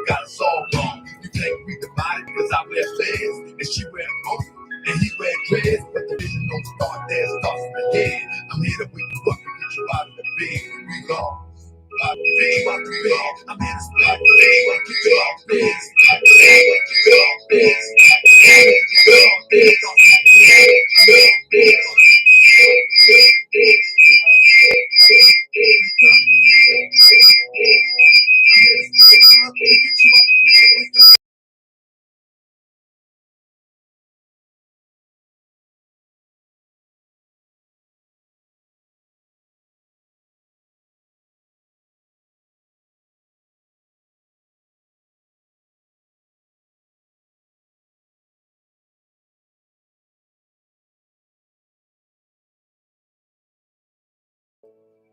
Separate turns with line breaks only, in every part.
Got us all wrong. You think we divided because I wear flares and she wear oats and he wear dreads, but the vision don't start there, it starts in the head. I'm here to wake you up and get you out of the bed. We lost. I'm here to spot the bed. Get you off the bed. Get you off the bed.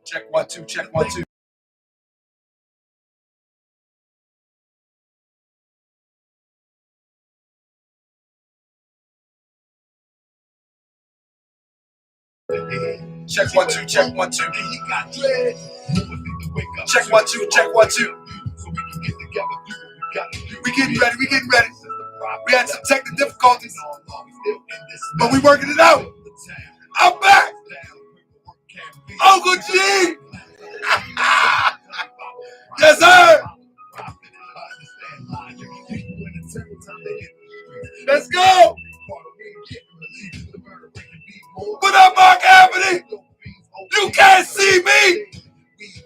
Check 1 2, check 1 2. Check 1 2, check 1 2. Check 1 2, check 1 2. We getting ready, we getting ready. We had some technical difficulties, but we working it out. I'm back. Uncle G. Yes, sir. Let's go. What up, Mark Anthony? You can't see me.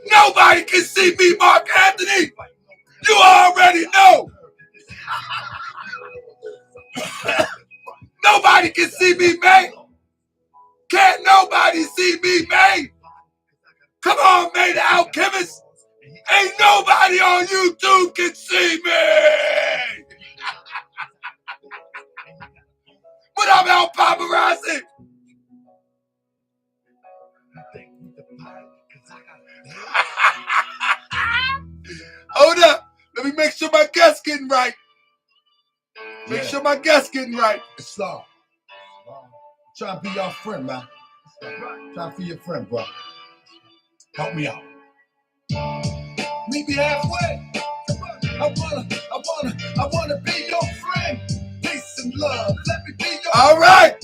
Nobody can see me, Mark Anthony. You already know. Nobody can see me, man. Can't nobody see me, man. Come on, man, the Alchemist. Ain't nobody on YouTube can see me. What up, El Paparazzi? Hold up. Let me make sure my guest's getting right. Make sure my guest's getting right.
So, try to be your friend, man. Try to be your friend, bro. Help me out. Meet me halfway. I wanna be your friend. Peace and love. Let me be your
All right.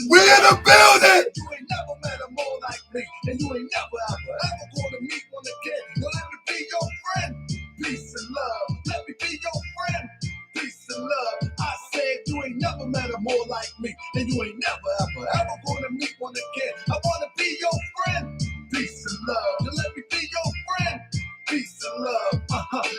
We
in the building.
You ain't never met a more like me, and you ain't never ever gonna meet one again. Well, let me be your friend. Peace and love. Let me be your friend. Peace and love. I said you ain't never met a more like me, and you ain't never ever gonna meet one again. I wanna be your friend. Peace and love. Now let me be your friend. Peace and love.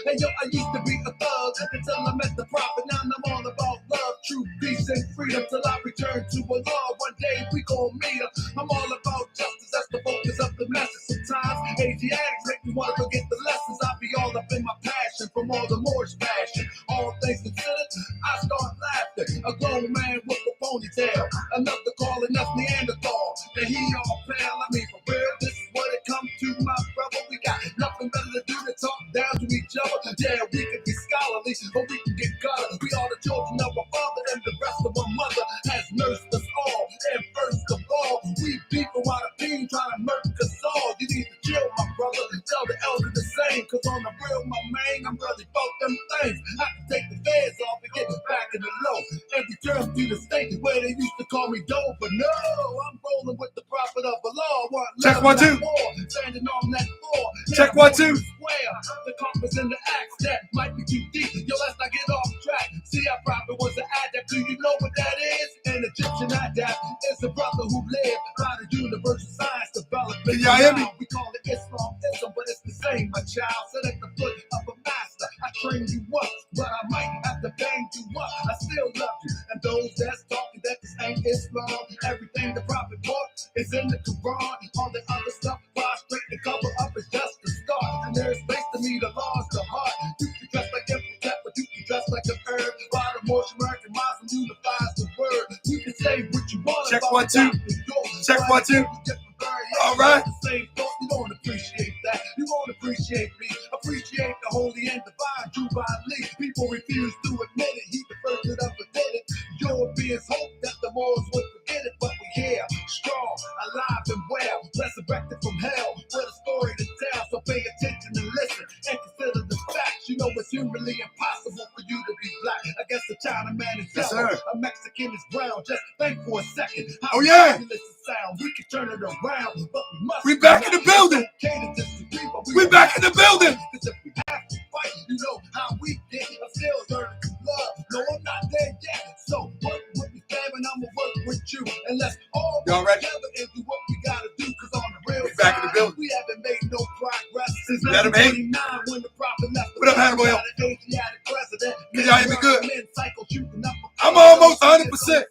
And yo, I used to be a thug until I met the prophet. Now I'm all about love, truth, peace, and freedom till I return to Allah. One day we gon' meet her. I'm all about justice. That's the focus of the message. Sometimes Asiatics make me wanna forget the lessons. I be all up in my passion from all the Moorish passion. All things considered, I start laughing. A grown man with a ponytail. Another calling us Neanderthal. And he all pale. I mean, for real, this is what it come to, my brother. We got nothing better to do than talk down to each other. Yeah, we can be scholarly, but we can get gutter. We are the children of our father, and the rest of our mother has nursed us all. And first of all, we people out of pain trying to murder us all. You need to chill, my brother. Tell the elder the same, cause on the real, my man, I'm really about them things. I can take the feds off and get back in the low. And return to the state where they used to call me dope. But no, I'm rolling with the prophet of the law.
Check 1 2.
Standing on that floor.
Check 1 2.
The compass and the axe that might be too deep. Yo, let's not get off track. See, our prophet was an adept. Do you know what that is? An Egyptian adept is a brother who lived by the universal science development.
Can y'all hear me?
We call it Islamism, but it's the same, my child. Sit at the foot of a master. I train you up, but I might have to bang you up. I still love you. And those that's talking that this ain't Islam, everything the prophet taught is in the Quran. All the other stuff, prostrate and cover up is just the start. And there's space to me, the law's the heart. You can dress like a but you can dress like an herb. Baltimore, American Muslim unifies the word. You can say what you want.
Check 1 2. Check 1 2. All right.
You don't appreciate that. You won't appreciate me. Appreciate the holy and divine Jubilee. People refuse to admit it. He the first that ever did it. Europeans hope that the Moors would forget it, but we here, strong, alive and well, resurrected from hell, with a story to tell. So pay attention and listen, and consider the facts. You know it's humanly be impossible for you to be black. I guess the Chinaman is
Yes,
yellow,
sir.
a Mexican is brown. Just think for a second. How
Oh, yeah.
fabulous it sound. We can turn it around, but we must.
We back in the building.
Okay to disagree, but
We back in the building.
Cause if we have to fight, you know how we get. I'm still learning to love. No, I'm not there yet. So work with me, fam, and I'ma work with you. And let's all
Y'all
work
ready?
together and do what we gotta do. Cause on the real
We back in the building.
we haven't made no progress since
Let 'em hate.
1929 when the prophet left.
What up, Hannibal?
Asiatic president.
Can y'all hear me good?
Men cycle shooting up.
I'm almost 100%.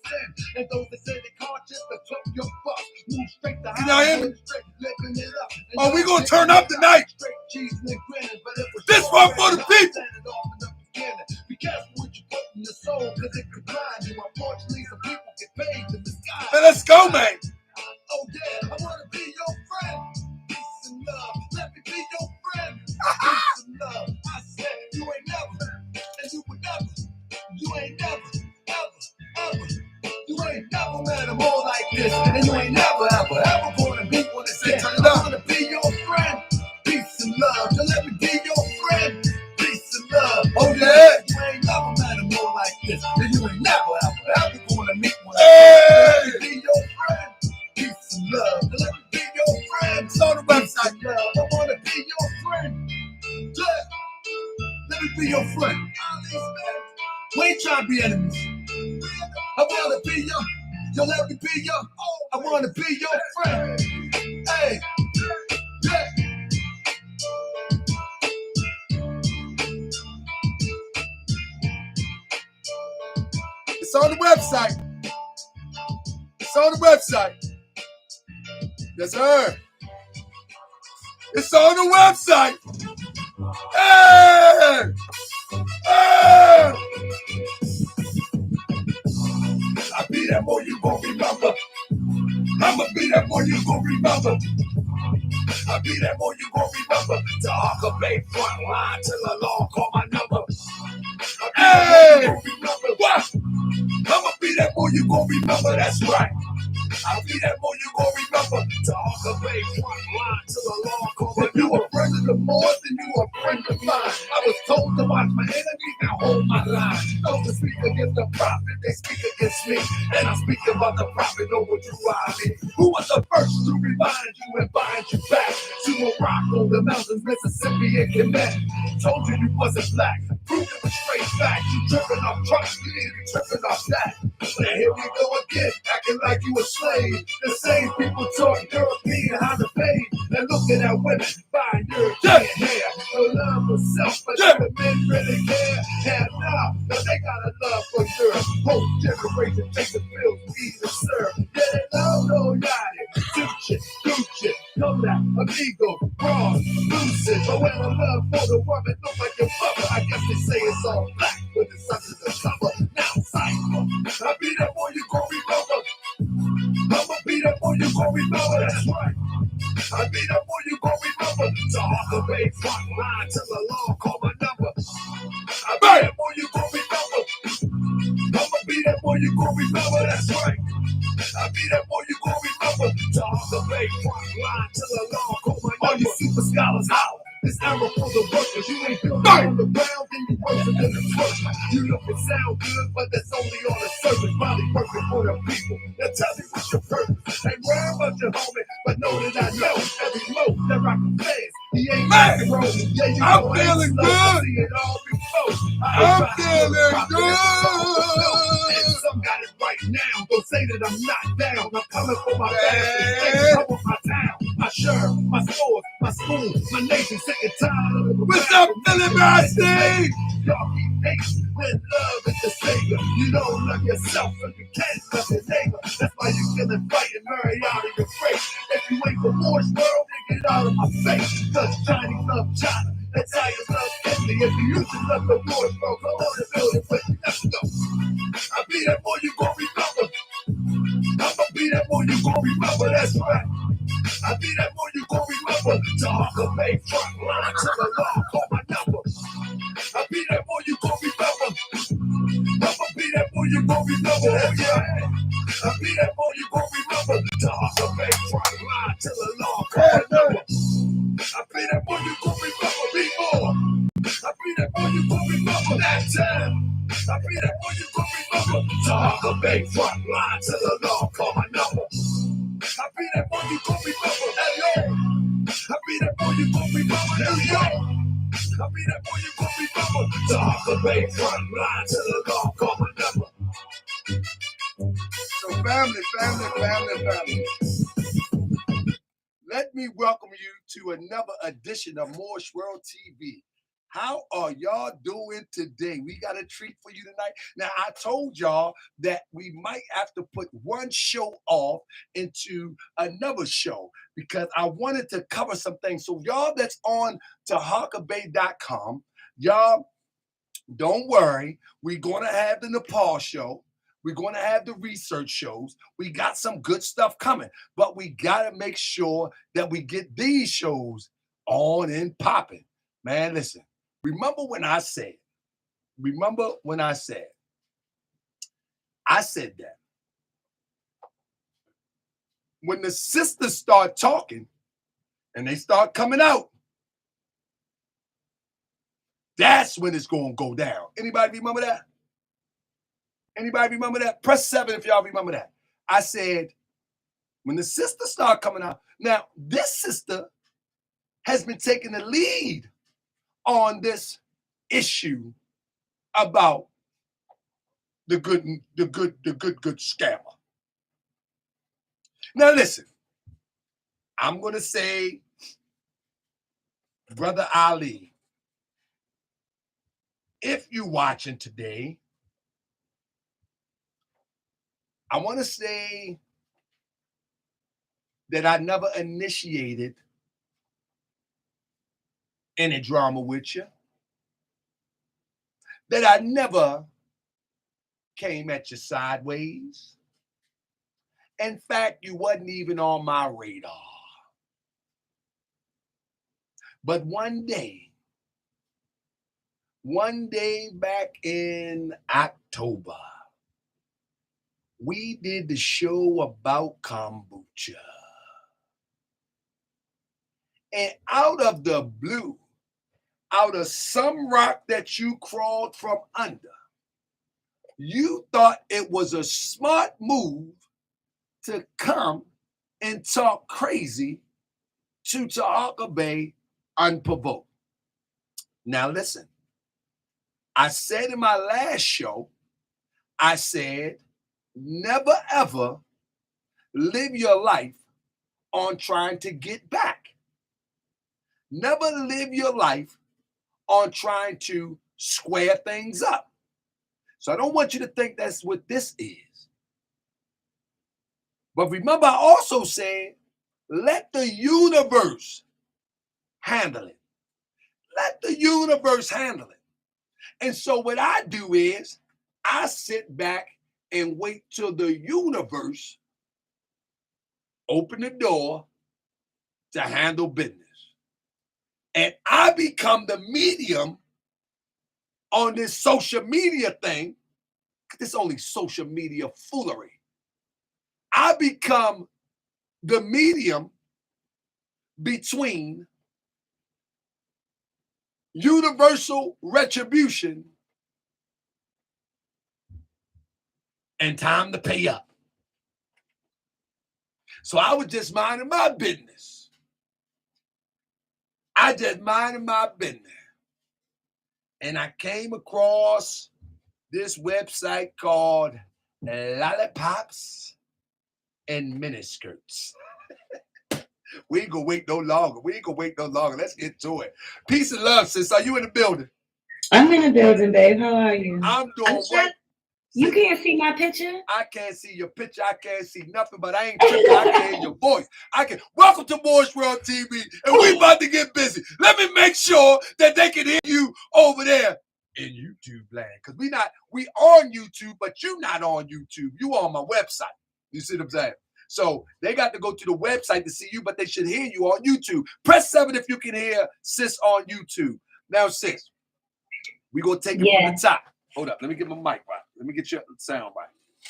And those that say they conscious, that took your fuck. Move straight to
Can y'all hear me?
straight, living it up. And
Oh, we gonna turn up tonight.
straight cheese and grinning, but it was
This one for the people.
Be careful what you put in your soul, cause it could blind you. Unfortunately, some people get paid to disguise.
Man, let's go, man.
Oh yeah, I wanna be your friend. Peace and love, let me be your friend. Peace and love, I said you ain't never, and you would never. You ain't never, ever. You ain't never met a more like this, and you ain't never, ever gonna be one again. I wanna be your friend. Peace and love, so let me be your friend. Peace and love.
Oh, yeah.
You ain't never met a more like this, and you ain't never, ever gonna meet one
Hey.
again. Let me be your friend. Peace and love, so let me be your friend.
It's on the website.
Love, I wanna be your friend. Yeah. Let me be your friend. We ain't trying to be enemies. I wanna be your, let me be your, I wanna be your friend. Hey, yeah.
It's on the website. It's on the website. Yes, sir. It's on the website. Hey! Hey! I be that boy you gon' remember. I'ma be that boy you gon' remember. I be that boy you gon' remember. Taharkabey front line till the law call my number. Hey! What? I'ma be that boy you gon' remember. That's right. I'll be that boy you gon' remember. Taharkabey front line till the law call my number. If you a friend of the Moors, then you a friend of mine. I was told to watch my enemy, now hold my line. Those that speak against the prophet, they speak against me. And I speak about the prophet over to Ali. Who was the first to remind you and bind you back to Morocco, the mountains, Mississippi, and Quebec? Told you wasn't black, proved it was straight fact. You tripping off trucks, you ain't tripping off that. Now here we go again, acting like you a slave. The same people talk European how to pay. And looking at women buying European hair. No love for self, but the men really care. Hell no, now they got a love for Europe. Whole generation takes the bills we eat and serve. Yeah, they love no yachty, Gucci, Kodak, Amigo, Bronze, Lucid. But when I love for the woman, look like your mother. I guess they say it's all black, but it's under the cover. Now, cycle. I be that boy you gon' remember. I'ma be that boy you gon' remember. That's right. I be that boy you gon' remember. Taharkabey front line till the law call my number. I be that boy you gon' remember. I'ma be that boy you gon' remember. That's right. I be that boy you gon' remember. Taharkabey front line till the law call my number. All you super scholars out. This era for the workers. You ain't building on the ground, then you worse than the twerk. You look and sound good, but that's only on the surface. Probably working for the people. Now tell me what's your purpose. Ain't worried about your homie, but know that I know every low that rock the fans. He ain't rock and roll. Yeah, you I'm
know
feeling
slow.
good.
See it all before.
I'm feeling good.
And some got it right now. Don't say that I'm not down. I'm coming for my fans. Come with my town, my shirt, my stores, my school, my nation. Sick and tired of the
What's up, Philly Mercy?
Y'all keep hating when love is the savior. You don't love yourself and you can't love your neighbor. That's why you killing, fighting, marry out of your face. If you ain't for Moore's world, then get out of my face. Cause Chinese love China, Italians love Italy. If you used to love the Moore's world, come on and build it with me. Let's go. I be that boy you gon' remember. I'ma be that boy you gon' remember. That's right. I be that boy you gon' remember. Taharkabey front line till the law call my number. I be that boy you gon' remember. I'ma be that boy you gon' remember. Oh yeah. I be that boy you gon' remember. Taharkabey front line till the law call my number. I be that boy you gon' remember. Be more. I be that boy you gon' remember. remember that time. I'll be there when you gon' remember. Taharkabey, front line to the law, call my number. I'll be there when you gon' remember. Hello. I'll be there when you gon' remember. New York. I'll be there when you gon' remember. Taharkabey, front line to the law, call my number. So family. Let me welcome you to another edition of Moore's World TV. How are y'all doing today? We got a treat for you tonight. Now, I told y'all that we might have to put one show off into another show because I wanted to cover some things. So y'all that's on Taharkabey.com, y'all don't worry. We're going to have the Nepal show. We're going to have the research shows. We got some good stuff coming, but we got to make sure that we get these shows on and popping. Man, listen, remember when I said that when the sisters start talking and they start coming out, that's when it's going to go down. Anybody remember that? Anybody remember that? Press 7 if y'all remember that. I said, when the sisters start coming out. Now, this sister has been taking the lead on this issue about the good scammer. Now, listen, I'm going to say, Brother Ali, if you're watching today, I want to say that I never initiated any drama with you, that I never came at you sideways. In fact, you wasn't even on my radar. But one day back in October, we did the show about kombucha. And out of the blue, out of some rock that you crawled from under, you thought it was a smart move to come and talk crazy to Taharkabey unprovoked. Now listen, I said in my last show, I said, never ever live your life on trying to get back. Never live your life on trying to square things up. So I don't want you to think that's what this is. But remember, I also said, let the universe handle it. Let the universe handle it. And so what I do is I sit back and wait till the universe open the door to handle business. And I become the medium on this social media thing. This only social media foolery. I become the medium between universal retribution and time to pay up. So I was just minding my business. And I came across this website called Lollipops and Miniskirts. We ain't gonna wait no longer. Let's get to it. Peace and love, sis. Are you in the building?
I'm in the building, babe. How are you?
I'm doing great.
You can't see my picture?
I can't see your picture. I can't see nothing, but I ain't tripping. I can hear your voice. Welcome to Moore's World TV, and we about to get busy. Let me make sure that they can hear you over there in YouTube land. Because we on YouTube, but you not on YouTube. You on my website. You see what I'm saying? So they got to go to the website to see you, but they should hear you on YouTube. Press 7 if you can hear sis on YouTube. Now, sis, we going to take it from the top. Hold up. Let me get my mic right. Let me get your sound right.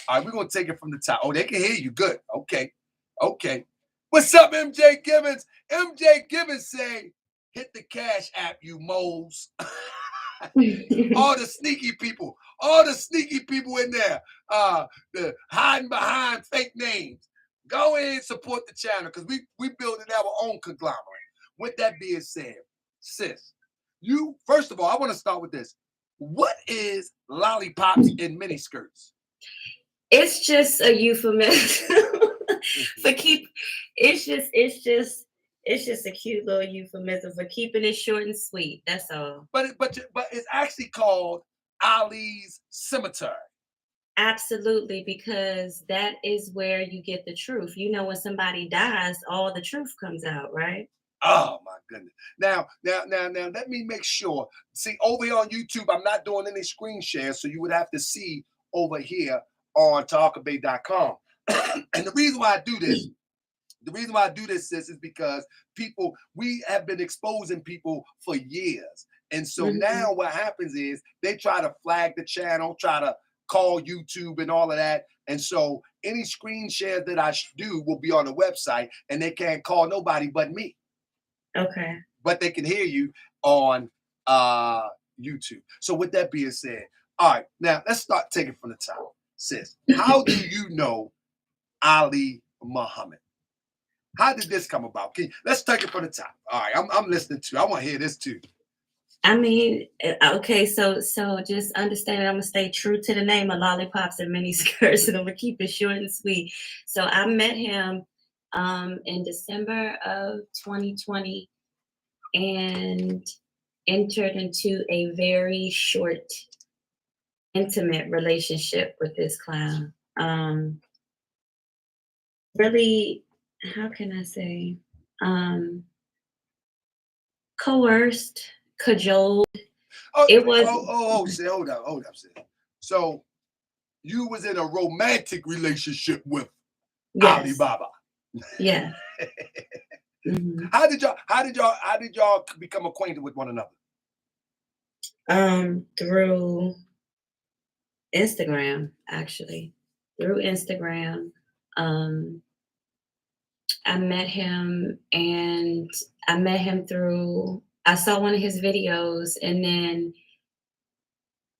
All right, we're going to take it from the top. Oh, they can hear you. Good. Okay. What's up, MJ Gibbons? MJ Gibbons say, hit the Cash App, you moles. All the sneaky people in there, the hiding behind fake names. Go ahead and support the channel because we building our own conglomerate. With that being said, sis, you first of all, I want to start with this. What is lollipops in miniskirts?
It's just a euphemism for keep. It's just a cute little euphemism for keeping it short and sweet. That's all.
But it's actually called Ali's Cemetery.
Absolutely, because that is where you get the truth. You know, when somebody dies, all the truth comes out, right?
Oh my goodness. Now, let me make sure. See, over here on YouTube, I'm not doing any screen shares, so you would have to see over here on Taharkabey.com. And the reason why I do this, sis, is because we have been exposing people for years. And so now what happens is they try to flag the channel, try to call YouTube and all of that. And so any screen share that I do will be on the website, and they can't call nobody but me.
Okay.
But they can hear you on YouTube. So with that being said, all right, now let's start taking from the top. Sis, how do you know Ali Muhammad? How did this come about? Let's take it from the top. All right, I'm listening to. I want to hear this too.
I mean, okay, so just understand I'm gonna stay true to the name of Lollipops and Miniskirts, and I'm gonna keep it short and sweet. So I met him in December of 2020 and entered into a very short, intimate relationship with this clown. Really, how can I say? Coerced, cajoled.
Hold up, sis. So you was in a romantic relationship with Alibaba.
Yeah.
How did y'all become acquainted with one another?
Through Instagram, actually. Through Instagram. I met him through, I saw one of his videos, and then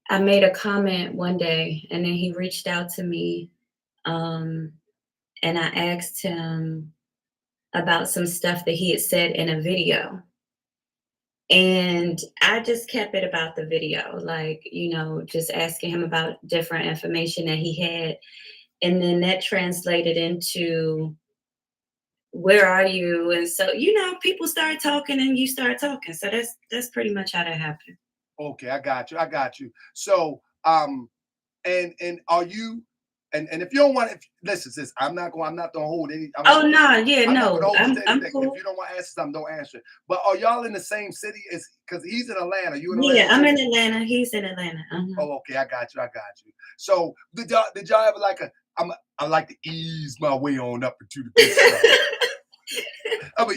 I made a comment one day, and then he reached out to me, and I asked him about some stuff that he had said in a video. And I just kept it about the video, like, just asking him about different information that he had. And then that translated into, where are you? And so, people start talking and you start talking. So that's pretty much how that happened.
Okay, I got you. So, and are you, and if you don't want to, listen, sis, I'm not gonna hold any.
I'm cool.
If you don't want to answer something, don't answer it. But are y'all in the same city? Because he's in Atlanta. You in Atlanta?
Yeah, I'm in Atlanta. He's in Atlanta.
Oh, okay, I got you. So did y'all ever like I like to ease my way on up into the big stuff. I'm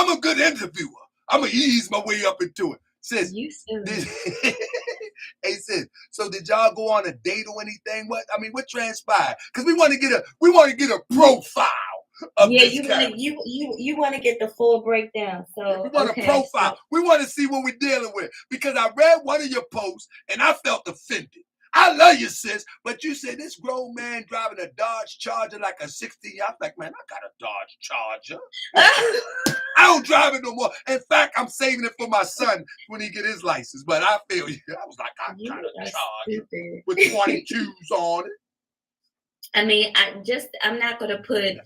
a good interviewer. I'm gonna ease my way up into it. Sis, hey sis, so did y'all go on a date or anything? What transpired? Because we want to get a profile of this character.
You want to get the full breakdown. So
we want a profile. We want to see what we're dealing with. Because I read one of your posts and I felt offended. I love you, sis, but you said this grown man driving a Dodge Charger like a 16. I was like, man, I got a Dodge Charger. I don't drive it no more. In fact, I'm saving it for my son when he get his license. But I feel you. I was like, I got a Charger with 22s on it.
I mean, I'm not gonna put.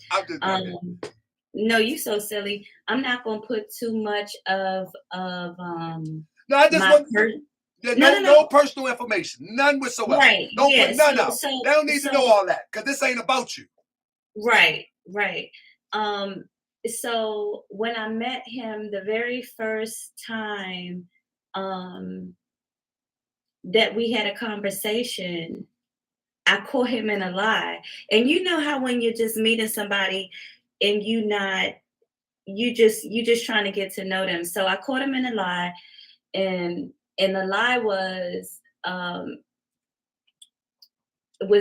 No, you so silly. I'm not gonna put too much of.
No, I just want. No personal information, none whatsoever.
Right.
Don't put none out. They don't need to know all that because this ain't about you.
Right. So when I met him the very first time that we had a conversation, I caught him in a lie. And you know how when you're just meeting somebody and you just trying to get to know them. So I caught him in a lie, and the lie was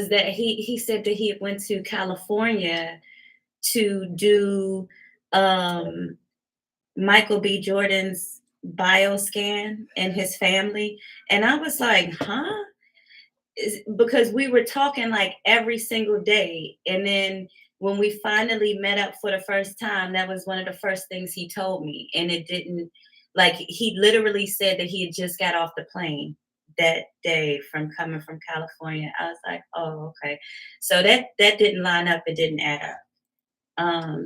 that he said that he went to California to do Michael B. Jordan's bioscan and his family. And I was like, huh? Because we were talking like every single day. And then when we finally met up for the first time, that was one of the first things he told me. And it didn't, like, he literally said that he had just got off the plane that day from coming from California. I was like, oh, okay. So that didn't line up. It didn't add up.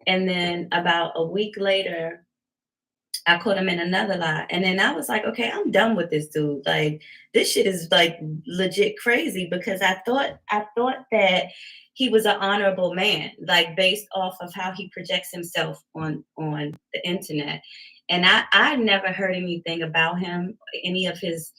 And then about a week later, I caught him in another lie. And then I was like, okay, I'm done with this dude. Like, this shit is like legit crazy, because I thought that he was an honorable man, like based off of how he projects himself on the internet. And I never heard anything about him, any of his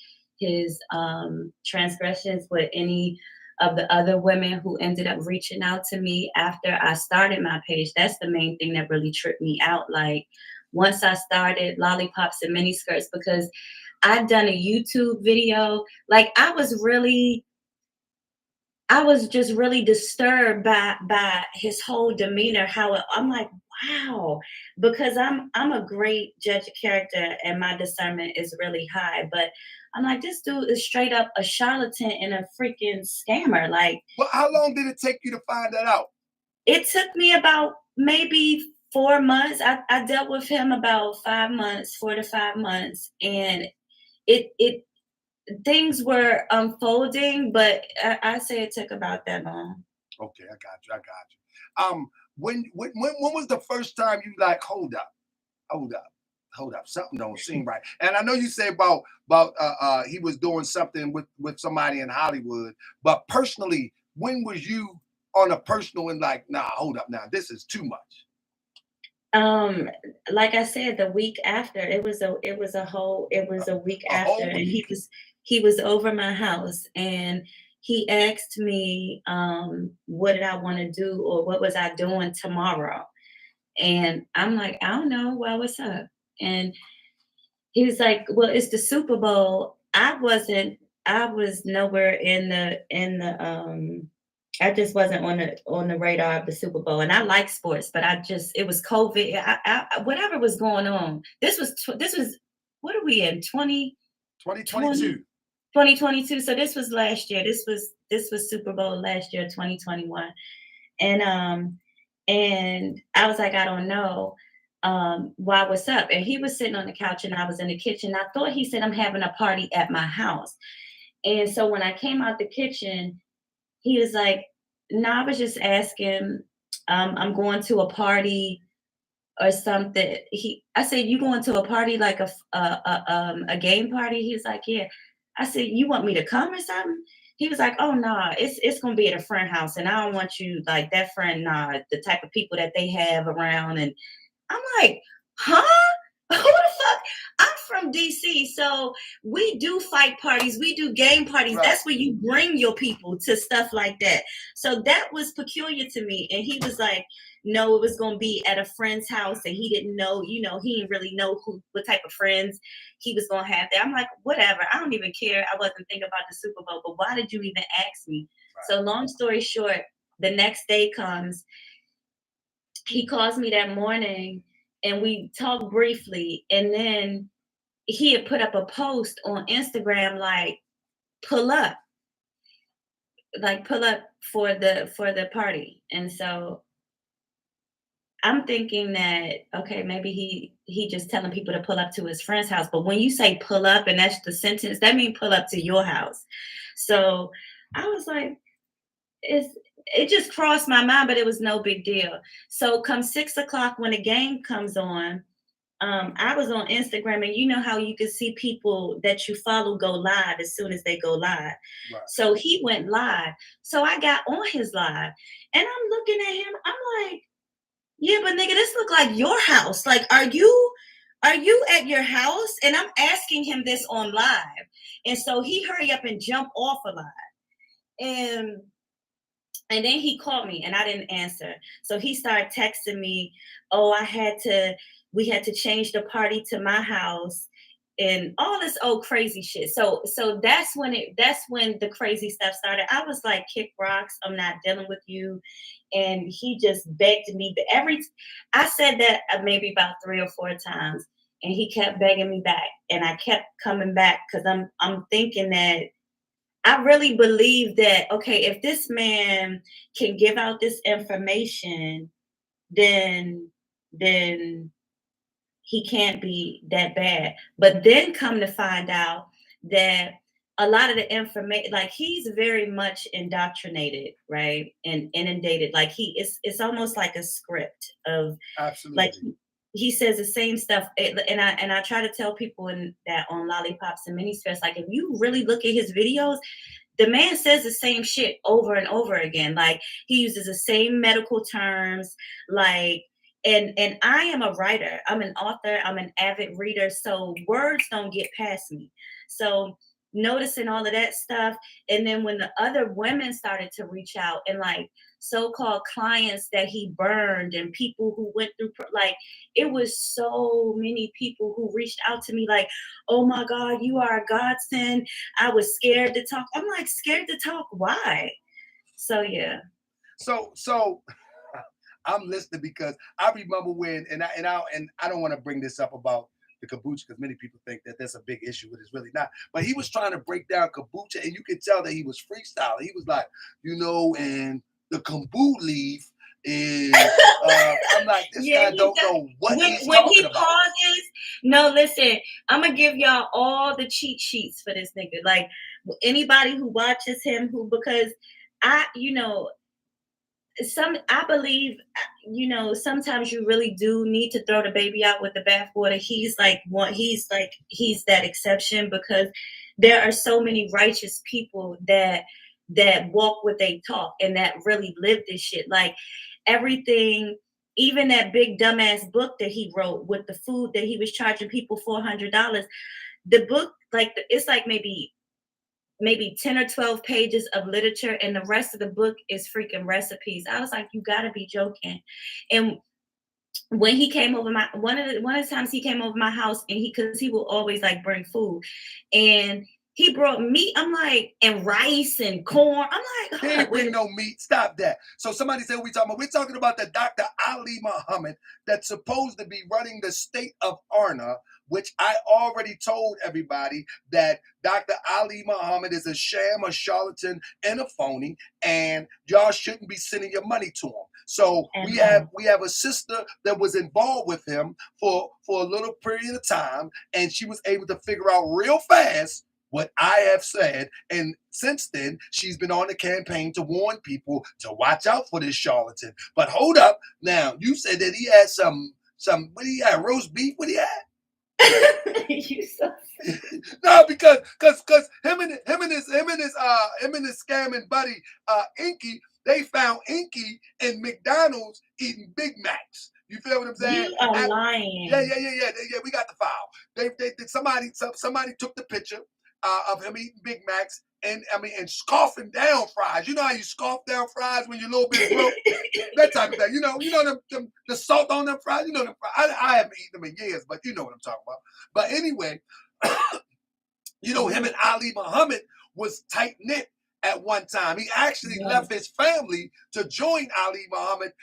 transgressions with any of the other women who ended up reaching out to me after I started my page. That's the main thing that really tripped me out. Like, once I started lollipops and miniskirts, because I'd done a YouTube video, like I was just really disturbed by his whole demeanor. I'm like, wow, because I'm a great judge of character and my discernment is really high, but I'm like, this dude is straight up a charlatan and a freaking scammer. Like,
But how long did it take you to find that out?
it took me about maybe 4 months. I dealt with him about 5 months, 4 to 5 months, and it things were unfolding, but I say it took about that long.
Okay, I got you. I got you. When was the first time you like, hold up, something don't seem right? And I know you say about he was doing something with somebody in Hollywood, but personally, when was you on a personal and like, nah, hold up, now this is too much?
Like I said, the week after, it was a week
A
after,
whole
and
week.
he was over my house, and he asked me, what did I want to do, or what was I doing tomorrow? And I'm like, I don't know. Well, what's up? And he was like, well, it's the Super Bowl. I was nowhere I just wasn't on the radar of the Super Bowl. And I like sports, but it was COVID. Whatever was going on. This was, what are we in?
2022.
2022. So this was last year. This was Super Bowl last year, 2021. And I was like, I don't know. Why, what's up? And he was sitting on the couch and I was in the kitchen. I thought he said, I'm having a party at my house. And so when I came out the kitchen, he was like, no, I was just asking, I'm going to a party or something. I said, you going to a party, like a game party? He was like, yeah. I said, you want me to come or something? He was like, oh no, it's gonna be at a friend house, and I don't want you, like, that friend, nah, the type of people that they have around. And I'm like, huh? Who the fuck? I'm from DC, so we do fight parties, we do game parties.
Right.
That's where you bring your people to stuff like that. So that was peculiar to me. And he was like, no, it was going to be at a friend's house, and he didn't know, he didn't really know what type of friends he was going to have there. I'm like, whatever, I don't even care. I wasn't thinking about the Super Bowl, but why did you even ask me? Right. So long story short, the next day comes, he calls me that morning and we talked briefly, and then he had put up a post on Instagram like, pull up, for the party. And so I'm thinking that, okay, maybe he just telling people to pull up to his friend's house. But when you say pull up and that's the sentence, that means pull up to your house. So I was like, it just crossed my mind, but it was no big deal. So come 6 o'clock when the game comes on, I was on Instagram, and you know how you can see people that you follow go live as soon as they go live. Right. So he went live. So I got on his live, and I'm looking at him. I'm like, yeah, but nigga, this look like your house. Like, are you at your house? And I'm asking him this on live. And so he hurry up and jump off a live. And then he called me and I didn't answer. So he started texting me, oh, we had to change the party to my house and all this old crazy shit. So that's when the crazy stuff started. I was like, kick rocks, I'm not dealing with you. And he just begged me. I said that maybe about 3 or 4 times. And he kept begging me back, and I kept coming back because I'm thinking that I really believe that, okay, if this man can give out this information, then then he can't be that bad. But then come to find out that a lot of the information, like, he's very much indoctrinated, right? And inundated. Like, it's almost like a script of, like,
Absolutely.
he says the same stuff. And I try to tell people in that on Lollipops and Mini Stress, like, if you really look at his videos, the man says the same shit over and over again. Like, he uses the same medical terms, like, and I am a writer. I'm an author. I'm an avid reader. So words don't get past me. So noticing all of that stuff. And then when the other women started to reach out, and like so-called clients that he burned, and people who went through, like, it was so many people who reached out to me like, oh my God, you are a godsend. I was scared to talk. I'm like, scared to talk? Why? So yeah.
So I'm listening because I remember when, and I don't want to bring this up about the kombucha because many people think that that's a big issue, but it's really not. But he was trying to break down kombucha, and you could tell that he was freestyling. He was like, and the kombu leaf is. I'm like, this
Yeah,
guy don't know what
when
he's
when
talking
he
about.
pauses, no, listen, I'm gonna give y'all all the cheat sheets for this nigga. Like, anybody who watches him, because I, I believe, sometimes you really do need to throw the baby out with the bathwater. He's that exception, because there are so many righteous people that walk what they talk and that really live this shit. Like, everything, even that big dumbass book that he wrote with the food that he was charging people $400. The book, like, it's like maybe 10 or 12 pages of literature, and the rest of the book is freaking recipes. I was like, you gotta be joking. And when he came over one of the times he came over my house, and because he will always like bring food, and he brought meat. I'm like, and rice and corn. I'm like,
He ain't bring no meat. Stop that. So somebody said, what we talking about? We're talking about the Dr. Ali Muhammad that's supposed to be running the state of ARNA, which I already told everybody that Dr. Ali Muhammad is a sham, a charlatan, and a phony, and y'all shouldn't be sending your money to him. So we have a sister that was involved with him for a little period of time, and she was able to figure out real fast what I have said. And since then, she's been on the campaign to warn people to watch out for this charlatan. But hold up. Now, you said that he had some what he had, roast beef? What he had?
You so
No, because him and his scamming buddy Inky, they found Inky in McDonald's eating Big Macs. You feel what I'm saying?
You are lying.
Yeah. We got the file. Somebody took the picture of him eating Big Macs and scoffing down fries. You know how you scoff down fries when you're a little bit broke? That type of thing. You know the salt on them fries. You know them fries. I haven't eaten them in years, but you know what I'm talking about. But anyway, him and Ali Muhammad was tight knit at one time. He actually left his family to join Ali Muhammad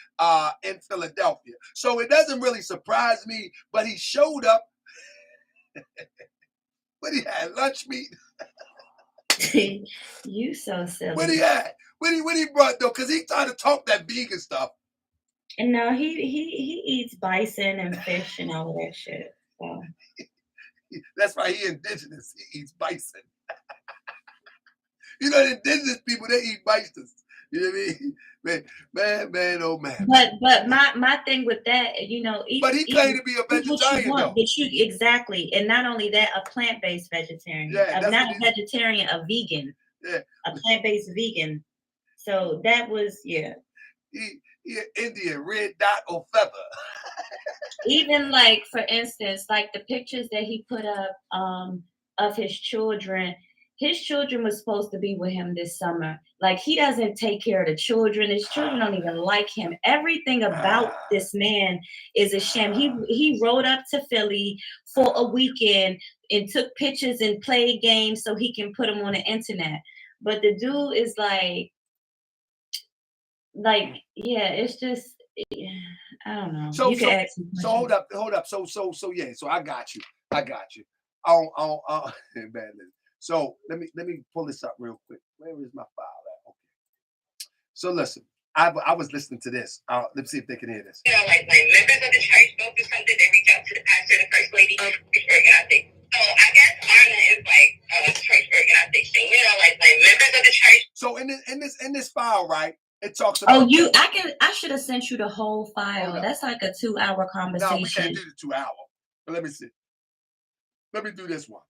in Philadelphia. So it doesn't really surprise me, but he showed up. But he had lunch meat.
You so silly.
What he had? What he brought though? Because he tried to talk that vegan stuff.
And no, he eats bison and fish and all of that shit. So.
That's why he indigenous. He eats bison. The indigenous people, they eat bison. You know what I mean? Man, oh man.
But my thing with that,
but he claimed to be a vegetarian though.
But you exactly, and not only that, a plant-based vegetarian.
Yeah,
not a vegetarian, a vegan.
Yeah.
A plant-based vegan. So that was
He an Indian, red dot or feather.
Even like, for instance, like the pictures that he put up of his children. His children was supposed to be with him this summer. Like, he doesn't take care of the children. His children don't even like him. Everything about this man is a sham. He rode up to Philly for a weekend and took pictures and played games so he can put them on the internet. But the dude is like, yeah, it's just, I don't know.
So
you can ask me
so hold up. So yeah. So I got you. Man. So let me pull this up real quick. Where is my file at? Okay. So listen, I was listening to this. Let's see if they can hear this.
Like when members of the church go through something, they reach out to the pastor, the first lady, church organization. So I guess ARNA is like a church organization. Like when members of the church.
So in this file, right? It talks about.
Oh, I should have sent you the whole file. That's like a 2-hour conversation.
No, we can't do the 2 hour. But let me see. Let me do this one.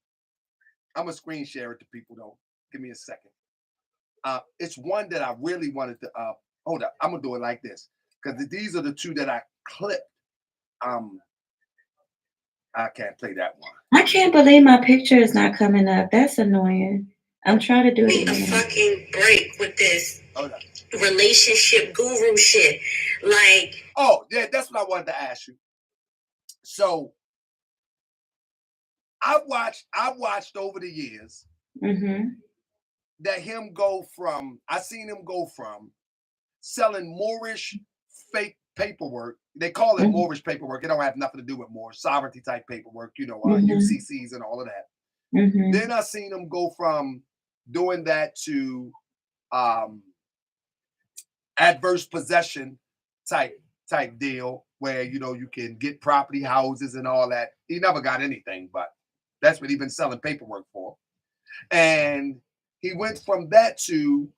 I'm gonna screen share it to people though. Give me a second. It's one that I really wanted to. Hold up. I'm gonna do it like this because these are the two that I clipped. I can't play that one.
I can't believe my picture is not coming up. That's annoying. I'm trying to do it.
A fucking break with this relationship guru shit. Like,
oh yeah, that's what I wanted to ask you. So I've watched over the years that him go from. I seen him go from selling Moorish fake paperwork. They call it Moorish paperwork. It don't have nothing to do with Moorish sovereignty type paperwork. UCCs and all of that. Then I seen him go from doing that to adverse possession type deal where you can get property, houses, and all that. He never got anything, but that's what he's been selling paperwork for. And he went from that to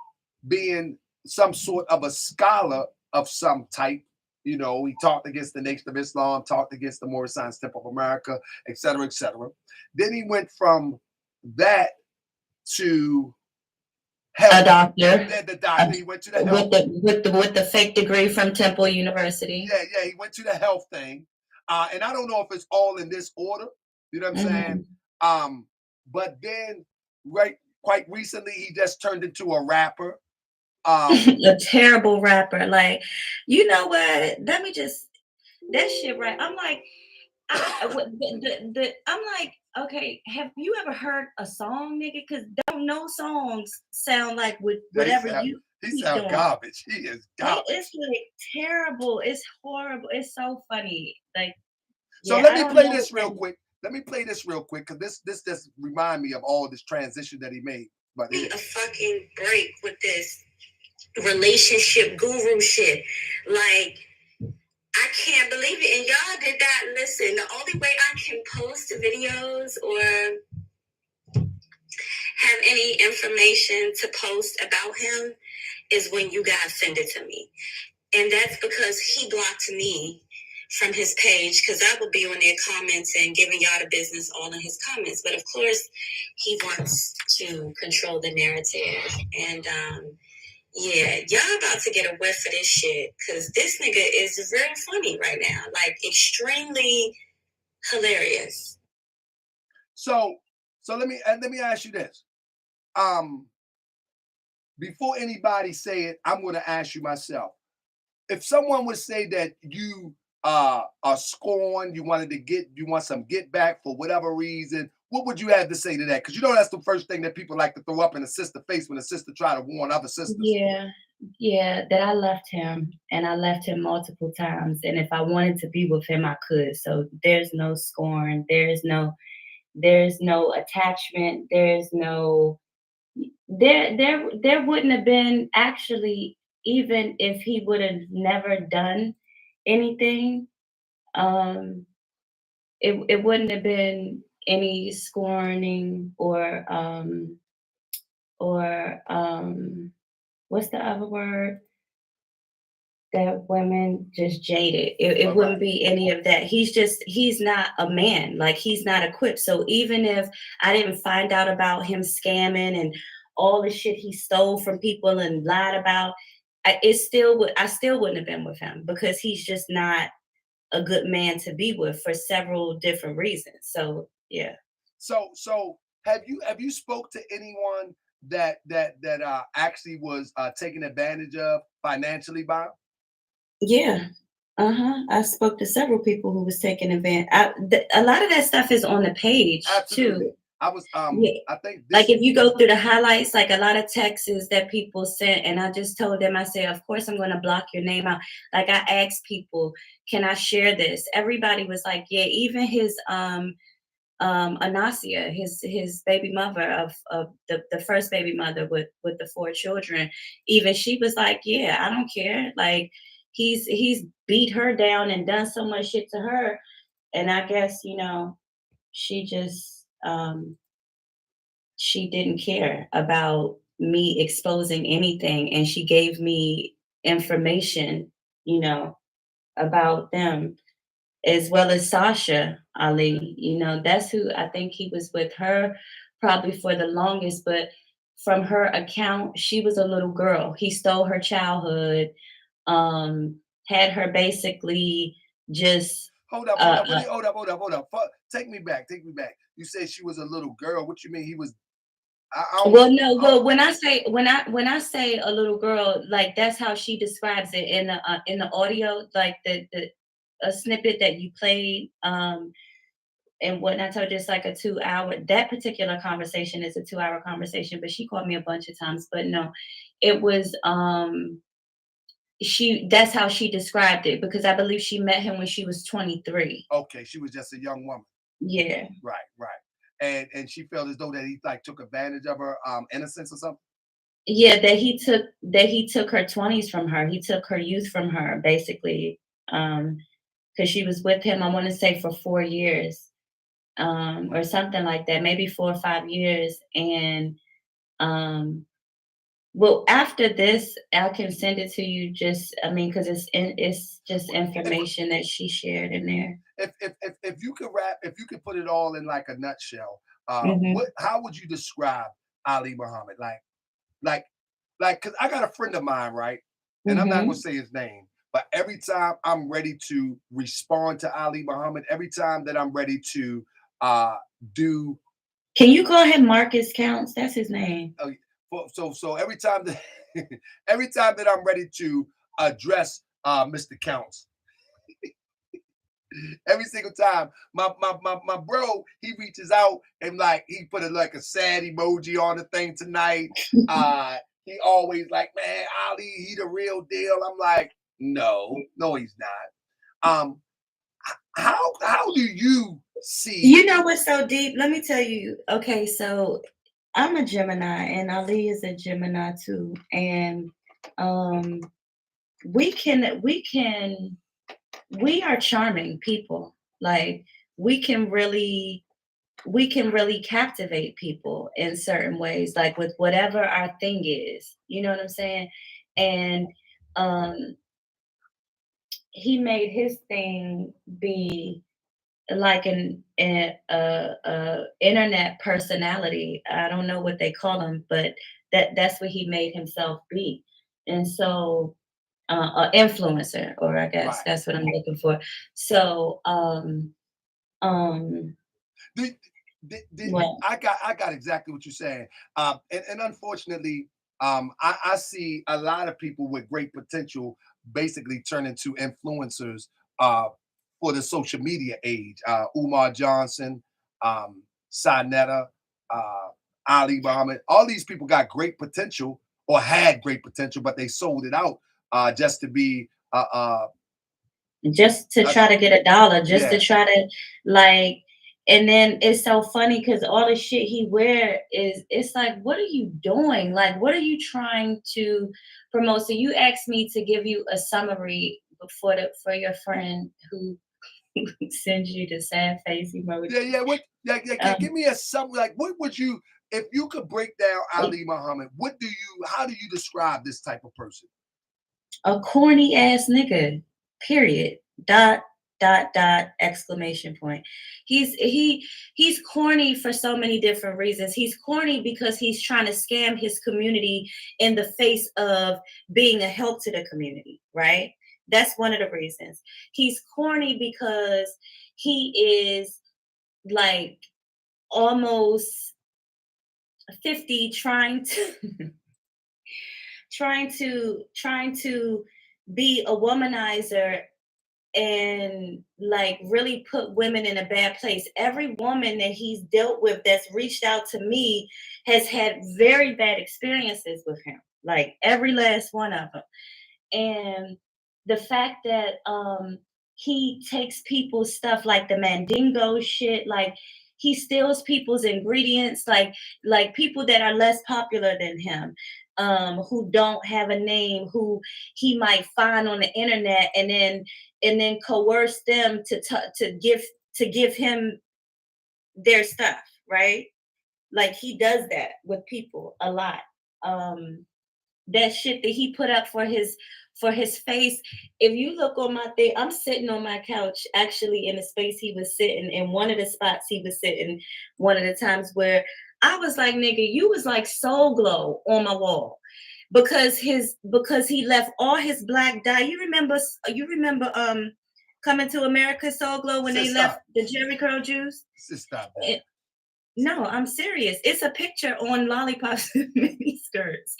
being some sort of a scholar of some type. He talked against the Nation of Islam, talked against the Moorish Science Temple of America, et cetera, et cetera. Then he went from that to health.
A doctor.
The doctor. He went to the health.
With the fake degree from Temple University.
Yeah. He went to the health thing. And I don't know if it's all in this order. You know what I'm saying? But then quite recently he just turned into a rapper.
A terrible rapper. Like, you know what? Let me just that shit right. I'm like, I'm like, okay, have you ever heard a song, nigga? Because don't no songs sound like whatever
he sound doing. Garbage. He is garbage.
It's like terrible. It's horrible. It's so funny. Like,
so let me play this real quick. Let me play this real quick because this just remind me of all this transition that he made. But
a fucking break with this relationship guru shit. Like, I can't believe it. And y'all did that. Listen, the only way I can post videos or have any information to post about him is when you guys send it to me. And that's because he blocked me from his page because I would be on there commenting, giving y'all the business all in his comments. But of course, he wants to control the narrative. And yeah, y'all about to get a whiff of this shit because this nigga is very funny right now, like extremely hilarious.
So let me ask you this. Before anybody say it, I'm going to ask you myself. If someone would say that you are scorned, you want some get back for whatever reason, what would you have to say to that? Because that's the first thing that people like to throw up in a sister face when a sister try to warn other sisters.
Yeah, that I left him, and I left him multiple times. And if I wanted to be with him, I could. So there's no scorn. There's no attachment. There's no. There wouldn't have been actually, even if he would have never done anything, it wouldn't have been any scorning or what's the other word that women just jaded. It wouldn't be any of that. He's not a man. Like, he's not equipped. So even if I didn't find out about him scamming and all the shit he stole from people and lied about, I still wouldn't have been with him because he's just not a good man to be with for several different reasons. So yeah.
So have you spoke to anyone that actually was taken advantage of financially by him?
Yeah. I spoke to several people who was taking advantage. A lot of that stuff is on the page. Absolutely. Too.
I was
Yeah.
I think
Like
this.
if you go through the highlights, like a lot of texts that people sent, and I just told them, I said, of course I'm going to block your name out. Like I asked people, can I share this? Everybody was like, yeah, even his Anasia, his baby mother of the first baby mother with the 4 children, even she was like, yeah, I don't care. Like he's beat her down and done so much shit to her. And I guess, she just she didn't care about me exposing anything, and she gave me information, about them, as well as Sasha Ali. That's who I think he was with her probably for the longest. But from her account, she was a little girl. He stole her childhood, had her basically just
Hold up, hold
uh,
up. What do you, hold up. Take me back. Take me back. You said she was a little girl. What you mean? He was. I don't.
well, no,
I
well,
don't
when I say a little girl, like that's how she describes it in the audio, like the a snippet that you played, and when I told you it's like a 2 hour, that particular conversation is a 2 hour conversation, but she called me a bunch of times. But no, it was that's how she described it, because I believe she met him when she was 23.
Okay, she was just a young woman.
Yeah.
Right, right. And she felt as though that he like took advantage of her innocence or something.
Yeah, that he took her 20s from her. He took her youth from her, basically. Because she was with him, I want to say, for 4 years, or something like that, maybe 4 or 5 years. And well, after this, I can send it to you. Just, I mean, because it's just
If
information that she shared in there.
if you could rap, if you could put it all in like a nutshell,
Hmm.
what how would you describe Ali Muhammad? Like because I got a friend of mine, right? And I'm not gonna
Hmm.
say his name, but every time I'm ready to respond to Ali Muhammad, every time that I'm ready to uh do
Can you call him Marcus Counts? That's his name.
uh, so every time that every time that I'm ready to address Mr. Counts, every single time my bro, he reaches out and like he put like a sad emoji on the thing tonight. He always like, man, Ali, he the real deal. I'm like, no, he's not. How do you see?
You know what's so deep? Let me tell you. Okay, so I'm a Gemini, and Ali is a Gemini too. And um we are charming people. Like we can really we can really captivate people in certain ways, like with whatever our thing is. You know what I'm saying? And um he made his thing be like a internet personality. I don't know what they call him, but that's what he made himself be. And so a influencer, or I guess
Right.
that's what I'm looking for. So um
Did, did,
well,
I got exactly what you're saying. And unfortunately, I see a lot of people with great potential basically turn into influencers uh, for the social media age. Umar Johnson, Sinetta, uh, Ali Muhammad, all these people got great potential or had great potential, but they sold it out just to be
just to
a
try to get a dollar, just to
yeah,
try to, like, and then it's so funny because all the shit he wear is, it's like, what are you doing? Like, what are you trying to promote? So you asked me to give you a summary for your friend who sends you the sad face emoji.
yeah. What? Yeah.
Um,
Give me a some like. What would you, if you could break down Ali Muhammad? What do you? How do you describe this type of person?
a corny ass nigga. Period. Dot exclamation point. He's corny for so many different reasons. He's corny because he's trying to scam his community in the face of being a help to the community, right? That's one of the reasons. He's corny because he is like almost 50, trying to be a womanizer and like really put women in a bad place. Every woman that he's dealt with that's reached out to me has had very bad experiences with him, like every last one of them. And the fact that he takes people's stuff, like the Mandingo shit, like he steals people's ingredients, like people that are less popular than him, who don't have a name, who he might find on the internet, and then coerce them to give him their stuff, right? Like he does that with people a lot. That shit that he put up for his face. If you look on my thing, I'm sitting on my couch actually in the space he was sitting, in one of the spots he was sitting, one of the times where I was like, nigga, you was like Soul Glow on my wall. Because he left all his black dye. You remember Coming to America, Soul Glow, when they left the Jerry Curl juice?
Stop that.
No, I'm serious. It's a picture on Lollipop's mini skirts.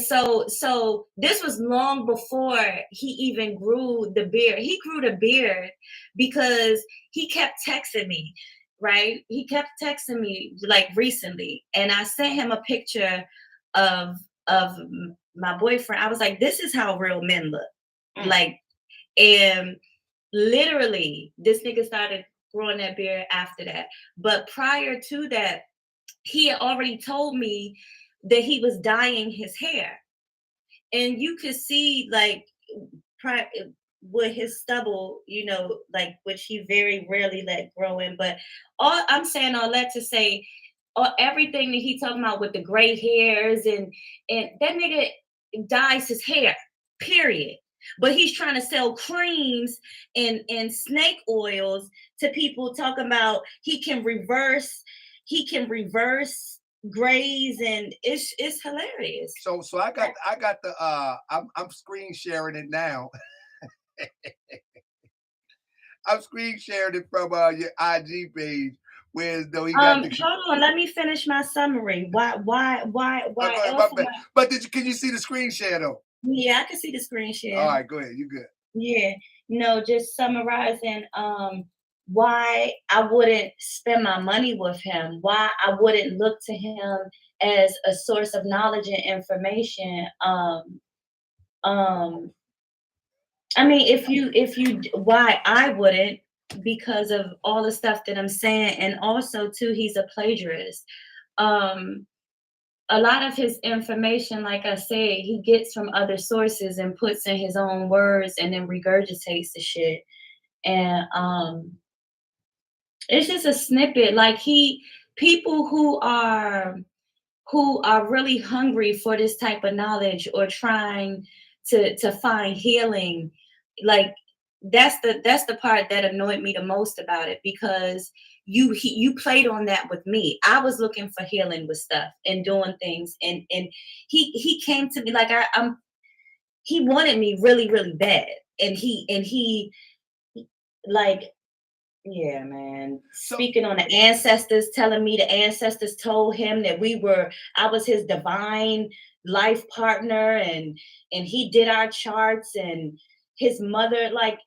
So this was long before he even grew the beard. He grew the beard because he kept texting me, right? He kept texting me like recently. And I sent him a picture of my boyfriend. I was like, this is how real men look. Like, and literally this nigga started growing that beard after that. But prior to that, he had already told me that he was dyeing his hair. And you could see like with his stubble, like which he very rarely let grow in. But I'm saying all that to say, everything that he talking about with the gray hairs and that nigga dyes his hair, period. But he's trying to sell creams and snake oils to people, talking about he can reverse grays, and it's hilarious.
So I got the I'm screen sharing it now. I'm screen sharing it from your IG page. Whereas though he got
hold on, let me finish my summary. Why else?
But can you see the screen share though?
Yeah, I can see the screen share.
All right, go ahead. You good?
Yeah. Just summarizing why I wouldn't spend my money with him, why I wouldn't look to him as a source of knowledge and information. I mean, if you why I wouldn't, because of all the stuff that I'm saying, and also too, he's a plagiarist. A lot of his information, like I said, he gets from other sources and puts in his own words and then regurgitates the shit. And it's just a snippet. Like people who are really hungry for this type of knowledge or trying to find healing, like that's the part that annoyed me the most about it, because you played on that with me. I was looking for healing with stuff and doing things, and he came to me like he wanted me really, really bad, and he like, yeah, man. Speaking on the ancestors, telling me the ancestors told him that I was his divine life partner, and he did our charts, and his mother, like,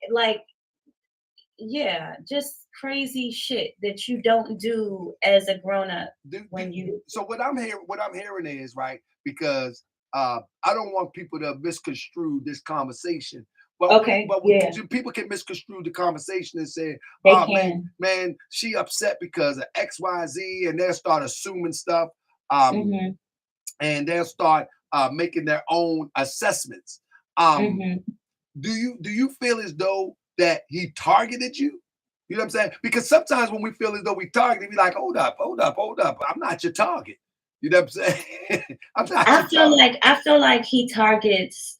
yeah, just crazy shit that you don't do as a grown up when you.
So what I'm hearing is, right, because I don't want people to misconstrue this conversation. But people can misconstrue the conversation and say, man, she upset because of X, Y, Z, and they'll start assuming stuff, and they'll start making their own assessments. Do you feel as though that he targeted you? You know what I'm saying? Because sometimes when we feel as though we targeted, we like, hold up. I'm not your target. You know what I'm saying?
I feel like he targets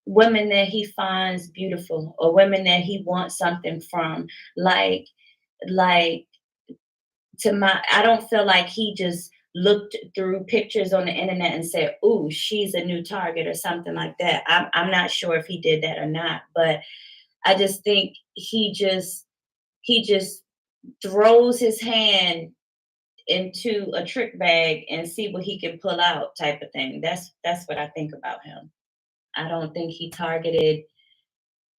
women that he finds beautiful, or women that he wants something from. I don't feel like he just looked through pictures on the internet and said, "Ooh, she's a new target," or something like that. I'm not sure if he did that or not, but I just think he just throws his hand into a trick bag and see what he can pull out, type of thing. That's what I think about him. I don't think he targeted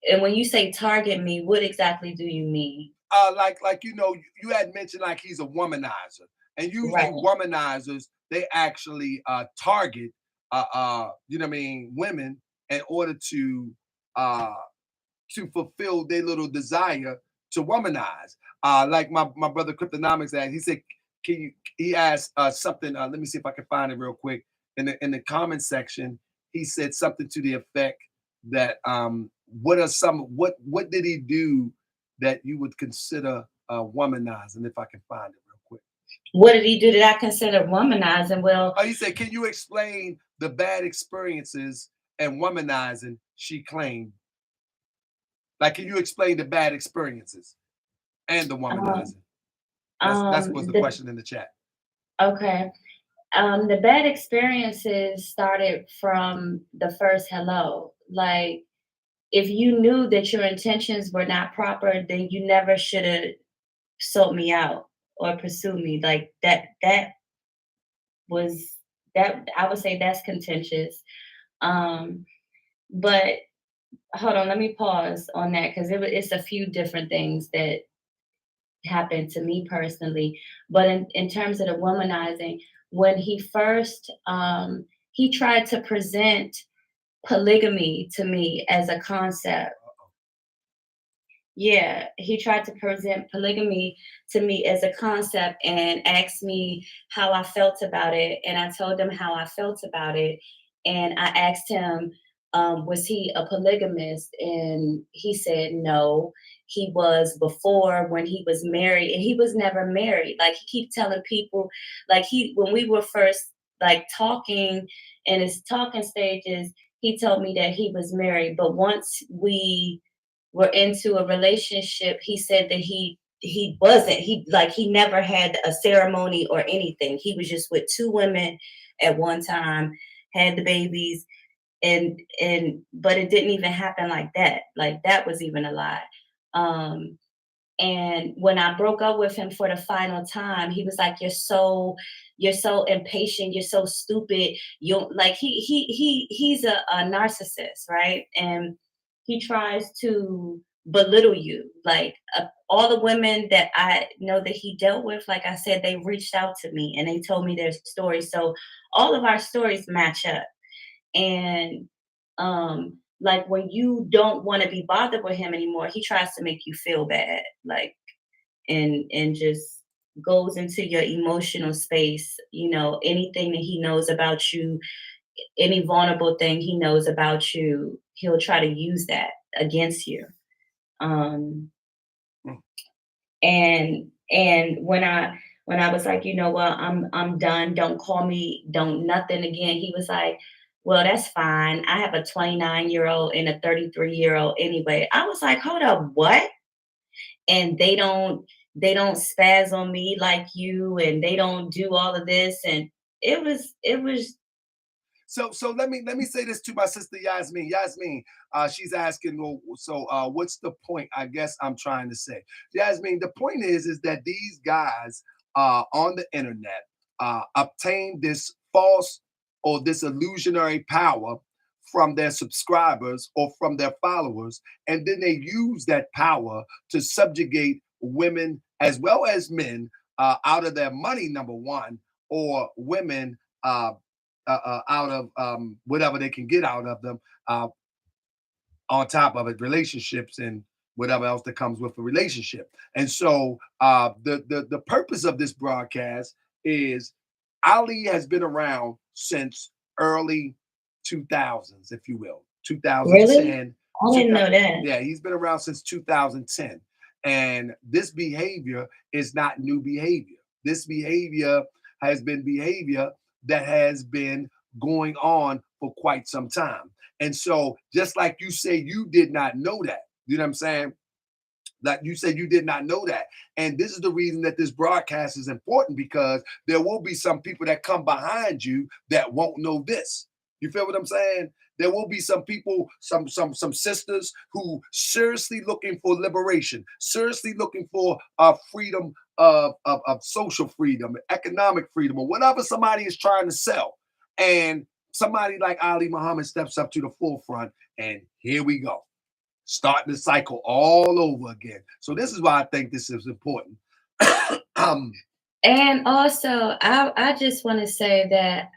And when you say target me, what exactly do you mean?
Like you had mentioned like he's a womanizer, and usually
Right.
womanizers they actually target women in order uh to fulfill their little desire to womanize. Like my brother Cryptonomics asked, he said, "Can you?" He asked something. Let me see if I can find it real quick in the comment section. He said something to the effect that what did he do that you would consider womanizing? If I can find it real quick.
What did he do that I consider womanizing? Well,
Oh, he said, "Can you explain the bad experiences and womanizing she claimed? Like, can you explain the bad experiences and the
um,
womanizing?" That's was the
the
question in the chat.
okay. The bad experiences started from the first hello. Like, if you knew that your intentions were not proper, then you never should have sought me out or pursued me. Like that was that I would say that's contentious. Um, but hold on, let me pause on that because it's a few different things that happened to me personally. But in terms of the womanizing, when he tried to present polygamy to me as a concept. Yeah, he tried to present polygamy to me as a concept and asked me how I felt about it. And I told him how I felt about it. And I asked him, was he a polygamist? And he said no. He was before when he was married, and he was never married. Like he keep telling people, like when we were first like talking in his talking stages, he told me that he was married. But once we were into a relationship, he said that he wasn't. He never had a ceremony or anything. He was just with two women at one time, had the babies, and but it didn't even happen like that. Like that was even a lie. Um and when I broke up with him for the final time, he was like, you're so impatient, you're so stupid. You like he's a narcissist, right? And he tries to belittle you. Like all the women that I know that he dealt with, like I said, they reached out to me and they told me their stories. So all of our stories match up. And like when you don't want to be bothered with him anymore, he tries to make you feel bad, like and just goes into your emotional space. Anything that he knows about you, any vulnerable thing he knows about you, he'll try to use that against you. um and when I was like, what, I'm done, don't call me, don't nothing again, he was like, well, that's fine, I have a 29-year-old and a 33-year-old anyway. I was like, hold up, what? And they don't spaz on me like you, and they don't do all of this, and it was.
So let me say this to my sister Yasmin. Yasmin, she's asking, well, so what's the point? I guess I'm trying to say, Yasmin, the point is that these guys on the internet obtain this false or this illusionary power from their subscribers or from their followers, and then they use that power to subjugate women as well as men out of their money, number one, or women out of whatever they can get out of them. On top of it, relationships and whatever else that comes with a relationship. And so the purpose of this broadcast is Ali has been around since early 2000s, if you will,
Really?
2010.
I didn't know that.
Yeah, he's been around since 2010. And this behavior is not new behavior. This behavior has been behavior that has been going on for quite some time. And so, just like you say, you did not know that. You know what I'm saying? Like you said, you did not know that. And this is the reason that this broadcast is important, because there will be some people that come behind you that won't know this. You feel what I'm saying? There will be some people, some sisters who seriously looking for liberation, seriously looking for freedom of social freedom, economic freedom, or whatever somebody is trying to sell. And somebody like Ali Muhammad steps up to the forefront, and here we go. starting the cycle all over again. So this is why I think this is important.
And also, I just want to say that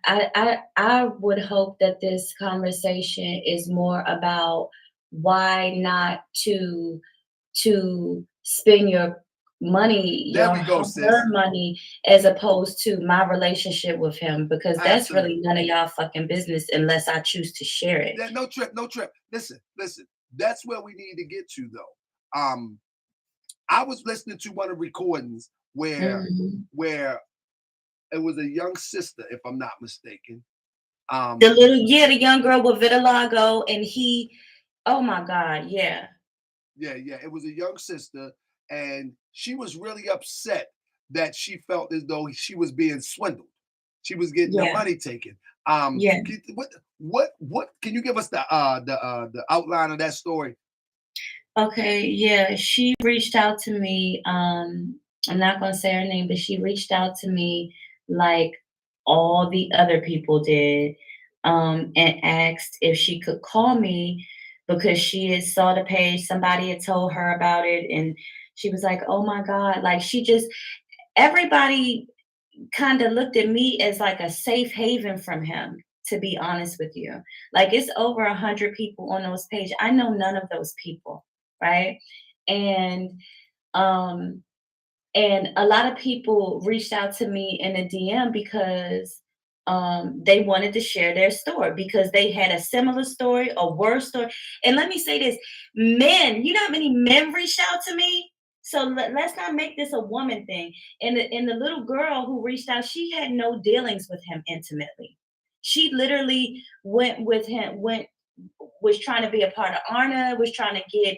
I would hope that this conversation is more about why not to spend your money,
There
your
we go, sis.
hard-earned money, as opposed to my relationship with him, because that's
Absolutely.
really none of y'all fucking business unless I choose to share it.
Yeah, no trip. Listen. That's where we need to get to, though. I was listening to one of the recordings where it was a young sister, if I'm not mistaken.
The young girl with vitiligo, and oh my God, yeah.
Yeah. It was a young sister, and she was really upset that she felt as though she was being swindled. She was getting the money taken.
Yeah.
What can you give us the outline of that story?
Okay, yeah, she reached out to me. I'm not gonna say her name, but she reached out to me like all the other people did, and asked if she could call me because she had saw the page. Somebody had told her about it, and she was like, "Oh my God!" Like everybody kind of looked at me as like a safe haven from him. To be honest with you, like it's over 100 people on those pages. I know none of those people. Right. And a lot of people reached out to me in a DM because they wanted to share their story because they had a similar story, a worse story. And let me say this, men, you know how many men reached out to me? So let's not make this a woman thing. And the little girl who reached out, she had no dealings with him intimately. She literally went with him, was trying to be a part of ARNA, was trying to get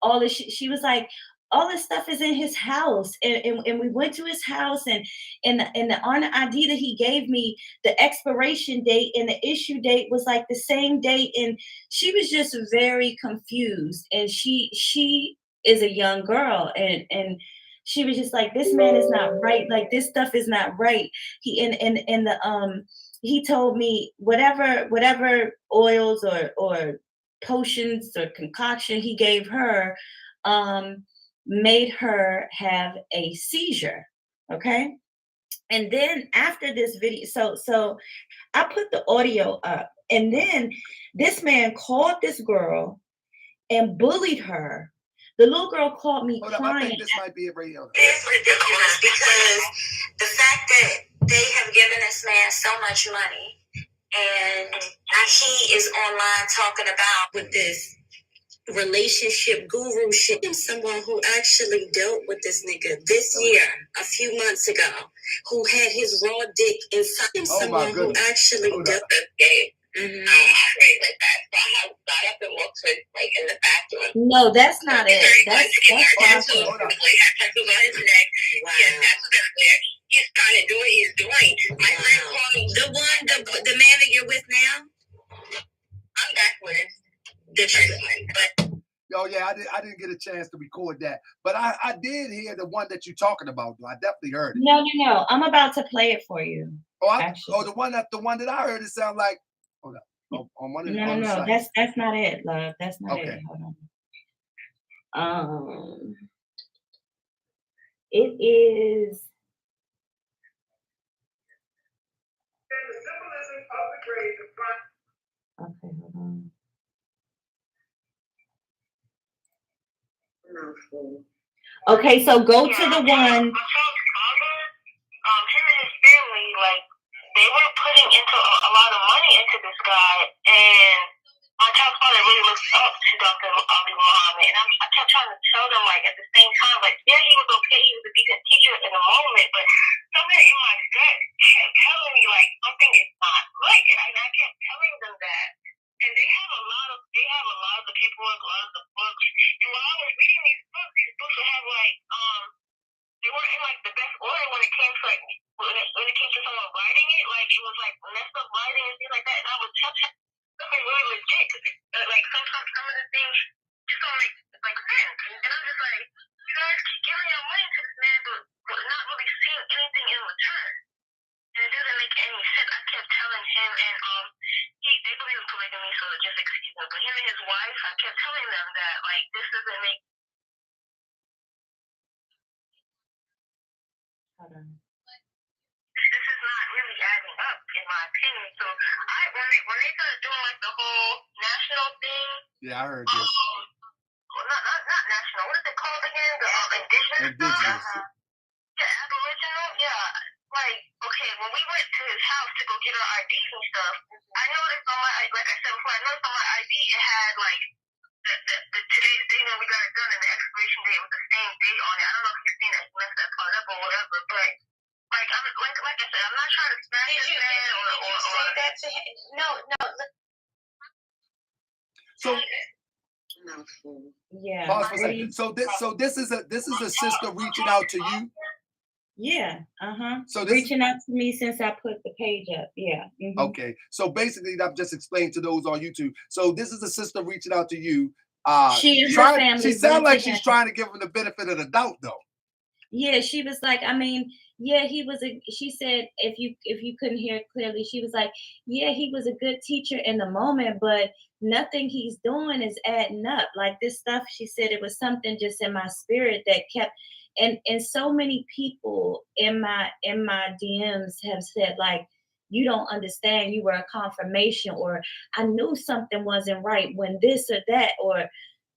all this. She was like, all this stuff is in his house. And we went to his house, and the ARNA ID that he gave me, the expiration date and the issue date was like the same date. And she was just very confused. And she is a young girl, and she was just like, this man is not right. Like this stuff is not right. He told me whatever oils or potions or concoction he gave her made her have a seizure. Okay. And then after this video, so I put the audio up, and then this man called this girl and bullied her. The little girl called me crying.
I think this might be it right here.
It's ridiculous because the fact that they have given this man so much money, and he is online talking about with this relationship guru shit. I'm someone who actually dealt with this nigga this year, a few months ago, who had his raw dick inside. I'm someone who actually dealt with it. Mm-hmm. Like that. So I have got up and walked to like in the bathroom.
No, that's not it. That's awesome.
Had tattoos on his neck. Wow. He's trying to do what he's doing. My friend called me. The man that you're with now? I'm back with the first one, but.
Oh yeah, I didn't get a chance to record that, but I did hear the one that you're talking about. I definitely heard it.
No. I'm about to play it for you.
The one that I heard, it sound like. Hold up. On one of
no.
sites.
That's not it, love. That's not
it.
Hold on. It is. Okay, hold on. Okay, so go to the one.
Him and his family, like, they were putting into a lot of money into this guy, and my child's father really looks up to Dr. Ali Muhammad, and I kept trying to tell them, like, at the same time, like, yeah, he was okay, he was a decent teacher in the moment, but something in my gut kept telling me, like, something is not right, and I kept telling them that. And they have a lot of the paperwork, a lot of the books. And while I was reading these books would have like they weren't in like the best order when it came to like when it came to someone writing it. Like it was like messed up writing and things like that. And I would tell something really legit because like sometimes some of the things just don't make like sense. And I'm just like, you guys keep giving your money to this man, but not really seeing anything in return. And it doesn't make any sense. I kept telling him, and they believe in polygamy, so just excuse me. But he and his wife, I kept telling them that, like, this doesn't make. This is not really adding up, in my opinion. So when they started doing like the whole national thing.
Yeah, I heard this.
Not national. What is it called again? The indigenous. Yeah, Aboriginal. Yeah. Like, okay, when we went to his house to go get our IDs and stuff, I noticed on my, like I said before, I noticed on my ID it had like the today's date when we got it done and the expiration date with the same date on it. I don't know if you've seen that, mess that part up or whatever, but. Like I said, I'm not trying to smash this man or say that to him. No.
So
yeah.
Pause for a second. So this is a sister reaching out to you.
Yeah.
So
reaching out to me since I put the page up. Yeah. Mm-hmm.
Okay. So basically, I've just explained to those on YouTube. So this is a sister reaching out to you.
She and her family.
She sounds like she's trying to give him the benefit of the doubt, though.
Yeah, she was like, I mean, yeah, she said, if you couldn't hear it clearly, she was like, yeah, he was a good teacher in the moment, but nothing he's doing is adding up. Like this stuff, she said it was something just in my spirit that kept, and so many people in my DMs have said, like, you don't understand, you were a confirmation, or I knew something wasn't right when this or that, or,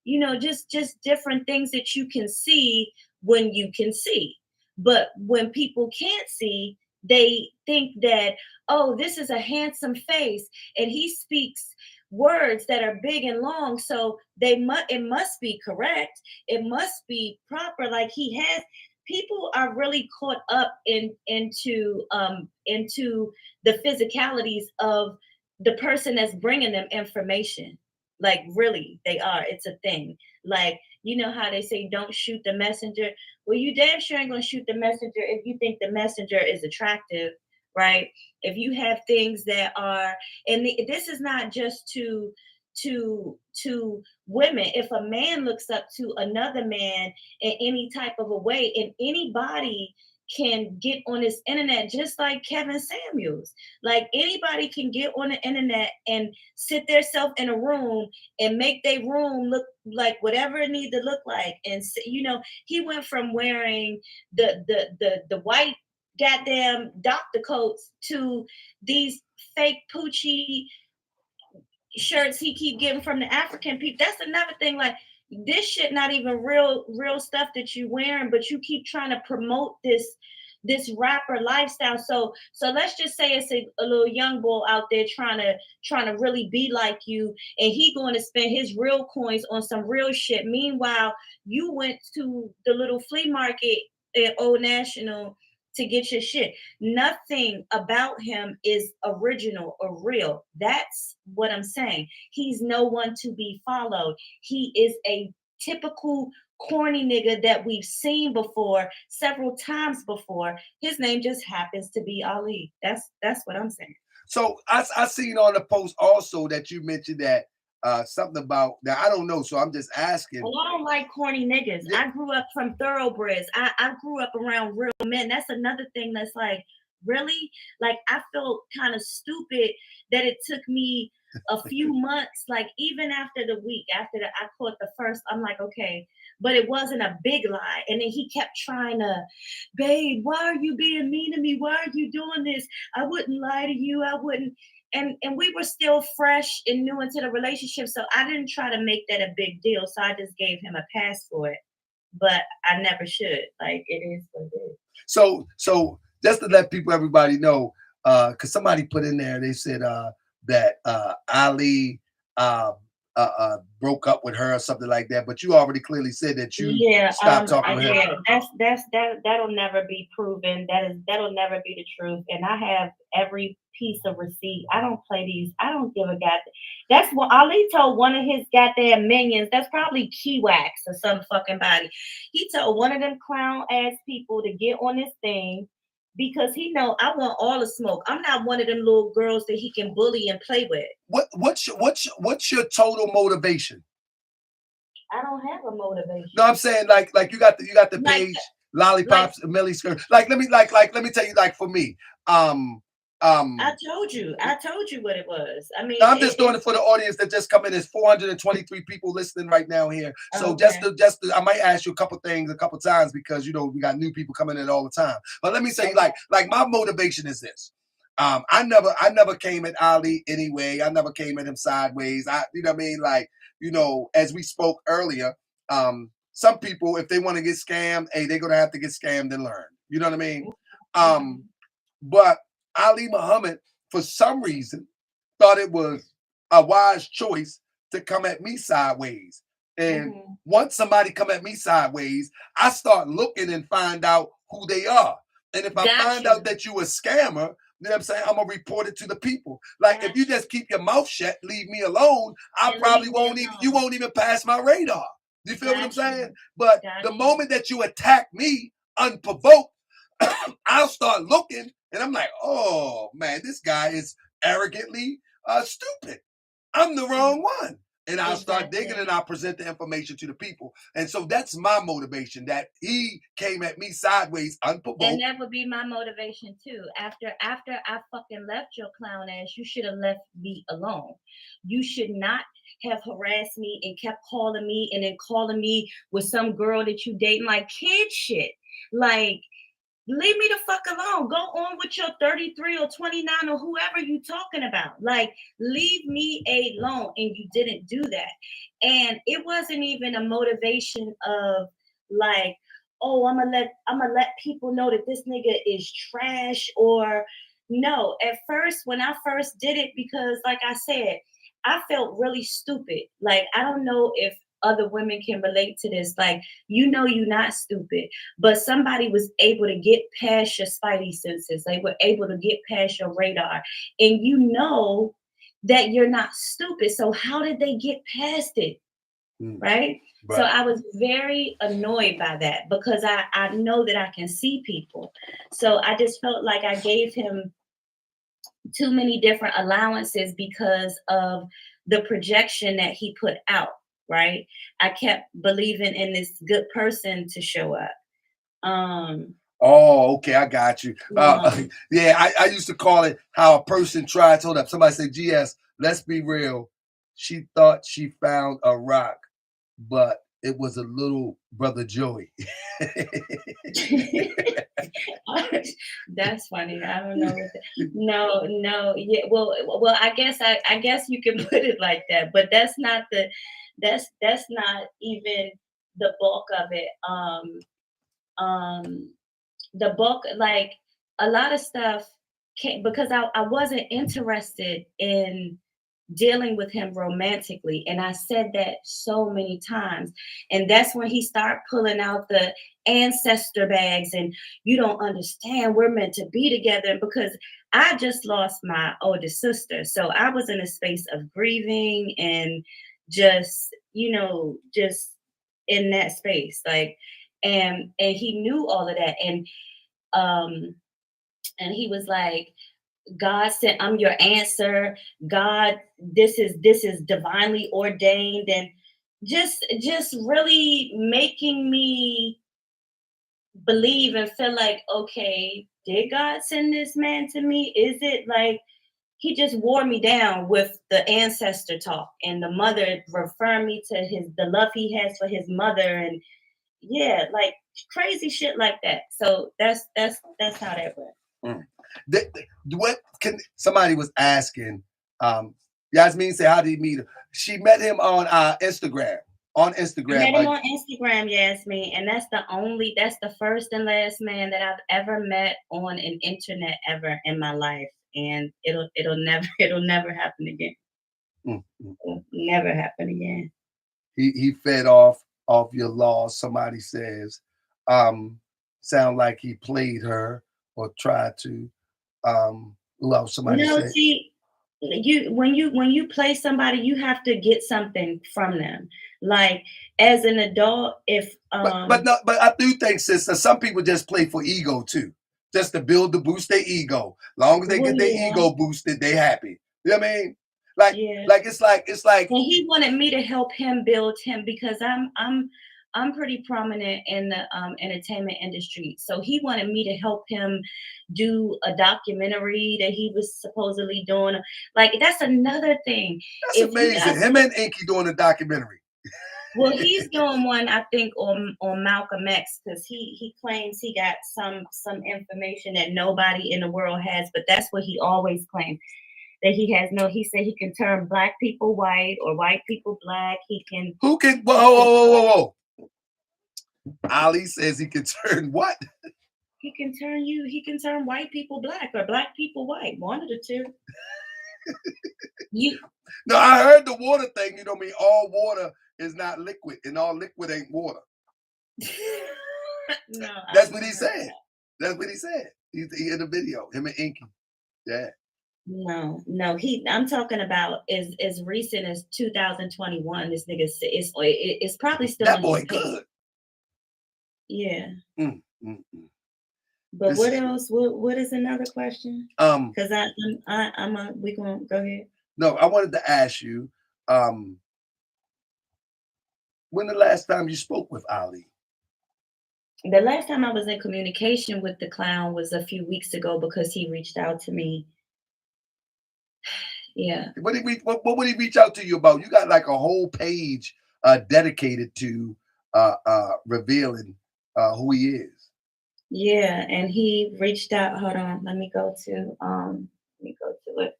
you know, just different things that you can see when you can see. But when people can't see, they think that, oh, this is a handsome face and he speaks words that are big and long, so it must be correct, it must be proper. Like he has, people are really caught up into the physicalities of the person that's bringing them information. Like really, they are. It's a thing. Like, you know how they say don't shoot the messenger? Well, you damn sure ain't gonna shoot the messenger if you think the messenger is attractive, right? If you have things that are, and this is not just to women. If a man looks up to another man in any type of a way, and anybody can get on this internet, just like Kevin Samuels. Like anybody can get on the internet and sit theirself in a room and make their room look like whatever it need to look like. And you know, he went from wearing the white goddamn doctor coats to these fake Poochie shirts he keep getting from the African people. That's another thing. Like this shit not even real stuff that you wearing, but you keep trying to promote this rapper lifestyle. So let's just say it's a little young boy out there trying to really be like you, and he going to spend his real coins on some real shit. Meanwhile, you went to the little flea market at Old National to get your shit. Nothing about him is original or real. That's what I'm saying. He's no one to be followed. He is a typical corny nigga that we've seen before, several times before. His name just happens to be Ali. That's what I'm saying.
So I seen on the post also that you mentioned that something about that. I don't know, so I'm just asking.
Well, I don't like corny niggas. Yeah. I grew up from thoroughbreds. I grew up around real men. That's another thing that's like, really? Like, I felt kind of stupid that it took me a few months, like even after the week, after I caught the first, I'm like, okay, but it wasn't a big lie. And then he kept trying to, babe, why are you being mean to me? Why are you doing this? I wouldn't lie to you. I wouldn't. And we were still fresh and new into the relationship. So I didn't try to make that a big deal. So I just gave him a pass for it. But I never should. Like, it is what it is.
So just to let everybody know, because somebody put in there, they said that Ali broke up with her or something like that. But you already clearly said that you stopped talking with her.
That'll never be proven. That'll never be the truth. And I have every piece of receipt. I don't play these. I don't give a god. That's what Ali told one of his goddamn minions. That's probably Key Wax or some fucking body. He told one of them clown ass people to get on this thing because he know I want all the smoke. I'm not one of them little girls that he can bully and play with.
What's your total motivation?
I don't have a motivation.
No, I'm saying like you got the page, lollipops, Millie skirt. Let me tell you, like for me,
I told you what it was. I mean,
I'm just doing it for the audience that just come in. There's 423 people listening right now here. So just to, I might ask you a couple things a couple times because we got new people coming in all the time. But let me say, like my motivation is this. I never came at Ali anyway. I never came at him sideways. You know what I mean? Like, as we spoke earlier, some people, if they want to get scammed, hey, they're gonna have to get scammed and learn. You know what I mean? But Ali Muhammad, for some reason, thought it was a wise choice to come at me sideways. And once somebody come at me sideways, I start looking and find out who they are. And if I find out that you a scammer, you know what I'm saying, I'm gonna report it to the people. Like if you just keep your mouth shut, leave me alone, I probably you won't even pass my radar. You feel what I'm saying? But the moment that you attack me unprovoked, I'll start looking and I'm like, oh man, this guy is arrogantly stupid. I'm the wrong one. And I'll start digging and I'll present the information to the people. And so that's my motivation, that he came at me sideways, unprovoked.
And that would be my motivation too. After I fucking left your clown ass, you should have left me alone. You should not have harassed me and kept calling me and then calling me with some girl that you dating, like kid shit. Like, leave me the fuck alone. Go on with your 33 or 29 or whoever you talking about. Like, leave me alone. And you didn't do that. And it wasn't even a motivation of like, oh, I'm gonna let people know that this nigga is trash. Or no. At first, when I first did it, because like I said, I felt really stupid. Like, I don't know if other women can relate to this. Like, you're not stupid, but somebody was able to get past your spidey senses. They were able to get past your radar, and you know that you're not stupid. So how did they get past it? Right? So I was very annoyed by that because I know that I can see people. So I just felt like I gave him too many different allowances because of the projection that he put out. Right? I kept believing in this good person to show up.
Oh, okay, I got you. Yeah, I used to call it how a person tried. Hold up, somebody said, GS, let's be real. She thought she found a rock, but it was a little brother Joey.
That's funny. I don't know. No. Yeah. Well. I guess you can put it like that, but that's not even the bulk of it. The bulk, like a lot of stuff came because I wasn't interested in dealing with him romantically. And I said that so many times. And that's when he started pulling out the ancestor bags and you don't understand, we're meant to be together. Because I just lost my oldest sister. So I was in a space of grieving and just in that space. Like, and he knew all of that. And he was like, God said, I'm your answer. God, this is divinely ordained. And just really making me believe and feel like, okay, did God send this man to me? Is it like he just wore me down with the ancestor talk and the mother referring me to the love he has for his mother, and yeah, like crazy shit like that. So that's how that went.
What somebody was asking, Yasmin said, how did he meet her? She met him on Instagram. On Instagram.
I met him on Instagram, Yasmin, and that's the first and last man that I've ever met on an internet ever in my life. And it'll never happen again. It'll never happen again.
He fed off your loss, somebody says. Sound like he played her or tried to. Somebody said.
See, when you play somebody, you have to get something from them. Like as an adult, if
but I do think, sister, some people just play for ego too, just to boost their ego. Long as they get their ego boosted, they happy. You know what I mean? Like it's like.
And he wanted me to help him build him because I'm I'm pretty prominent in the entertainment industry. So he wanted me to help him do a documentary that he was supposedly doing. Like, that's another thing.
That's amazing. Him and Inky doing a documentary.
Well, he's doing one, I think, on Malcolm X, because he claims he got some information that nobody in the world has, but that's what he always claimed. That he has he said he can turn black people white or white people black. He can.
Who can? Whoa. Ali says he can turn what?
He can turn white people black or black people white. One of the two.
No, I heard the water thing. You know what I mean? All water is not liquid, and all liquid ain't water.
No,
that's what he said. That's what he said. He in the video. Him and Inky. Yeah.
No. I'm talking about as recent as 2021. This nigga it's probably still
that boy good.
Yeah. But what else? What is another question? Because we gonna go ahead.
No, I wanted to ask you, when the last time you spoke with Ali?
The last time I was in communication with the clown was a few weeks ago because he reached out to me. Yeah.
What would he reach out to you about? You got like a whole page dedicated to revealing who he is.
Yeah, and he reached out. Hold on, let me go to it.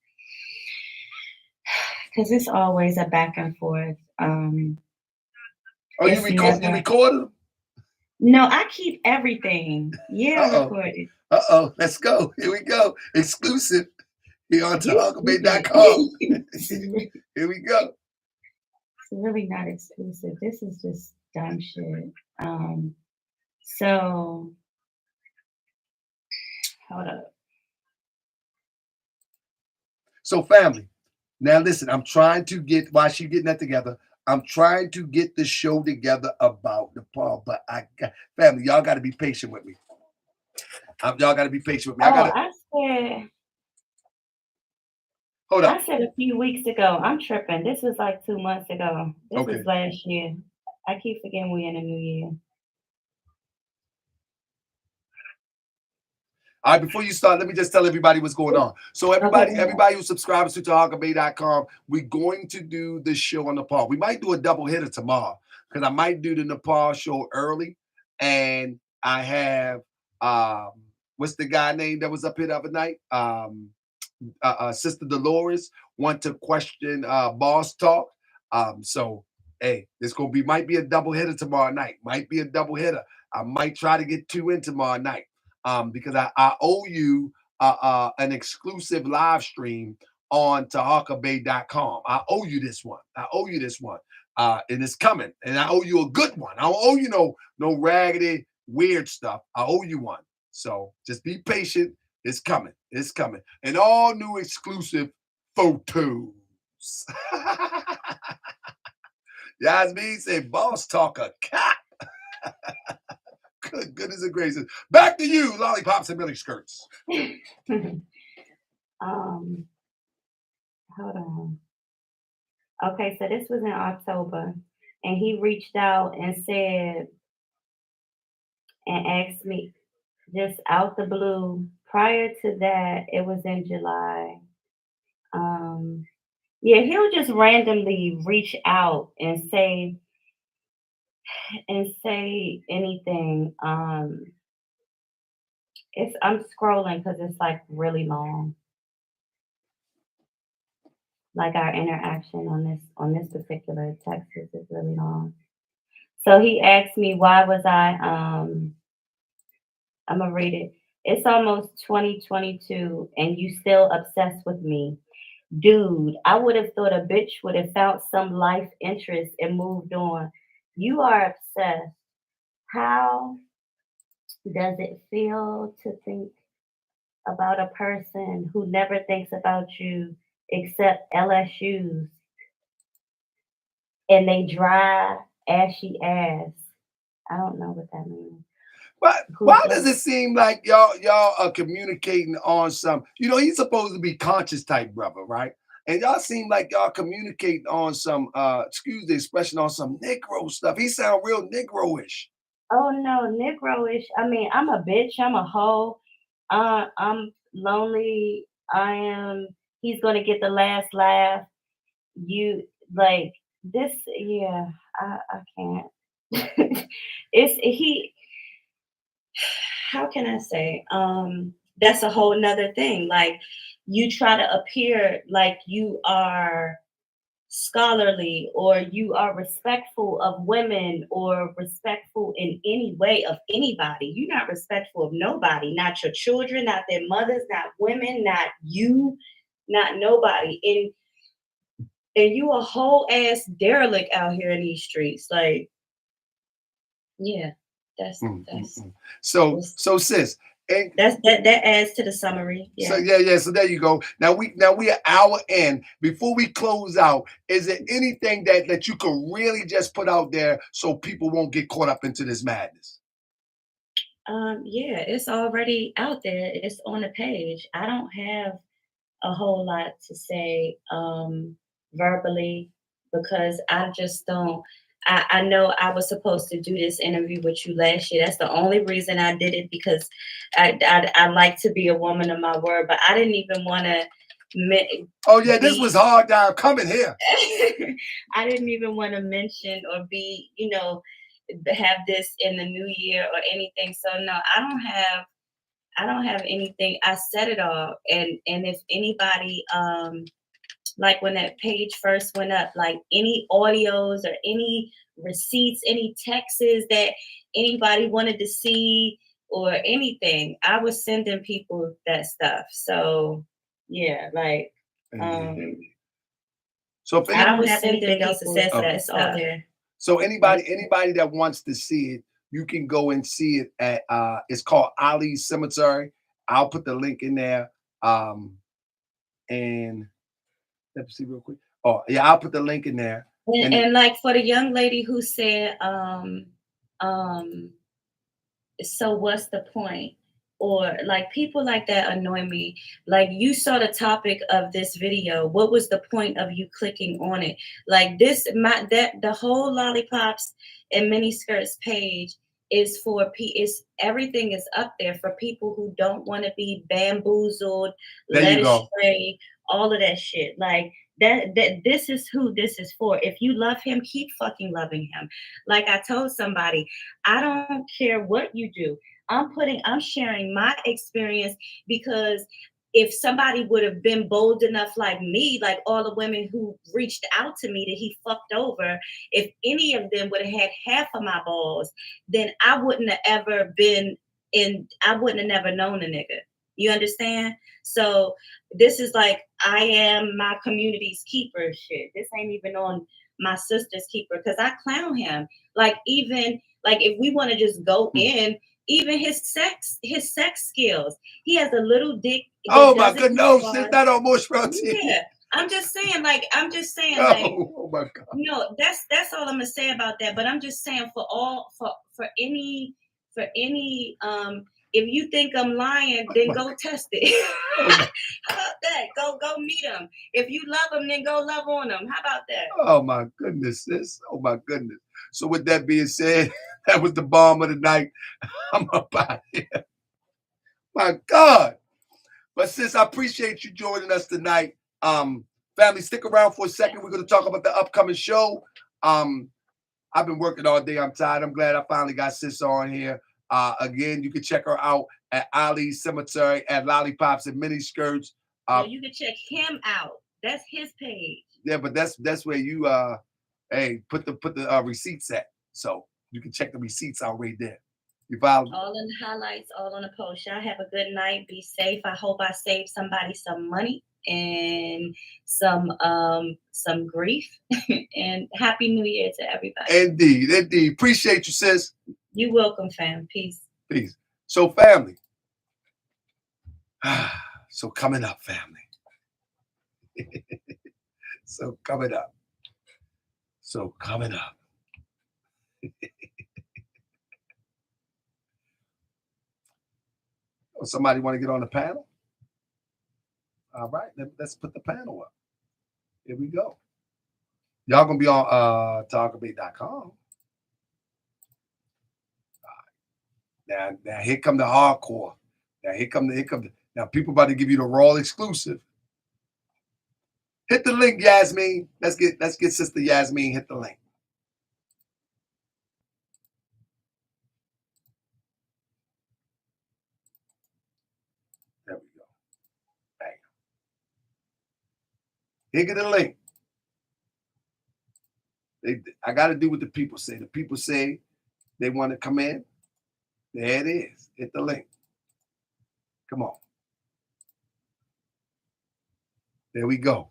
Because it's always a back and forth.
You record them?
No, I keep everything. Yeah, I recorded.
Let's go. Here we go. Exclusive. Here on Taharkabey.com. Here we go.
It's really not exclusive. This is just dumb shit. So hold up.
So family, now listen, I'm trying to get, while she's getting that together, I'm trying to get the show together about Nepal, but family, y'all got to be patient with me. Y'all got to be patient with me. Hold up.
I said a few weeks ago. I'm tripping. This was like 2 months ago. This was last year. I keep forgetting we're in a new year.
All right, before you start, let me just tell everybody what's going on. So everybody who subscribes to Taharkabey.com, we're going to do this show on Nepal. We might do a double hitter tomorrow because I might do the Nepal show early. And I have, what's the guy name that was up here the other night? Sister Dolores want to question Boss Talk. So, hey, this might be a double hitter tomorrow night. Might be a double hitter. I might try to get 2 in tomorrow night. Because I owe you an exclusive live stream on Taharkabey.com. I owe you this one. And it's coming. And I owe you a good one. I don't owe you no raggedy, weird stuff. I owe you one. So just be patient. It's coming. It's coming. And all new exclusive photos. Yasmin said, Boss Talk a cap. Good goodness and gracious. Back to you, lollipops and mini skirts.
Hold on. Okay, so this was in October, and he reached out and said, and asked me just out the blue. Prior to that, it was in July. Yeah, he'll just randomly reach out and say anything. I'm scrolling because it's like really long. Like our interaction on this particular text is really long. So he asked me, why was I'm gonna read it. It's almost 2022 and you still obsessed with me. Dude, I would have thought a bitch would have found some life interest and moved on. You are obsessed. How does it feel to think about a person who never thinks about you except LSUs and they dry, ashy ass? I don't know what that means.
But why does it seem like y'all are communicating on some, he's supposed to be conscious type brother, right? And y'all seem like y'all communicate on some, excuse the expression, on some Negro stuff. He sound real Negro-ish.
Oh no, Negroish. I mean, I'm a bitch. I'm a hoe. I'm lonely. I am. He's gonna get the last laugh. You like this? Yeah, I can't. It's he. How can I say? That's a whole nother thing. Like you try to appear like you are scholarly or you are respectful of women or respectful in any way of anybody. You're not respectful of nobody, not your children, not their mothers, not women, not you, not nobody. And you a whole ass derelict out here in these streets. Like, yeah, that's
So sis, and
that adds to the summary. Yeah.
So yeah. So there you go. Now we an hour in. Before we close out, is there anything that you could really just put out there so people won't get caught up into this madness?
Yeah, it's already out there. It's on the page. I don't have a whole lot to say verbally because I just don't. I know I was supposed to do this interview with you last year. That's the only reason I did it because I like to be a woman of my word, but I didn't even want to.
Oh yeah, this was hard down coming here.
I didn't even want to mention or be, have this in the new year or anything. So no, I don't have anything. I said it all. And if anybody like when that page first went up, like any audios or any receipts, any texts that anybody wanted to see or anything, I was sending people that stuff. So yeah, like
so if
I don't have anything else to say. That's all there.
So anybody that wants to see it, you can go and see it at it's called Ali's Cemetery. I'll put the link in there. And let me see real quick. Oh yeah, I'll put the link in there.
And like for the young lady who said, so what's the point? Or like people like that annoy me. Like you saw the topic of this video. What was the point of you clicking on it? Like the whole lollipops and mini skirts page is for everything is up there for people who don't want to be bamboozled, led astray, all of that shit. Like that this is who this is for. If you love him, keep fucking loving him. Like I told somebody, I don't care what you do. I'm sharing my experience because if somebody would have been bold enough like me, like all the women who reached out to me that he fucked over, if any of them would have had half of my balls, then I wouldn't have ever never known a nigga. You understand? So this is like, I am my community's keeper shit. This ain't even on my sister's keeper because I clown him. Like even like if we want to just go in, even his sex skills. He has a little dick.
Oh my goodness, no, sis, that almost protein.
Yeah, I'm just saying, like,
oh my God.
No, that's all I'm gonna say about that. But I'm just saying for any if you think I'm lying, then go test it. How about that? Go meet him. If you love him, then go love on him. How about that?
Oh my goodness, sis. Oh my goodness. So with that being said, that was the bomb of the night. I'm up out here. My God. But sis, I appreciate you joining us tonight. Family, stick around for a second. We're going to talk about the upcoming show. I've been working all day. I'm tired. I'm glad I finally got sis on here. Again, you can check her out at Ali's Cemetery at Lollipops and Miniskirts.
You can check him out. That's his page.
Yeah, but that's where you put the receipts at. So you can check the receipts out right there. You follow?
All in the highlights, all on the post. Y'all have a good night. Be safe. I hope I saved somebody some money and some grief. And Happy New Year to everybody.
Indeed. Appreciate you, sis.
You're welcome, fam. Peace.
So, family. So coming up, family. So coming up. Somebody want to get on the panel? All right, let's put the panel up. Here we go. Y'all gonna be on Taharkabey.com. Now here come the hardcore. Now here come the now people about to give you the raw exclusive. Hit the link, Yasmin. Let's get Sister Yasmin. Hit the link. There we go. Bang. Here get the link. I got to do what the people say. The people say they want to come in. There it is. Hit the link. Come on. There we go.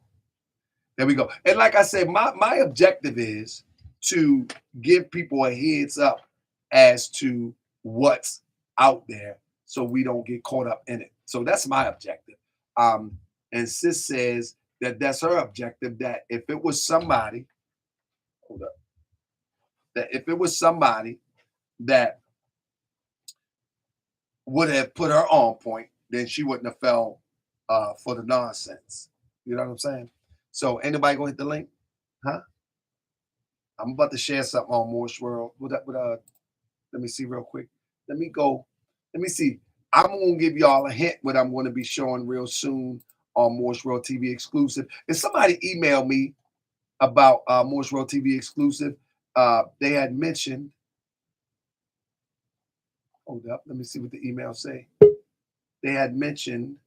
There we go. And like I said, my objective is to give people a heads up as to what's out there so we don't get caught up in it. So that's my objective. And Sis says that that's her objective, that if it was somebody, hold up, that if it was somebody that would have put her on point, then she wouldn't have fell for the nonsense. You know what I'm saying? So anybody gonna hit the link? Huh? I'm about to share something on Morse World. Let me see real quick. Let me see. I'm gonna give y'all a hint what I'm gonna be showing real soon on Morse World TV exclusive. If somebody emailed me about Morse World TV exclusive, they had mentioned. Hold up, let me see what the email say. They had mentioned.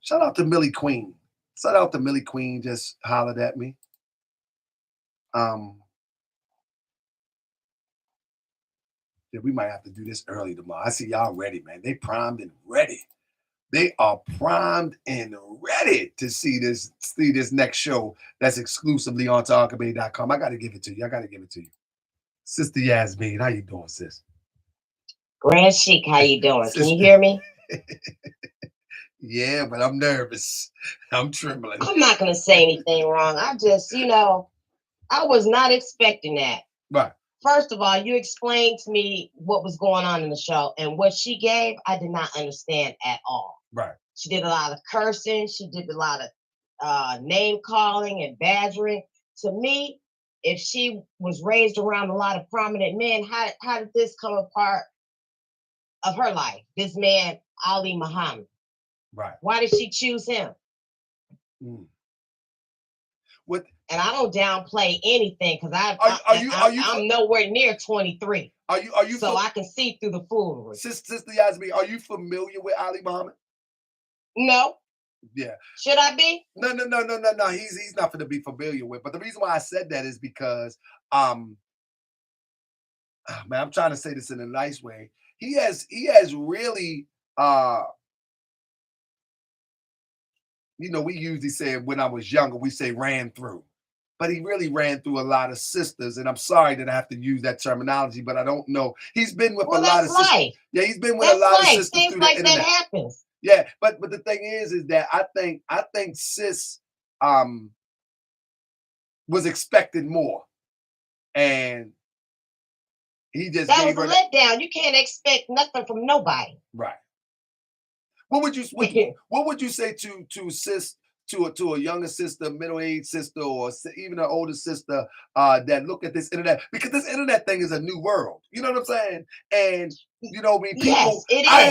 Shout out to Millie Queen. Shout out to Millie Queen. Just hollered at me. Yeah, we might have to do this early tomorrow. I see y'all ready, man. They primed and ready. They are primed and ready to see this next show that's exclusively on Taharkabey.com. I got to give it to you. Sister Yasmin, how you doing, sis?
Grand Chic, how you doing? Can you hear me?
Yeah, but I'm nervous. I'm trembling.
I'm not going to say anything wrong. I just, I was not expecting that.
Right.
First of all, you explained to me what was going on in the show, and what she gave, I did not understand at all.
Right.
She did a lot of cursing. She did a lot of name calling and badgering. To me, if she was raised around a lot of prominent men, how did this come a part of her life? This man, Ali Muhammad.
Right.
Why did she choose him?
What?
And I don't downplay anything because I'm nowhere near 23.
Are you?
So I can see through the foolery.
Sister Yasmin, are you familiar with Ali Muhammad?
No.
Yeah.
Should I be?
No. He's not going to be familiar with. But the reason why I said that is because, man, I'm trying to say this in a nice way. He has really. We usually say when I was younger, we say ran through. But he really ran through a lot of sisters. And I'm sorry that I have to use that terminology, but I don't know. He's been with a lot of sisters. Yeah, he's been with a lot of sisters
things
through
like
the internet.
That happens.
Yeah, but the thing is that I think Sis was expecting more. And he just
gave her a letdown. You can't expect nothing from nobody.
Right. What would you say to Sis, to a younger sister, middle-aged sister, or even an older sister that look at this internet? Because this internet thing is a new world. You know what I'm saying? And people,
yes, it is.
I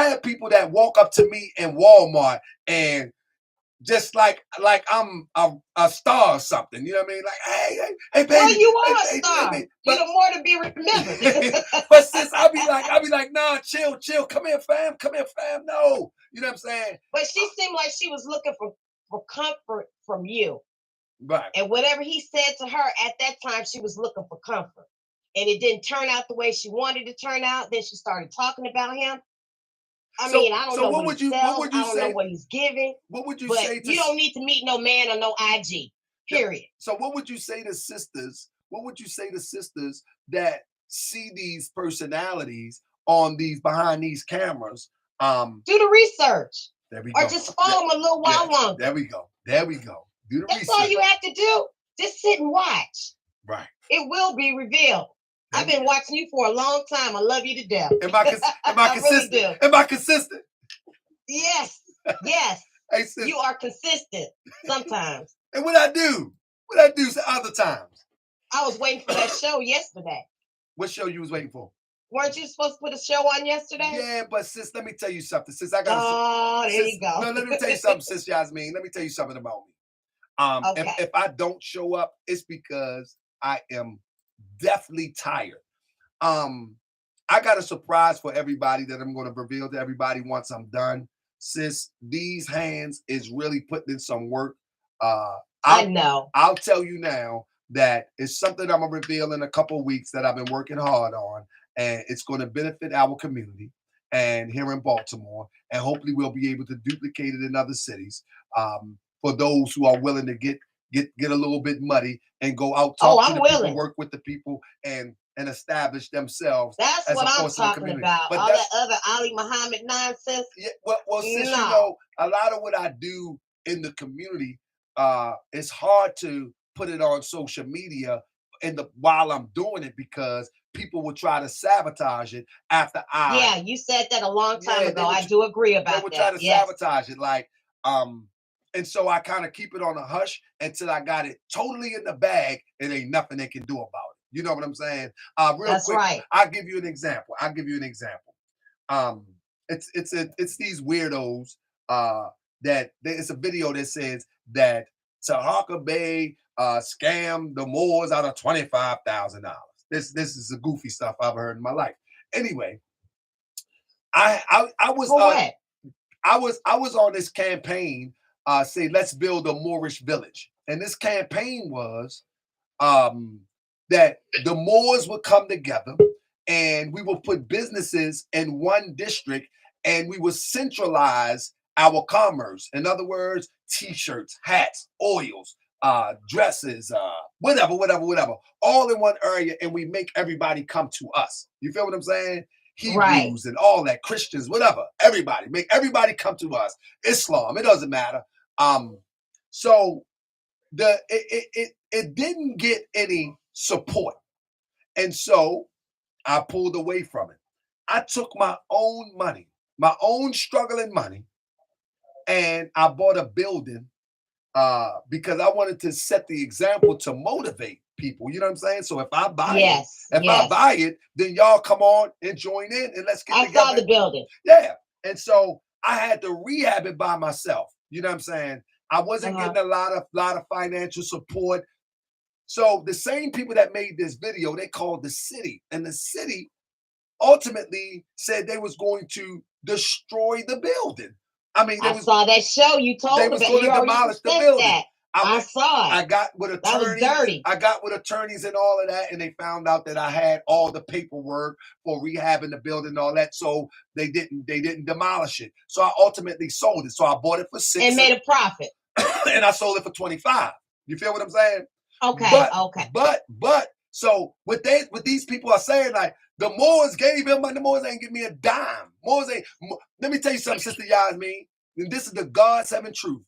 have people that walk up to me in Walmart and just like I'm a star or something. You know what I mean? Like, hey, baby.
Well, you are a star. You're more to be remembered.
But sis, I'll be like, nah, chill. Come here, fam. No. You know what I'm saying?
But she seemed like she was looking for comfort from you.
Right.
And whatever he said to her at that time, she was looking for comfort. And it didn't turn out the way she wanted to turn out. Then she started talking about him. I mean, I don't know what he sells. I don't know what he's giving.
What would you say?
You don't need to meet no man or no IG. Period.
So what would you say to sisters? What would you say to sisters that see these personalities on behind these cameras?
Do the research.
There we go.
Or just follow them a little while longer.
There we go. Do the research.
That's all you have to do. Just sit and watch.
Right.
It will be revealed. I've been watching you for a long time. I love you to death.
Am I consistent?
Really do.
Am I consistent?
Yes. Yes.
Hey, sis.
You are consistent sometimes.
And what I do? What I do other times?
I was waiting for that show yesterday.
What show you was waiting for?
Weren't you supposed to put a show on yesterday?
Yeah, but sis, let me tell you something. Sis, I got.
Oh, there you go.
No, let me tell you something, sis Yasmin. Let me tell you something about me.
Okay.
If I don't show up, it's because I am definitely tired. I got a surprise for everybody that I'm going to reveal to everybody once I'm done. Sis, these hands is really putting in some work.
I know.
I'll tell you now that it's something I'm going to reveal in a couple of weeks that I've been working hard on, and it's going to benefit our community and here in Baltimore, and hopefully we'll be able to duplicate it in other cities. For those who are willing to get a little bit muddy and go out, talk to the people, work with the people, and establish themselves.
That's what I'm talking about. But all that other Ali Muhammad nonsense.
Yeah, well, sis, you know, a lot of what I do in the community, it's hard to put it on social media while I'm doing it because people will try to sabotage it after I.
Yeah, you said that a long time ago. I do agree about that.
They would try to sabotage it, like, and so I kind of keep it on a hush until I got it totally in the bag and ain't nothing they can do about it. You know what I'm saying? Real quick, right. I'll give you an example. It's these weirdos that it's a video that says that Taharkabey scammed the Moors out of $25,000. This is the goofy stuff I've heard in my life. Anyway, I was on this campaign, say let's build a Moorish village, and this campaign was that the Moors would come together and we will put businesses in one district and we will centralize our commerce. In other words, t-shirts, hats, oils, dresses, whatever, all in one area, and we make everybody come to us. You feel what I'm saying? Hebrews and all that, Christians, whatever, everybody, make everybody come to us. Islam, it doesn't matter. So it didn't get any support. And so I pulled away from it. I took my own money, my own struggling money, and I bought a building because I wanted to set the example to motivate people. You know what I'm saying? So if I buy I buy it, then y'all come on and join in and let's get together. I saw
the building.
Yeah. And so I had to rehab it by myself. You know what I'm saying? I wasn't getting a lot of financial support. So the same people that made this video, they called the city, and the city ultimately said they was going to destroy the building. I mean,
I saw that show. You told
they was going to demolish the building. I saw it. I got with attorneys. That was dirty. I got with attorneys and all of that, and they found out that I had all the paperwork for rehabbing the building and all that. So they didn't demolish it. So I ultimately sold it. So I bought it for $6
and made a profit.
And I sold it for $25. You feel what I'm saying?
Okay.
But so what these people are saying, like, the Moors gave him money. The Moors ain't give me a dime. Let me tell you something, Sister Yasmin. And this is the God's heaven truth.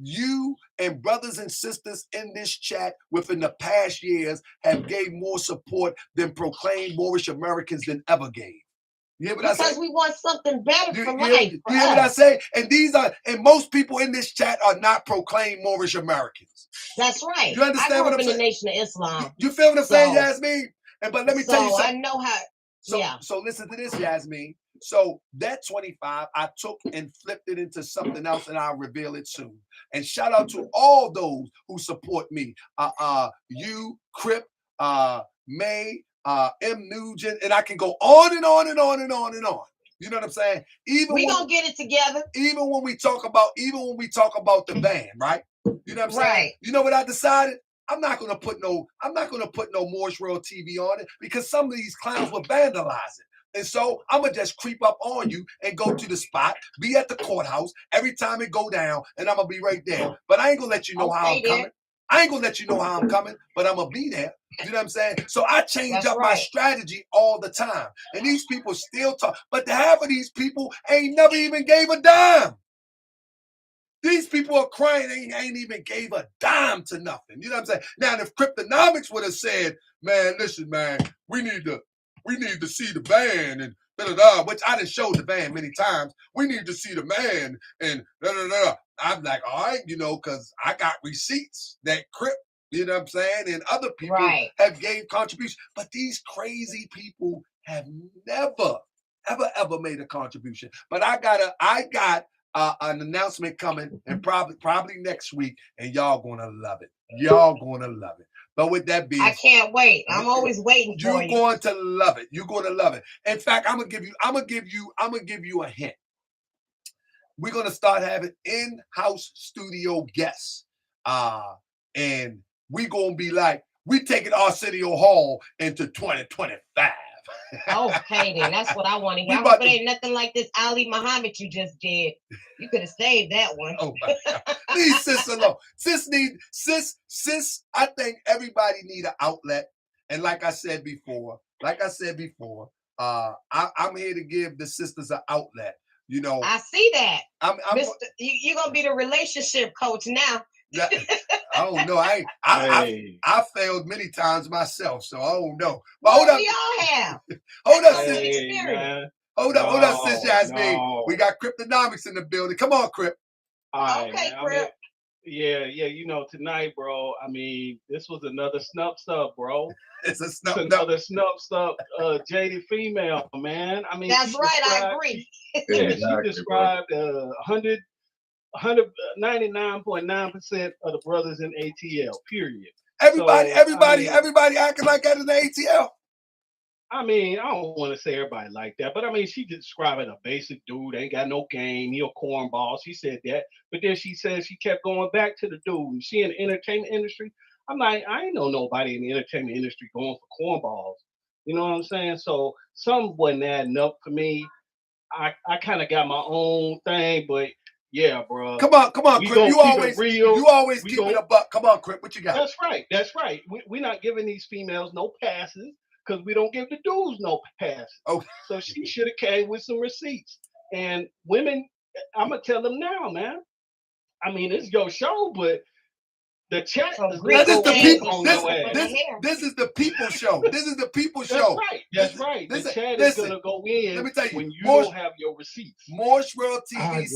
You and brothers and sisters in this chat within the past years have gave more support than proclaimed Moorish Americans than ever gave. You hear what I say?
Because we want something better for life.
You hear what I say? And most people in this chat are not proclaimed Moorish Americans.
That's right.
You understand what I'm saying?
I grew up in the Nation of Islam.
You feel what I'm saying, Yasmin? But let me tell you something.
I know how.
So listen to this, Yasmin. So that 25 I took and flipped it into something else, and I'll reveal it soon. And shout out to all those who support me. You, Crip, May, M. Nugent, and I can go on and on and on and on and on. You know what I'm saying?
We're gonna get it together.
Even when we talk about the van, right? You know what I'm saying?
Right.
You know what I decided? I'm not gonna put no Moorish World TV on it because some of these clowns will vandalize it. And so I'm gonna just creep up on you and go to the spot, be at the courthouse every time it go down, and I'm gonna be right there. But I ain't gonna let you know how I'm coming. I ain't gonna let you know how I'm coming, but I'm gonna be there. You know what I'm saying? So I change up my strategy all the time. And these people still talk, but the half of these people ain't never even gave a dime. These people are crying, they ain't even gave a dime to nothing. You know what I'm saying? Now, if Cryptonomics would have said, man, listen, man, we need to see the van, and
which I done showed the van many times. We need to see the man and I'm like, all right, because I got receipts that Crip, you know what I'm saying, and other people have gave contributions, but these crazy people have never, ever made a contribution. But I got an announcement coming, and probably next week, and y'all gonna love it. Y'all gonna love it. But with that being,
I can't wait. I'm always waiting for you.
You're going to love it. You're going to love it. In fact, I'm gonna give you a hint. We're gonna start having in-house studio guests, and we're gonna be like, we taking Arsenio Hall into 2025.
Okay, then that's what I want to hear. I hope it ain't nothing like this Ali Muhammad you just did. You could have saved that one.
Oh my God. Leave sis alone. Sis, I think everybody need an outlet. And like I said before, I'm here to give the sisters an outlet.
I see that. You're gonna be the relationship coach now.
I don't know. I failed many times myself, so I don't know. But hold up.
We all have.
Hold up, sis. Hold up, sis Yasmin. No. We got Cryptonomics in the building. Come on, Crypt.
Okay, Crypt. Yeah, tonight, bro. I mean, this was another snub, bro.
It's
another snub, jaded female, man. I mean,
that's right. I agree.
Yeah, she described 199.9% of the brothers in ATL. Period.
Everybody acting like that in the ATL.
I mean, I don't want to say everybody like that, but I mean, she describing a basic dude, ain't got no game, he a cornball. She said that, but then she said she kept going back to the dude. She in the entertainment industry. I'm like, I ain't know nobody in the entertainment industry going for cornballs. You know what I'm saying? So some wasn't adding up for me. I kind of got my own thing, but yeah, bro.
Come on, Crip. You always keep it a buck. Come on, Crip. What you got?
That's right. We're not giving these females no passes because we don't give the dudes no passes.
Okay.
So she should have came with some receipts. And women, I'm gonna tell them now, man. I mean, it's your show, but the chat is
this is the people. This is the people show. This is the people show.
That's right. The chat is gonna go in. Let me tell you, when you don't have your receipts.
Morris World TV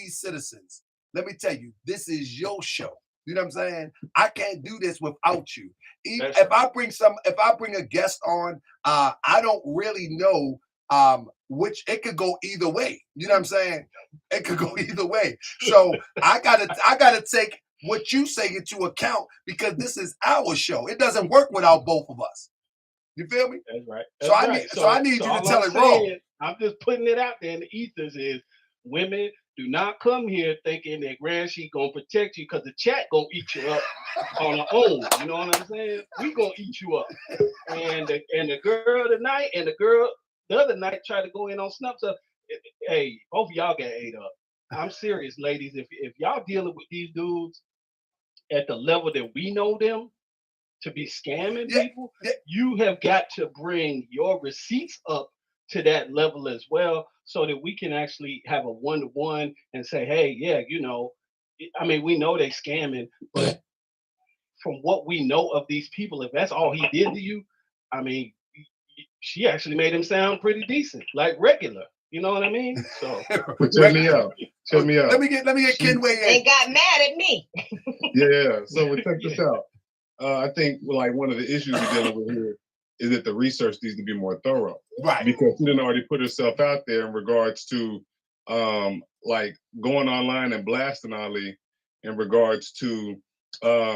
citizens. Let me tell you, this is your show. You know what I'm saying? I can't do this without you. Even if I bring a guest on, I don't really know which it could go either way. You know what I'm saying? It could go either way. So I gotta take what you say into account because this is our show. It doesn't work without both of us. You feel me?
That's right.
So I need you to tell it wrong.
I'm just putting it out there in the ethers is women do not come here thinking that Grand Sheik gonna protect you because the chat gonna eat you up on her own. You know what I'm saying? We gonna eat you up. And the girl tonight and the girl the other night tried to go in on Snuff. So, hey, both of y'all got ate up. I'm serious, ladies. If y'all dealing with these dudes at the level that we know them to be scamming people, you have got to bring your receipts up to that level as well so that we can actually have a one-to-one and say, hey, yeah, I mean, we know they scamming, but from what we know of these people, if that's all he did to you, I mean, she actually made him sound pretty decent, like regular. You know what I mean? So
check me out.
Let me get Kenway in.
They got mad at me.
Yeah. So check this out. I think like one of the issues we're dealing with here is that the research needs to be more thorough.
Right.
Because she didn't already put herself out there in regards to like going online and blasting Ali in regards to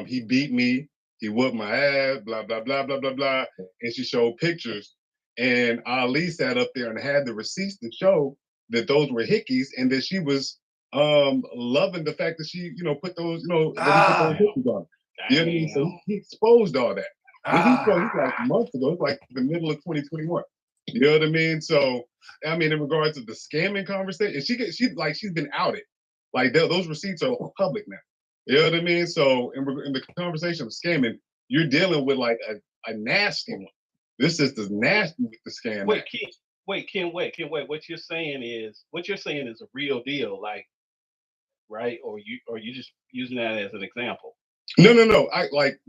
he beat me, he whooped my ass, blah, blah, blah, blah, blah, blah. And she showed pictures. And Ali sat up there and had the receipts to show that those were hickeys and that she was loving the fact that she, put those, put those hickeys on. You know what I mean? So he exposed all that. He exposed like months ago. It's like the middle of 2021. You know what I mean? So, I mean, in regards to the scamming conversation, she's been outed. Like those receipts are public now. You know what I mean? So in the conversation of scamming, you're dealing with like a nasty one. This is the nasty with the scam.
Ken, wait. What you're saying is a real deal, like, right? Or you just using that as an example?
No. I like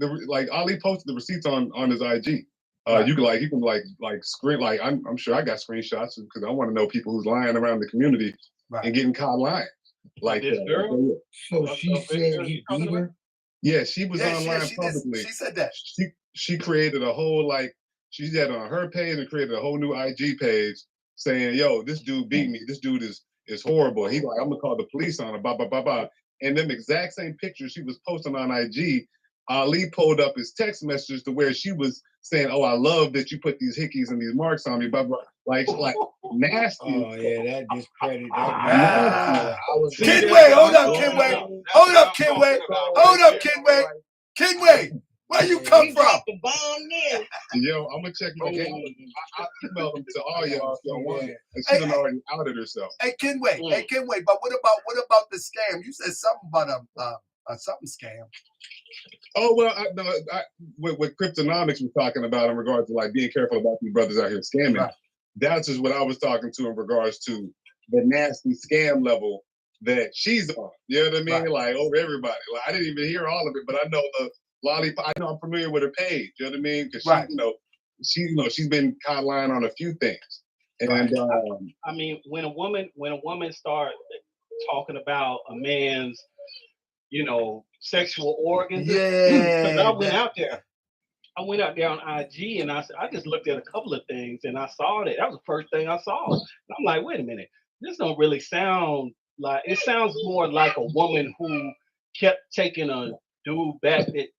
Ali posted the receipts on his IG. You can screen I'm sure I got screenshots because I want to know people who's lying around the community and getting caught lying. Like
this girl.
So she said he beat her.
Yeah, she was online publicly.
She said that.
She created a whole she had on her page and created a whole new IG page saying, "Yo, this dude beat me. This dude is horrible. He like I'm gonna call the police on him." Blah blah blah blah. And them exact same pictures she was posting on IG, Ali pulled up his text messages to where she was saying, "Oh, I love that you put these hickeys and these marks on me." Blah blah. Like nasty.
Oh yeah, that discredit.
Kenway, hold up, Kenway. Hold up, Kenway. Hold up, Kenway. Kenway, where you come from?
Yo, I'm gonna check my email. I emailed them to all y'all if y'all want it. And she done already outed herself.
Hey Kenway, but what about the scam? You said something about a something scam.
Oh well, what Cryptonomics was talking about in regards to being careful about these brothers out here scamming. Right. That's just what I was talking to in regards to the nasty scam level that she's on. You know what I mean? Right. Like over everybody. Like I didn't even hear all of it, but I know the lollipop. I know I'm familiar with her page. You know what I mean? Because she's been caught lying on a few things. And
I mean, when a woman start talking about a man's, sexual organs. Yeah. Because I went out there on IG and I just looked at a couple of things and I saw that. That was the first thing I saw. And I'm like, wait a minute, this don't really sound like, it sounds more like a woman who kept taking a dude back that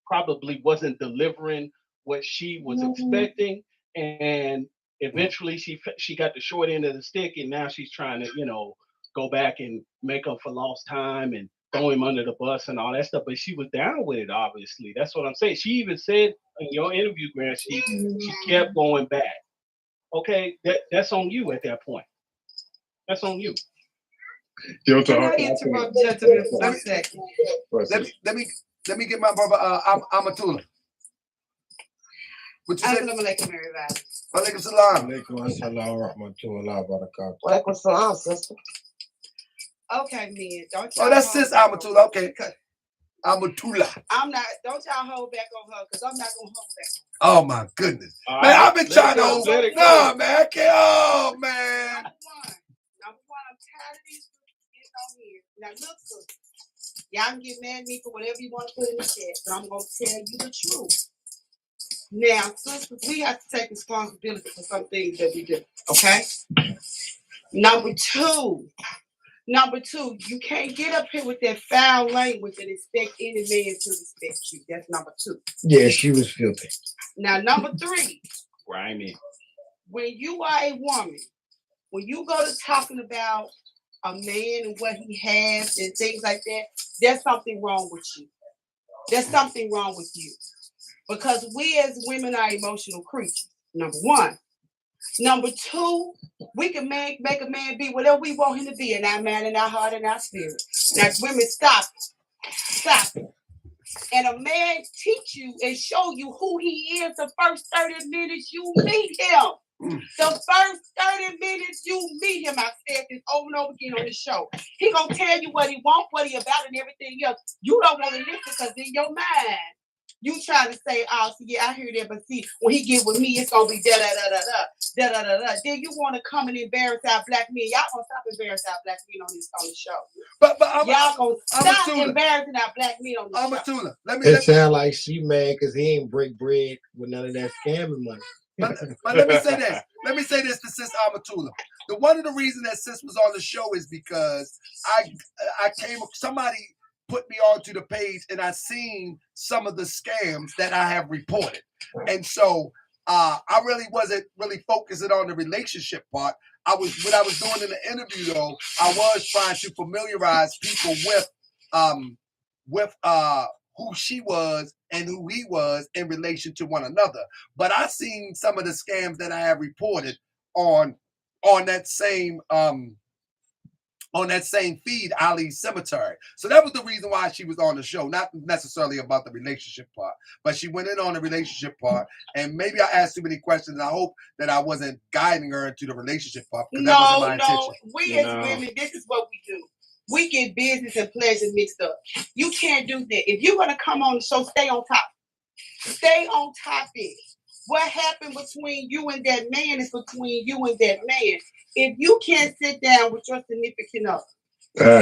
probably wasn't delivering what she was expecting. And eventually she got the short end of the stick and now she's trying to, go back and make up for lost time and throw him under the bus and all that stuff, but she was down with it, obviously. That's what I'm saying. She even said in your interview, Grant, she kept going back. Okay, that's on you at that point. That's on you.
Can I interrupt gentlemen for a second? Let me get my brother Amatullah. What you say?
Assalamu alaikum, everybody.
Walaikum salam.
Alaikum assalam wa rahmatullahi wa barakatuh.
Walaikum salam, sister.
Okay, men. Don't
y'all that's sis Amatullah. Okay. Amatullah.
Don't y'all hold back on her, because I'm not going to hold back.
Oh, my goodness. Man, I've been trying to hold back. No, man, I can't. Oh, man.
Number one, I'm tired of these getting on here. Now, look, y'all can get mad at me for whatever you want to put in the chat, but I'm going to tell you the truth. Now, sisters, we have to take responsibility for some things that we do, okay? Number two, you can't get up here with that foul language and expect any man to respect you. That's number two.
Yeah, she was filthy.
Now, number three.
Grimy.
When you are a woman, when you go to talking about a man and what he has and things like that, there's something wrong with you. There's something wrong with you. Because we as women are emotional creatures, number one. Number two, we can make a man be whatever we want him to be in our mind, in our heart, and our spirit. Now, women, stop it. And a man teach you and show you who he is the first 30 minutes you meet him. The first 30 minutes you meet him, I said this over and over again on the show. He gonna tell you what he wants, what he about, and everything else. You don't want to listen because in your mind, you trying to say, oh, see, yeah, I hear that, but see, when he get with me, it's gonna be da-da-da-da-da. Then you want to come and embarrass our black men. Y'all gonna stop embarrassing our black men on the show.
But
y'all gonna stop embarrassing our black men on the show.
It sounds like she mad because he ain't break bread with none of that scamming money.
But let me say this. Let me say this to Sis Amatullah. One of the reasons that Sis was on the show is because somebody put me onto the page and I seen some of the scams that I have reported. And so I really wasn't focusing on the relationship part. What I was doing in the interview though, I was trying to familiarize people with who she was and who he was in relation to one another. But I seen some of the scams that I have reported on that same feed, Ali's Cemetery. So that was the reason why she was on the show, not necessarily about the relationship part, but she went in on the relationship part. And maybe I asked too many questions, and I hope that I wasn't guiding her into the relationship part.
No, we as women, this is what we do. We get business and pleasure mixed up. You can't do that. If you're going to come on the show, stay on top. Stay on topic. What happened between you and that man is between you and that man. If you can't sit down with your significant other,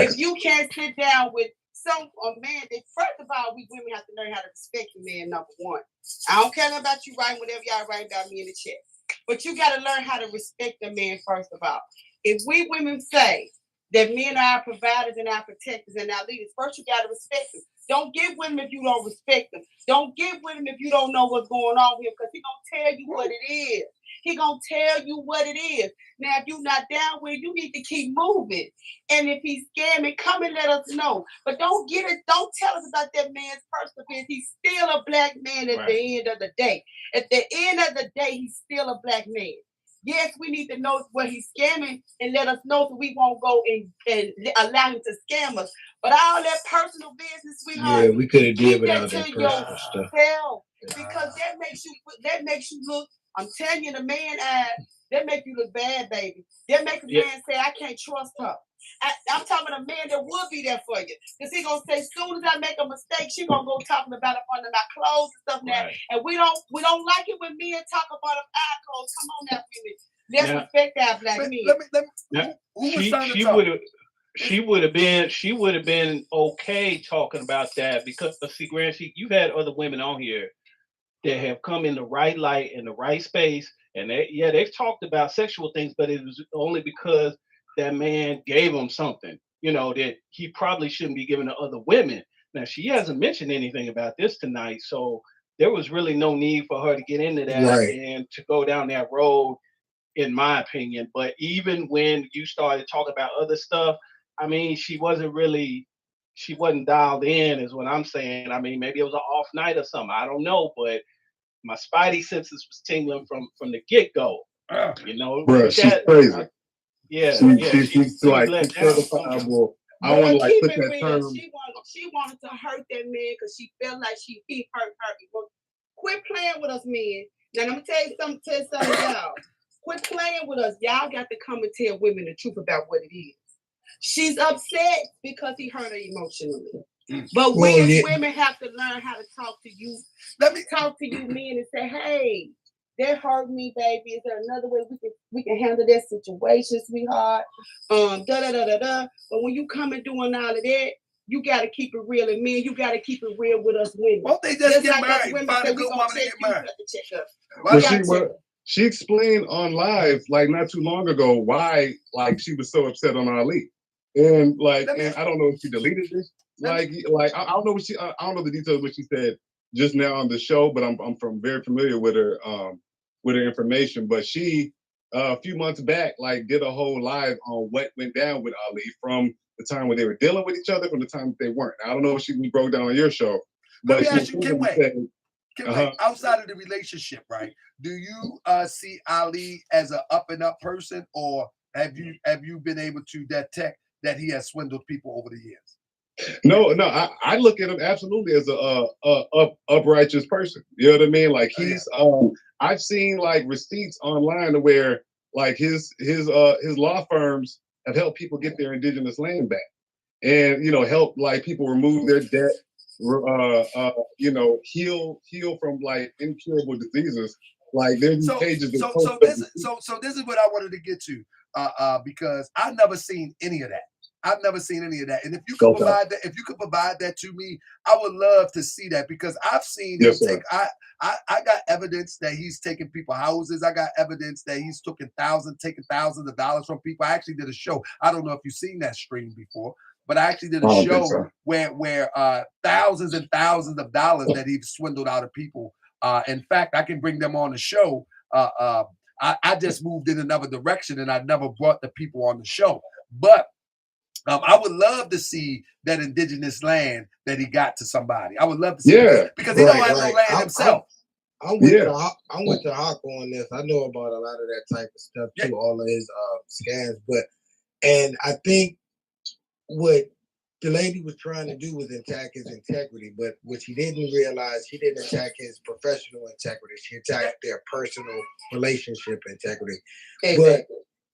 if you can't sit down with a man, that first of all, we women have to learn how to respect your man, number one. I don't care about you writing whatever y'all write about me in the chat. But you got to learn how to respect the man, first of all. If we women say that men are our providers and our protectors and our leaders, first you got to respect them. Don't get with him if you don't respect him. Don't get with him if you don't know what's going on with him, because he's going to tell you what it is. He's going to tell you what it is. Now, if you're not down with it, you need to keep moving. And if he's scamming, come and let us know. But don't tell us about that man's personal business. He's still a black man at the end of the day. At the end of the day, he's still a black man. Yes, we need to know where he's scamming and let us know so we won't go and allow him to scam us. But all that personal business, sweetheart,
yeah, we could have did
keep
without
that
that
to
personal stuff.
yourself, because that makes you look. I'm telling you, the man eyes, that make you look bad, baby. That make a man say, I can't trust her. I'm talking about a man that would be there for you. Because he's going to say, as soon as I make a mistake, she's going to go talking about it under my clothes and stuff now. And we don't like it when men talk about our clothes. Come on now, women. Let's respect our black men.
She would have been okay talking about that, because see, Grant, you had other women on here that have come in the right light, in the right space, and they've talked about sexual things, but it was only because that man gave them something, that he probably shouldn't be giving to other women. Now, she hasn't mentioned anything about this tonight, so there was really no need for her to get into that and to go down that road, in my opinion. But even when you started talking about other stuff, I mean, she wasn't dialed in, is what I'm saying. I mean, maybe it was an off night or something. I don't know, but my spidey senses was tingling from the get-go.
Bro, she's crazy. She's like certifiable. I want to like put that term.
She wanted to hurt that man because she felt like he hurt her. Quit playing with us, men. Now I'm gonna tell you something, y'all. Quit playing with us. Y'all got to come and tell women the truth about what it is. She's upset because he hurt her emotionally. But we as women have to learn how to talk to you. Let me talk to you men and say, hey, that hurt me, baby. Is there another way we can handle that situation, sweetheart? But when you come and doing all of that, you gotta keep it real. And men, you gotta keep it real with us women.
Won't they just get married? Find a good woman to get married.
She explained on live like not too long ago why like she was so upset on Ali. And like, and I don't know if she deleted this. Like I don't know I don't know the details of what she said just now on the show, but I'm very familiar with her information. But she a few months back like did a whole live on what went down with Ali from the time when they were dealing with each other, from the time that they weren't. I don't know if she broke down on your show, but
let me ask you, Kenway, outside of the relationship, right? Do you see Ali as an up and up person, or have you been able to detect that he has swindled people over the years?
No, I look at him absolutely as a uprighteous person. You know what I mean? Like he's I've seen like receipts online where like his law firms have helped people get their indigenous land back, and help like people remove their debt, heal from like incurable diseases. Like there's these pages.
So this is what I wanted to get to, because I've never seen any of that. I've never seen any of that. And if you could provide that to me, I would love to see that, because I've seen him take. I got evidence that he's taking people houses. I got evidence that he's taking thousands of dollars from people. I actually did a show. I don't know if you've seen that stream before, but I actually did a show where thousands and thousands of dollars that he's swindled out of people. In fact, I can bring them on the show. I just moved in another direction, and I never brought the people on the show. But I would love to see that indigenous land that he got to somebody. I would love to see because he don't have no land himself.
I'm with the Hawk on this. I know about a lot of that type of stuff too, all of his scams. And I think what the lady was trying to do was attack his integrity, but what she didn't realize, she didn't attack his professional integrity. She attacked their personal relationship integrity. Exactly. But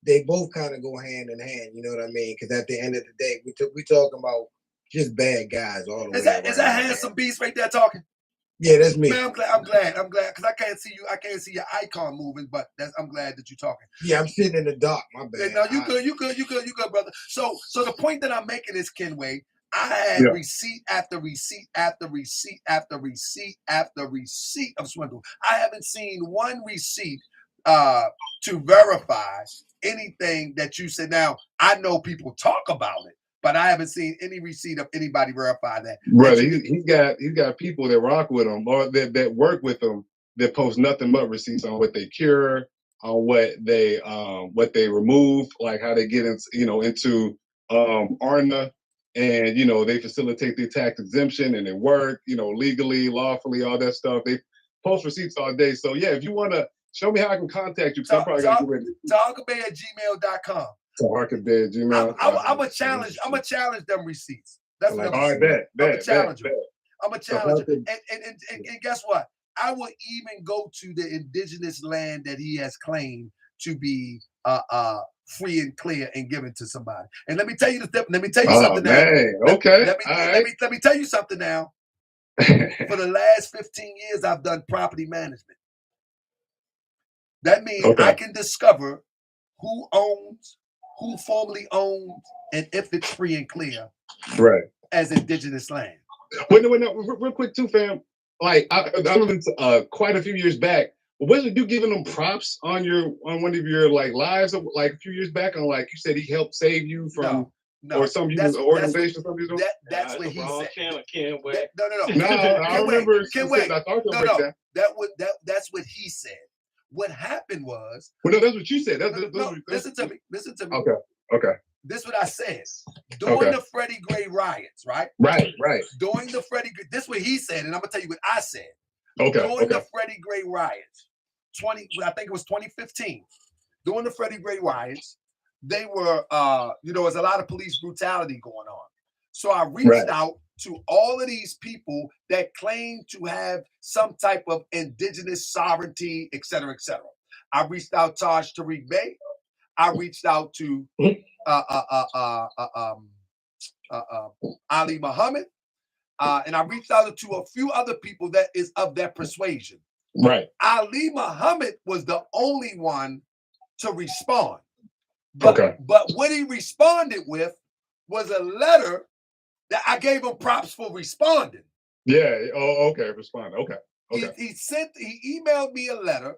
they both kind of go hand in hand, you know what I mean? Because at the end of the day, we talking about just bad guys all the way.
Is that handsome beast right there talking?
Yeah, that's me.
Man, I'm glad, because I can't see you. I can't see your icon moving, but I'm glad that you're talking.
Yeah, I'm sitting in the dark. My bad.
No, you good, brother. So the point that I'm making is, Kenway, I had receipt after receipt after receipt after receipt after receipt of swindle. I haven't seen one receipt to verify anything that you said. Now, I know people talk about it, but I haven't seen any receipt of anybody verify that.
Brother, he's got people that rock with him or that work with him that post nothing but receipts on what they cure, on what they remove, like how they get into ARNA, and they facilitate the tax exemption and they work, legally, lawfully, all that stuff. They post receipts all day. So yeah, if you want to show me how I can contact you, because I'm probably gonna get ready.
Taharkabey@gmail.com.
Taharkabey at Gmail.
I'm a challenge. I'm a challenge them receipts. That's what
all right.
I'm a challenger. I'm a challenger. And guess what? I will even go to the indigenous land that he has claimed to be free and clear and given to somebody. And let me tell you something now.
Okay.
Let me tell you something now. For the last 15 years, I've done property management. That means I can discover who owns, who formerly owns, and if it's free and clear,
right,
as indigenous land.
Wait, real quick too, fam. Like I remember quite a few years back. Wasn't you giving them props on one of your lives like a few years back on you said he helped save you from or some organization or something?
That's what he said.
No, I remember.
That's what he said. What happened was.
Well, no, that's what you said.
Listen to me.
Okay.
This is what I said. During the Freddie Gray riots, right?
Right.
During the Freddie, this is what he said, and I'm gonna tell you what I said.
During
the Freddie Gray riots, I think it was 2015. During the Freddie Gray riots, they were, there's a lot of police brutality going on. So I reached out to all of these people that claim to have some type of indigenous sovereignty, et cetera, et cetera. I reached out to Taharkabey. I reached out to Ali Muhammad, and I reached out to a few other people that is of that persuasion.
Right.
Ali Muhammad was the only one to respond. But what he responded with was a letter that I gave him props for responding.
Yeah. Oh, okay. Responding. Okay.
He emailed me a letter,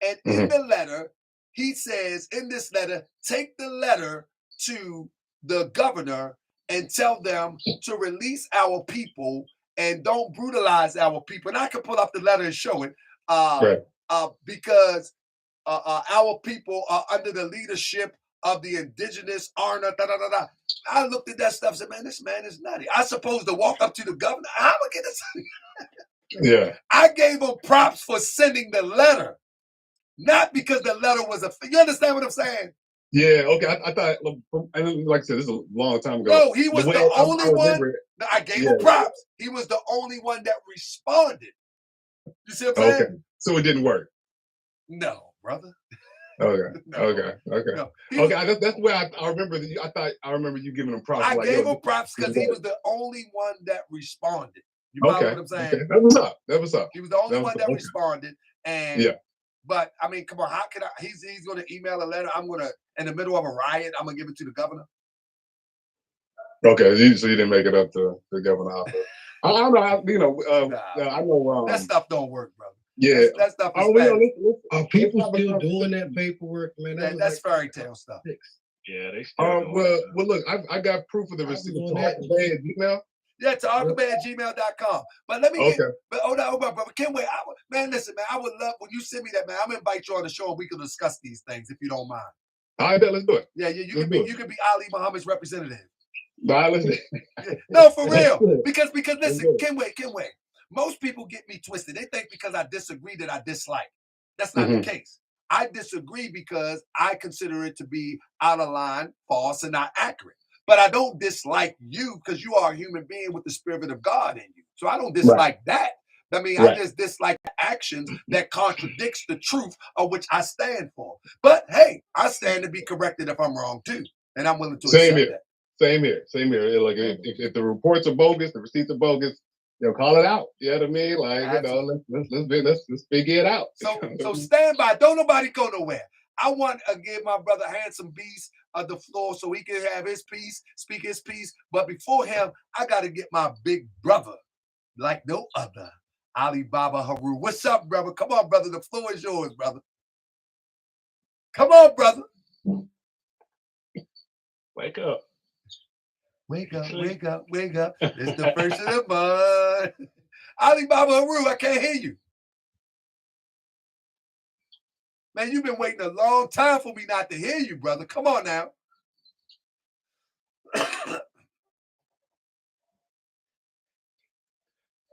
and in the letter, he says, in this letter, take the letter to the governor and tell them to release our people and don't brutalize our people. And I can pull up the letter and show it because our people are under the leadership of the indigenous ARNA. I looked at that stuff and said, man, this man is nutty. I supposed to walk up to the governor. How am I get this?
Yeah.
I gave him props for sending the letter. Not because the letter was you understand what I'm saying?
Yeah, okay. I thought, like I said, this is a long time ago.
No, he was the only one. I gave him props. He was the only one that responded. You see what I'm saying?
Okay. So it didn't work.
No, brother.
Okay.
No.
Okay.
No.
Okay. That's where I remember. I remember you giving him props.
I gave him props because he was the only one that responded. You follow what I'm saying?
Okay. That was up.
He was the only one that responded, and But I mean, come on, how can I? He's going to email a letter. I'm going to, in the middle of a riot, I'm going to give it to the governor.
Okay, so you didn't make it up to the governor office. I don't know how, I know
that stuff don't work, brother.
Yeah,
that stuff is
are people still doing that paperwork, man?
That's fairy tale stuff.
Yeah, they still.
Well, look, I got proof of the receipt. Email.
Yeah, Taharkabey@gmail.com. But let me get, but hold on, brother. Can't wait. Man, listen, man, I would love when you send me that, man. I'm gonna invite you on the show and we can discuss these things if you don't mind.
All right, let's do it.
Yeah, you can be Ali Muhammad's representative.
No,
for real. Because listen, can't wait. Most people get me twisted. They think because I disagree that I dislike. That's not the case. I disagree because I consider it to be out of line, false, and not accurate. But I don't dislike you because you are a human being with the Spirit of God in you. So I don't dislike that. I mean, I just dislike the actions that contradicts the truth of which I stand for. But hey, I stand to be corrected if I'm wrong too. And I'm willing to accept that.
Same here. Like if the reports are bogus, the receipts are bogus, call it out. You know what I mean? Like, let's figure it out.
So stand by. Don't nobody go nowhere. I want to give my brother Handsome Beast the floor so he can have his piece, speak his piece. But before him, I got to get my big brother, like no other, Alibaba Haru. What's up, brother? Come on, brother. The floor is yours, brother. Come on, brother.
Wake up.
Wake up, wake up, wake up. It's the first of the month. Alibaba Haru, I can't hear you. Man, you've been waiting a long time for me not to hear you, brother. Come on now.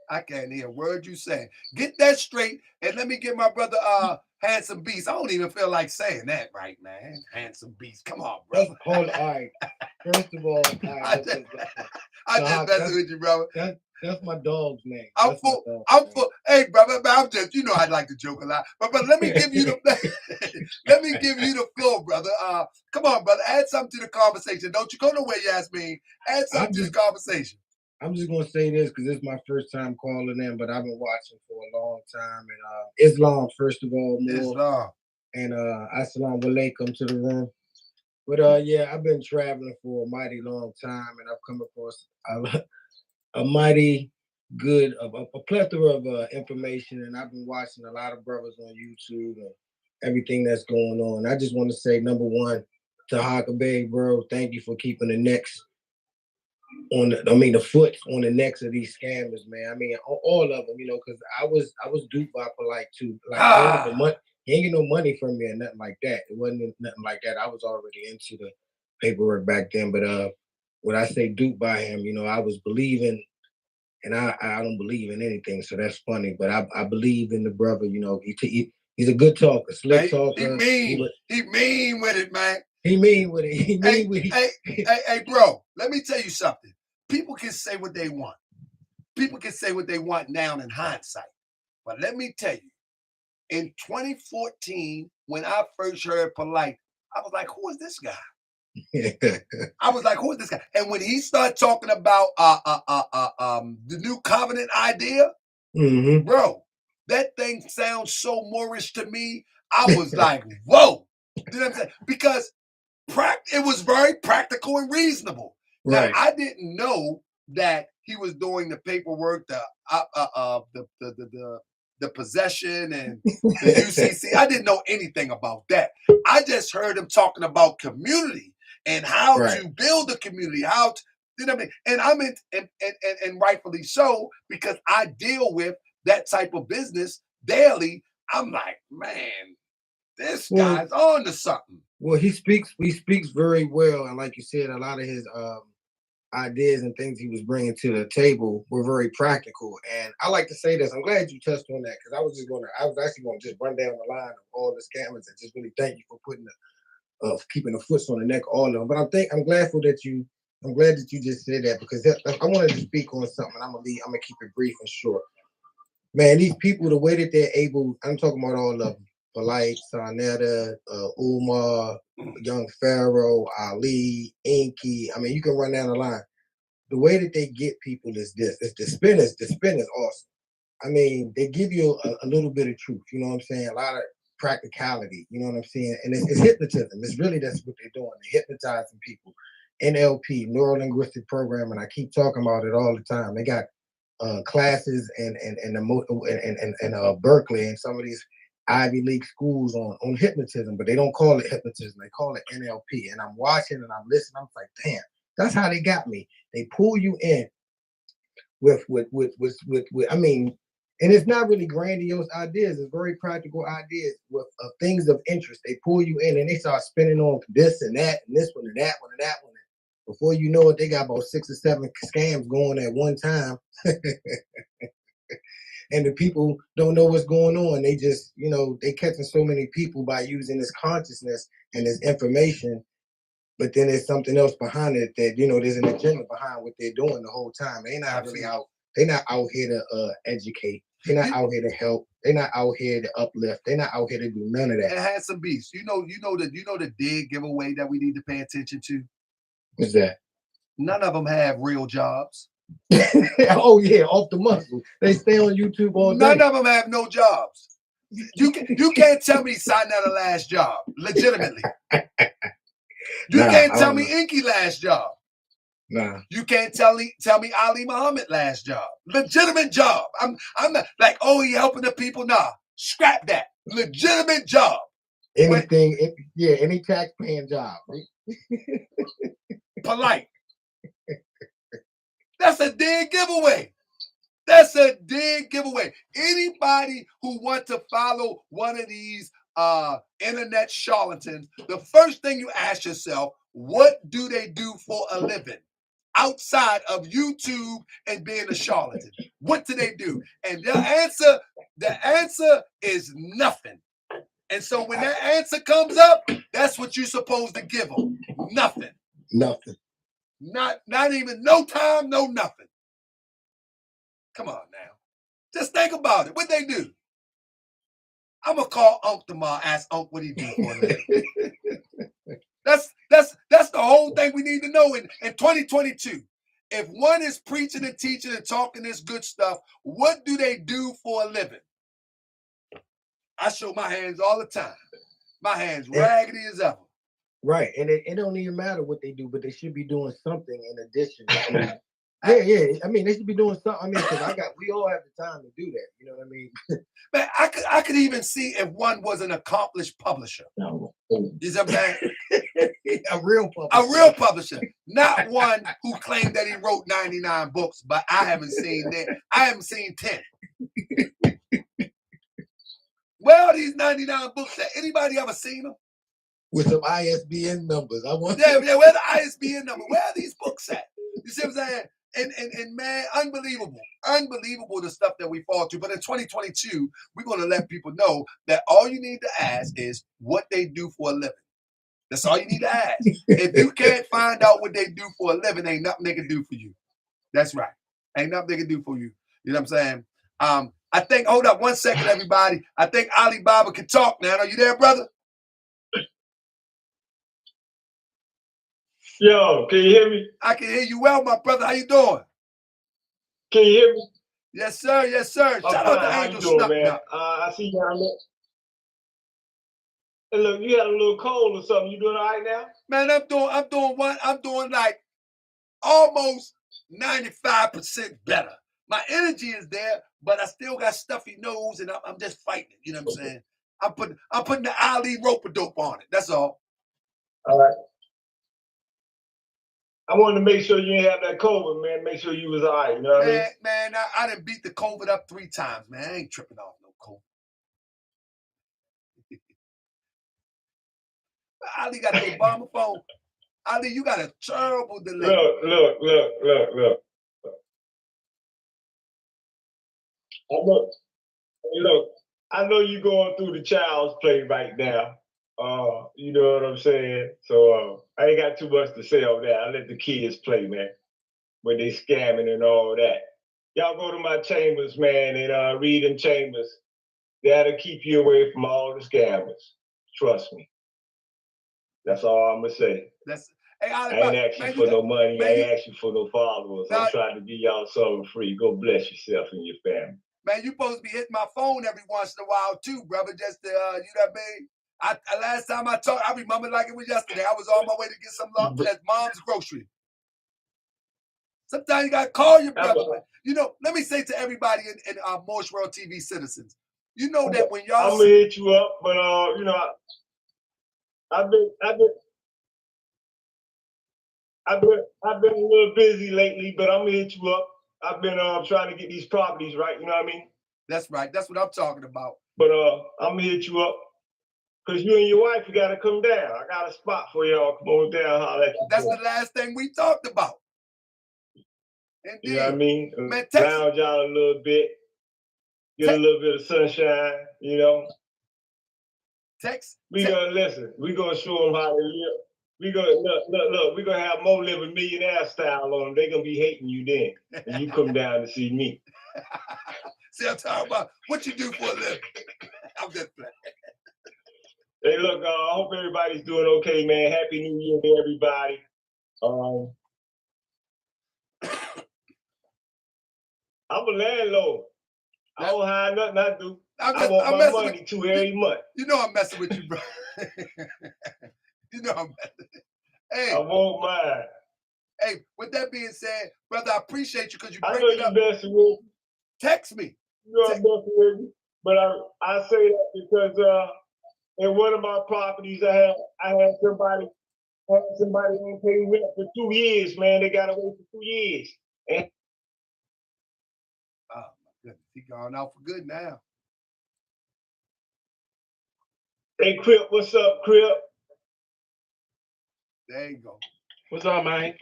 I can't hear a word you saying. Get that straight and let me get my brother Handsome Beast. I don't even feel like saying that right, man. Handsome Beast. Come on, brother.
All right. First of all,
I just messing with you, brother.
That's my dog's name.
I'm full. Hey, brother, I'm just, I'd like to joke a lot, but let me give you the floor, brother. Come on, brother, add something to the conversation. Don't you go nowhere, Yasmin. Add something to the conversation.
I'm just gonna say this because it's my first time calling in, but I've been watching for a long time. And Islam, first of all,
Islam,
and assalamu alaikum to the room. But yeah, I've been traveling for a mighty long time, and I've come across a mighty good, a plethora of information, and I've been watching a lot of brothers on YouTube and everything that's going on. I just want to say, number one, Taharkabey, bro, thank you for keeping the necks the foot on the necks of these scammers, man. I mean, all of them, because I was duped by Polite too. Like, he ain't get no money from me or nothing like that. It wasn't nothing like that. I was already into the paperwork back then. But when I say duped by him, I was believing, and I don't believe in anything, so that's funny. But I believe in the brother. He's a good talker, slick talker.
He mean with it, man.
He mean with it.
Hey, bro, let me tell you something. People can say what they want. People can say what they want now in hindsight. But let me tell you, in 2014, when I first heard Polite, I was like, who is this guy? I was like, who is this guy? And when he started talking about the new covenant idea, bro, that thing sounds so Moorish to me. I was like, whoa. You know what I'm saying? Because it was very practical and reasonable. Right. Now, I didn't know that he was doing the paperwork, the possession and the UCC. I didn't know anything about that. I just heard him talking about community and how to build a community, how to, you know what I mean? And and rightfully so, because I deal with that type of business daily. I'm like, man, this guy's on to something.
Well, he speaks very well, and like you said, a lot of his ideas and things he was bringing to the table were very practical. And I like to say this. I'm glad you touched on that because I was actually going to just run down the line of all the scammers and just really thank you for putting keeping the foot on the neck of all of them. But I'm glad that you just said that because I wanted to speak on something. I'm gonna keep it brief and short. Man, these people, the way that they're able, I'm talking about all of them. Polite, Sarnetta, Umar, Young Pharaoh, Ali, Inky. I mean, you can run down the line. The way that they get people is this. It's the spin is awesome. I mean, they give you a little bit of truth. You know what I'm saying? A lot of practicality. You know what I'm saying? And it's hypnotism. It's really that's what they're doing. They're hypnotizing people. NLP, Neuro Linguistic Programming. I keep talking about it all the time. They got classes and Berkeley and some of these Ivy League schools on hypnotism, but they don't call it hypnotism. They call it NLP. And I'm watching and I'm listening. I'm like, damn, that's how they got me. They pull you in with I mean, and it's not really grandiose ideas. It's very practical ideas with things of interest. They pull you in and they start spinning on this and that and this one and that one and that one. Before you know it, they got about 6 or 7 scams going at one time. And the people don't know what's going on. They just, they catching so many people by using this consciousness and this information. But then there's something else behind it that, there's an agenda behind what they're doing the whole time. They're not really out. They're not out here to educate. They're not out here to help. They're not out here to uplift. They're not out here to do none of that.
And Handsome Beast, you know the dig giveaway that we need to pay attention to.
What's that?
None of them have real jobs.
Oh yeah, off the muscle. They stay on YouTube all day.
None of them have no jobs. You can't tell me Sinetta last job, legitimately. You can't tell me Inky last job.
Nah.
You can't tell me Ali Muhammad last job. Legitimate job. I'm not like, oh, he helping the people. Nah, scrap that. Legitimate job.
Anything, any tax paying job.
Polite. That's a dead giveaway. That's a dead giveaway. Anybody who wants to follow one of these internet charlatans, the first thing you ask yourself, what do they do for a living? Outside of YouTube and being a charlatan. What do they do? And the answer is nothing. And so when that answer comes up, that's what you're supposed to give them. Nothing.
Nothing.
Not even no time, no nothing. Come on now. Just think about it. What they do? I'm gonna call Unc tomorrow, ask Unc what he do for a living. That's the whole thing we need to know in 2022. If one is preaching and teaching and talking this good stuff, what do they do for a living? I show my hands all the time. My hands raggedy as ever.
Right, and it don't even matter what they do, but they should be doing something in addition to. Yeah. I mean, they should be doing something. I mean, because we all have the time to do that. You know what I mean?
Man, I could even see if one was an accomplished publisher.
No.
You see what I'm saying?
A real publisher.
A real publisher. Not one who claimed that he wrote 99 books, but I haven't seen that. I haven't seen 10. Where are these 99 books at? Anybody ever seen them?
With some ISBN numbers. I want
Yeah, where the ISBN number? Where are these books at? You see what I'm saying? And man, unbelievable the stuff that we fall to. But in 2022, we're going to let people know that all you need to ask is what they do for a living. That's all you need to ask. If you can't find out what they do for a living, ain't nothing they can do for you. That's right. Ain't nothing they can do for you. You know what I'm saying? I think, hold up 1 second, everybody. I think Alibaba can talk now. Are you there, brother?
Yo, can you hear me?
I can hear you well, my brother. How you doing?
Can you hear me?
Yes, sir. Yes, sir. Shout out to Angel
Snuck. I see you down there. Hey, look, you had a little cold or something. You doing all right now?
Man, I'm doing like almost 95% better. My energy is there, but I still got stuffy nose, and I'm just fighting it. You know what I'm saying? I'm putting the Ali rope-a-dope on it. That's all.
All right. I wanted to make sure you didn't have that COVID, man. Make sure you was all right. You know what I mean?
Man, I done beat the COVID up 3 times, man. I ain't tripping off no COVID. Ali got the Obama phone. Ali, you got a terrible delay.
Look. I know you going through the child's play right now. You know what I'm saying? So I ain't got too much to say on that. I let the kids play, man, when they scamming and all that. Y'all go to my chambers, man, and read in chambers. That'll keep you away from all the scammers. Trust me. That's all I'm gonna say.
Hey,
I ain't asking for no money. I ain't asking for no followers. I'm trying to give y'all something free. Go bless yourself and your family.
Man, you supposed to be hitting my phone every once in a while too, brother. Just to, you know what I mean? Last time I talked, I remember like it was yesterday. I was on my way to get some love at mom's grocery. Sometimes you gotta call your brother. You know, let me say to everybody in Morse World TV citizens, you know that when y'all
I'm gonna hit you up, but you know, I've been a little busy lately, but I'm gonna hit you up. I've been trying to get these properties right. You know what I mean?
That's right. That's what I'm talking about.
But I'm gonna hit you up because you and your wife, you gotta come down. I got a spot for y'all. Come on down, holler at you.
That's the last thing we talked about. Indeed.
You know what I mean?
Man,
lounge out a little bit, get a little bit of sunshine. You know. We gonna listen. We gonna show them how to live. We gonna look. We gonna have Mo living millionaire style on them. They gonna be hating you then, and you come down to see me.
See, I'm talking about what you do for a living. I'm just playing.
Hey, look. I hope everybody's doing okay, man. Happy New Year to everybody. I'm a landlord. I don't hide nothing I do. I want
I'm
my money too every month.
You know I'm messing with you, bro. You know I'm messing. Hey,
I want mine.
Hey, with that being said, brother, I appreciate you because you
I
break
know
it
you
up.
messing with me.
Text me.
You know I'm messing with me. But I say that because in one of my properties I had somebody ain't pay rent for 2 years, man. They got away for 2 years. And
oh my goodness, he gone out for good now.
Hey Crip, what's up, Crip?
There you go.
What's up, man?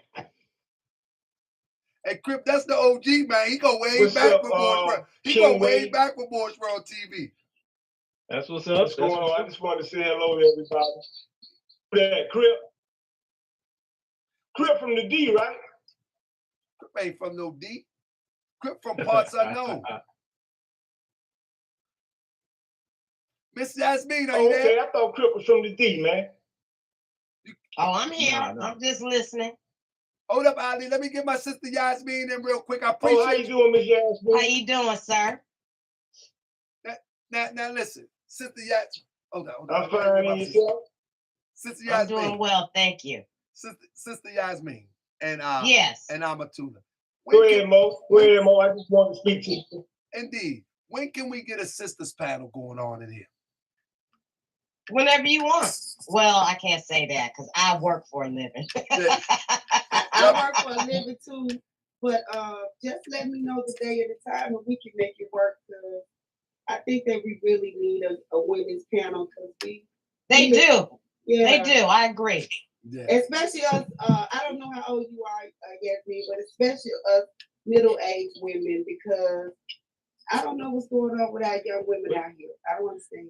Hey, Crip, that's the OG, man. He go way
What's
back
up,
with Morris. He
King
go way
Wade?
back with Morris World TV.
That's what's up.
What's going on? I just want to say hello to everybody. That Crip. Crip from the D, right?
Crip ain't from no D. Crip from parts unknown. Miss Yasmin, are you there?
Okay, I thought Crip was from the D, man.
Oh, I'm here.
Nah.
I'm just listening.
Hold up, Ali. Let me get my sister Yasmin in real quick. I appreciate
how you doing, Miss Yasmin?
How you doing, sir?
Now listen, sister Yasmin. Hold on.
I'm fine, and yourself?
Sister Yasmin.
I'm doing well, thank you.
Sister Yasmin. And
yes.
And Amatula.
Go ahead, Mo. I just want to speak to you.
Indeed. When can we get a sisters panel going on in here?
Whenever you want. Well, I can't say that because I work for a living.
I work for a living too, but just let me know the day and the time and we can make it work. I think that we really need a women's panel because
they do.
Yeah,
they do. I agree.
Yeah.
Especially us. I don't know how old you are, Yasmin, but especially us middle-aged women because I don't know what's going on with our young women out here. I don't understand.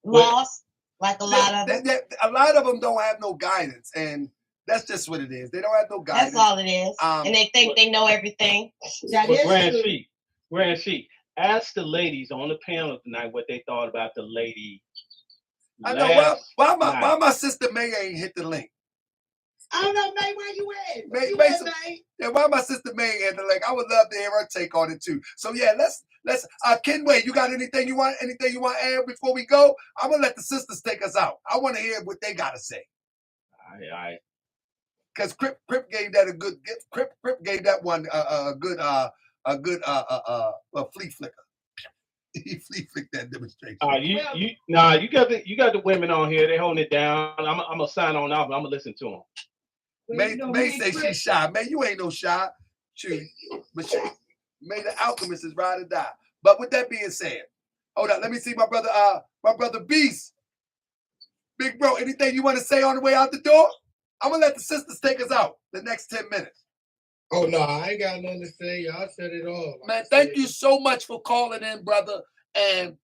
Lost. Like a lot of them.
A lot of them don't have no guidance, and that's just what it is. They don't have no guidance.
That's all it is. And they think they know everything.
But Grand Sheik, ask the ladies on the panel tonight what they thought about the lady.
I know. Why my sister May ain't hit the link?
I don't know, May, where you at?
May? Yeah, why my sister May ain't hit the link? I would love to hear her take on it too. So yeah, let's Kenway, you got anything you want to add before we go? I'm gonna let the sisters take us out. I want to hear what they gotta say.
All right.
Because Crip gave that a good Crip gave that one a good flea flicker. He flea flicked that demonstration.
You got the women on here. They holding it down. I'm gonna sign on off. I'm gonna listen to them.
May say she's shy. May, you ain't no shy. But May the alchemist is ride or die. But with that being said, hold on. Let me see my brother Beast. Big bro, anything you want to say on the way out the door? I'm gonna let the sisters take us out the next 10 minutes.
Oh no, I ain't got nothing to say. Y'all said it all.
Man, thank you so much for calling in, brother. And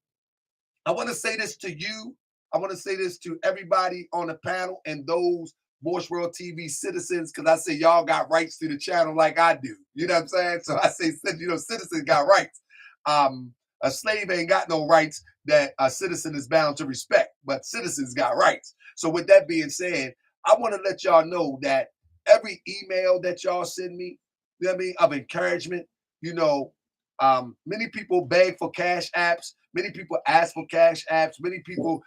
I want to say this to you. I want to say this to everybody on the panel and those Voice World TV citizens, because I say y'all got rights to the channel like I do. You know what I'm saying? So I say, citizens got rights. A slave ain't got no rights that a citizen is bound to respect, but citizens got rights. So with that being said, I want to let y'all know that every email that y'all send me, you know what I mean, of encouragement, many people beg for cash apps. Many people ask for cash apps. Many people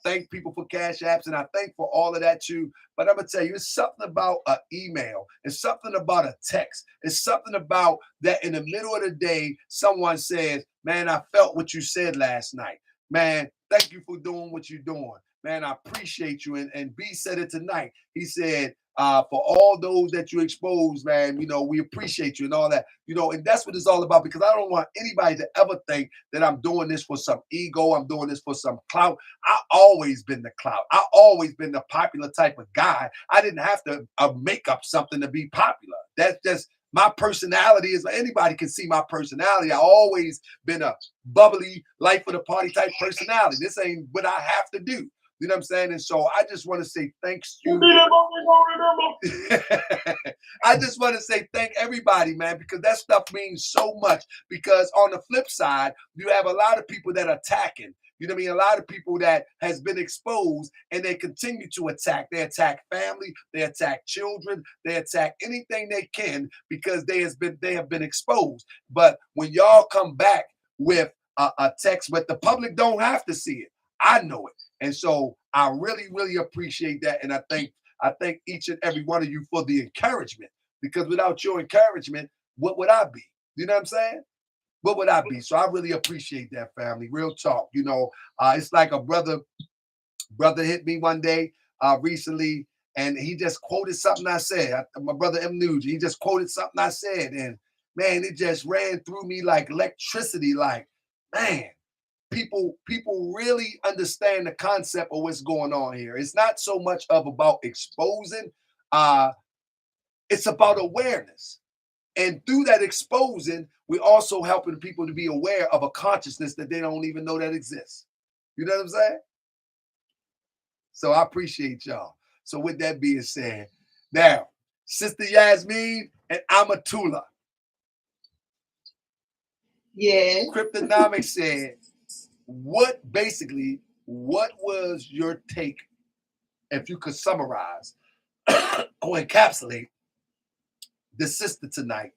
thank people for cash apps, and I thank for all of that too. But I'm gonna tell you, it's something about an email. It's something about a text. It's something about that in the middle of the day, someone says, man, I felt what you said last night. Man, thank you for doing what you're doing. Man, I appreciate you. And B said it tonight. He said, for all those that you expose, man, we appreciate you and all that, and that's what it's all about, because I don't want anybody to ever think that I'm doing this for some ego. I'm doing this for some clout. I always been the clout. I always been the popular type of guy. I didn't have to make up something to be popular. That's just my personality. Is anybody can see my personality. I always been a bubbly, life of the party type personality. This ain't what I have to do. You know what I'm saying? And so I just want to say thanks to I just want to say thank everybody, man, because that stuff means so much. Because on the flip side, you have a lot of people that are attacking. You know what I mean? A lot of people that has been exposed and they continue to attack. They attack family, they attack children, they attack anything they can because they have been exposed. But when y'all come back with a text, but the public don't have to see it. I know it. And so I really, really appreciate that. And I thank each and every one of you for the encouragement, because without your encouragement, what would I be? You know what I'm saying? What would I be? So I really appreciate that, family. Real talk. You know, it's like a brother hit me one day recently, and he just quoted something I said. My brother M. Nugent, he just quoted something I said, and man, it just ran through me like electricity. Like, man, people really understand the concept of what's going on here. It's not so much about exposing, it's about awareness. And through that exposing, we're also helping people to be aware of a consciousness that they don't even know that exists. You know what I'm saying? So I appreciate y'all. So with that being said, now, Sister Yasmin and Amatullah.
Yeah.
Cryptonomics said, what was your take, if you could summarize or encapsulate the sister tonight?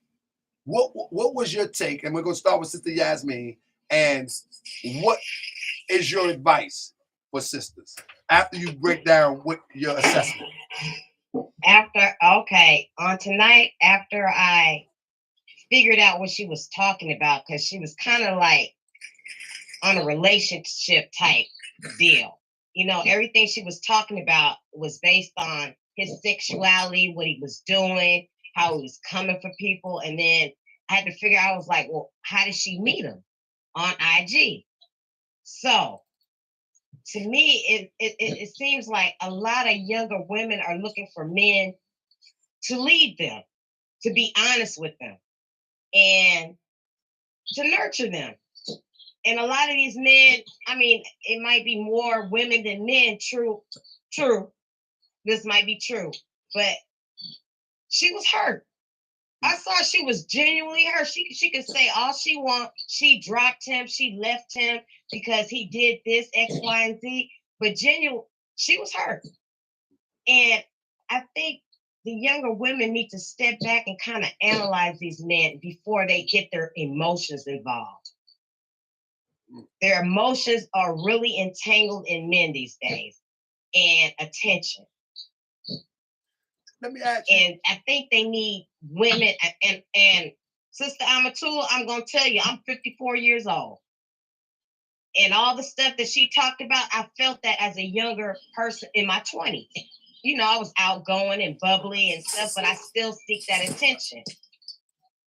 What was your take? And we're going to start with Sister Yasmin. And what is your advice for sisters after you break down what your assessment?
On tonight, after I figured out what she was talking about, because she was kind of like on a relationship type deal. You know, everything she was talking about was based on his sexuality, what he was doing, how he was coming for people. And then I had to figure out, I was like, well, how did she meet him? On IG. So to me, it seems like a lot of younger women are looking for men to lead them, to be honest with them, and to nurture them. And a lot of these men, I mean, it might be more women than men, true. This might be true. But she was hurt. I saw she was genuinely hurt. She could say all she wants. She dropped him. She left him because he did this, X, Y, and Z. But she was hurt. And I think the younger women need to step back and kind of analyze these men before they get their emotions involved. Their emotions are really entangled in men these days, and attention.
Let me ask you.
And I think they need women. And Sister Amatullah, I'm going to tell you, I'm 54 years old. And all the stuff that she talked about, I felt that as a younger person in my 20s. You know, I was outgoing and bubbly and stuff, but I still seek that attention.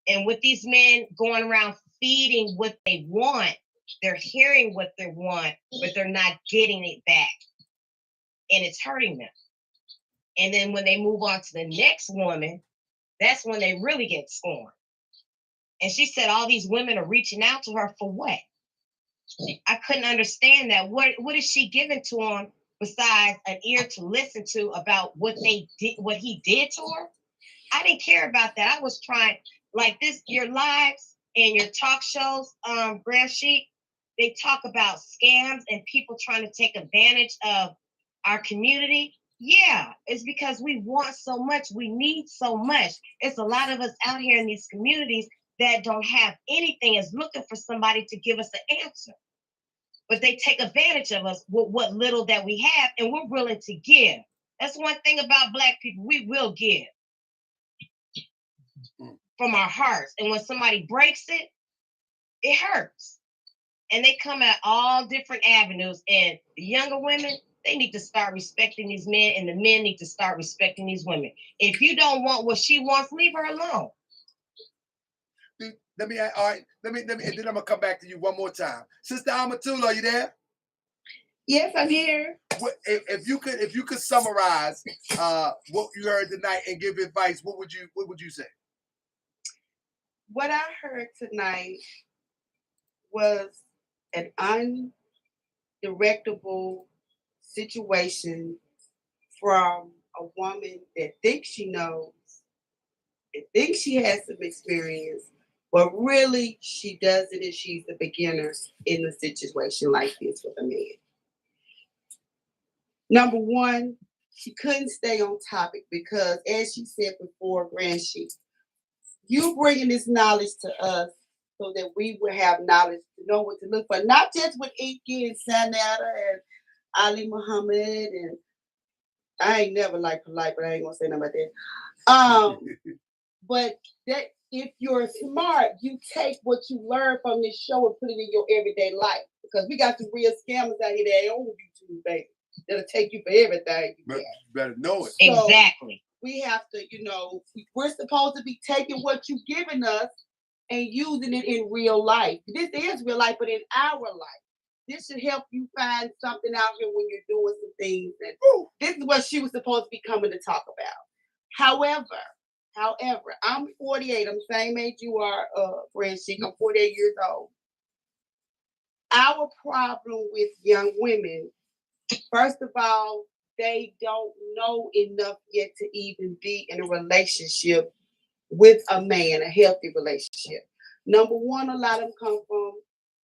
And with these men going around feeding what they want, they're hearing what they want, but they're not getting it back. And it's hurting them. And then when they move on to the next woman, that's when they really get scorned. And she said all these women are reaching out to her for what? I couldn't understand that. What is she giving to them besides an ear to listen to about what they did, what he did to her? I didn't care about that. I was trying, like this, your lives and your talk shows, Grand Sheik, they talk about scams and people trying to take advantage of our community. Yeah, it's because we want so much. We need so much. It's a lot of us out here in these communities that don't have anything, is looking for somebody to give us an answer. But they take advantage of us with what little that we have, and we're willing to give. That's one thing about Black people. We will give from our hearts. And when somebody breaks it, it hurts. And they come at all different avenues. And the younger women, they need to start respecting these men, and the men need to start respecting these women. If you don't want what she wants, leave her alone.
Let me, and then I'm gonna come back to you one more time. Sister Amatullah, are you there?
Yes, I'm here.
If you could summarize what you heard tonight and give advice, what would you say?
What I heard tonight was an undirectable situation from a woman that thinks she knows and thinks she has some experience, But really, she does it and she's a beginner in a situation like this with a man. Number one, she couldn't stay on topic because, as she said before, Grand Chief, you bringing this knowledge to us so that we will have knowledge to know what to look for, not just with Inky and Sanada and Ali Muhammad, and I ain't never liked polite, but I ain't gonna say nothing about that. But that if you're smart, you take what you learn from this show and put it in your everyday life. Because we got some real scammers out here that ain't on YouTube, baby. That'll take you for everything.
You better know it.
So
Exactly.
we have to, we're supposed to be taking what you've given us and using it in real life. This is real life, but in our life. This should help you find something out here when you're doing some things. And this is what she was supposed to be coming to talk about. However, I'm 48. I'm the same age you are, Friend Chic. I'm 48 years old. Our problem with young women, first of all, they don't know enough yet to even be in a relationship with a man, a healthy relationship. Number one, a lot of them come from,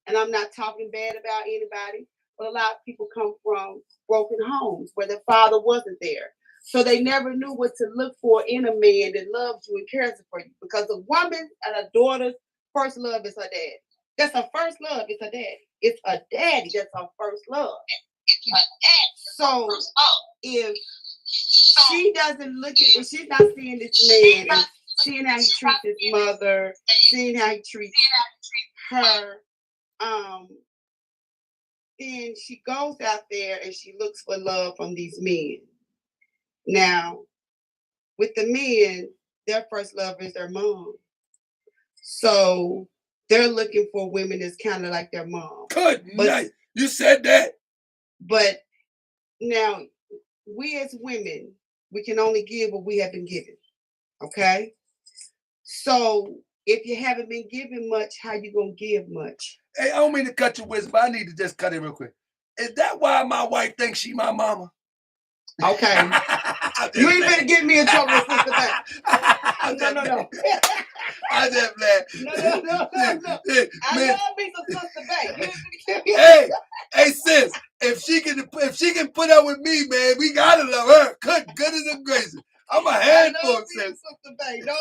and I'm not talking bad about anybody, but a lot of people come from broken homes where their father wasn't there. So they never knew what to look for in a man that loves you and cares for you. Because a woman and a daughter's first love is her daddy. That's her first love, is her daddy. It's a daddy that's her first love. So if she doesn't look at it, if she's not seeing this man and seeing how he treats his mother, seeing how he treats her, then she goes out there and she looks for love from these men. Now, with the men, their first love is their mom. So they're looking for women that's kind of like their mom.
Good night. You said that.
But now, we as women, we can only give what we have been given. Okay? So if you haven't been given much, how you gonna give much?
Hey, I don't mean to cut your wisdom, but I need to just cut it real quick. Is that why my wife thinks she my mama?
Okay. You ain't gonna get me in trouble with Sister Bay. No.
I just glad.
No. I love me some Sister Bay.
Hey, sis, if she can put up with me, man, we gotta love her. Goodness and gracious. I'm a handful, sis.
Sister Bay. No.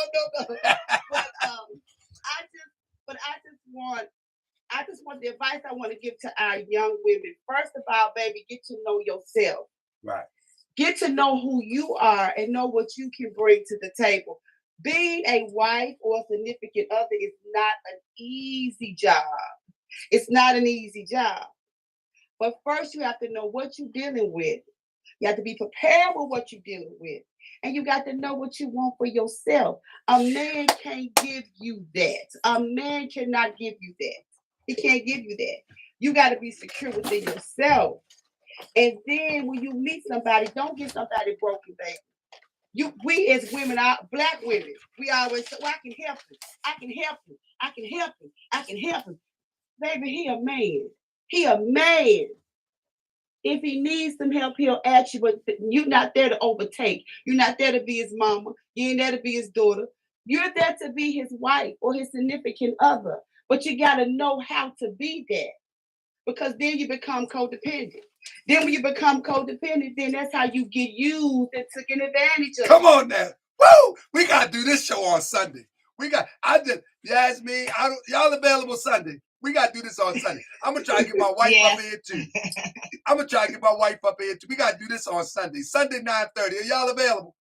I just want the advice I want to give to our young women. First of all, baby, get to know yourself.
Right.
Get to know who you are and know what you can bring to the table. Being a wife or a significant other is not an easy job. It's not an easy job. But first, you have to know what you're dealing with. You have to be prepared with what you're dealing with. And you got to know what you want for yourself. A man can't give you that. A man cannot give you that. He can't give you that. You got to be secure within yourself. And then when you meet somebody, don't get somebody broken, baby. We as women, black women, we always say, well, I can help you. I can help you. I can help you. I can help you. Baby, he a man. He a man. If he needs some help, he'll ask you, but you're not there to overtake. You're not there to be his mama. You ain't there to be his daughter. You're there to be his wife or his significant other. But you got to know how to be that. Because then you become codependent. Then when you become codependent, then that's how you get used and taken advantage of.
Come on now. Woo! We got to do this show on Sunday. Yasmin, y'all available Sunday. We got to do this on Sunday. I'm going to try to get my wife up here too. We got to do this on Sunday. Sunday, 9:30. Are y'all available?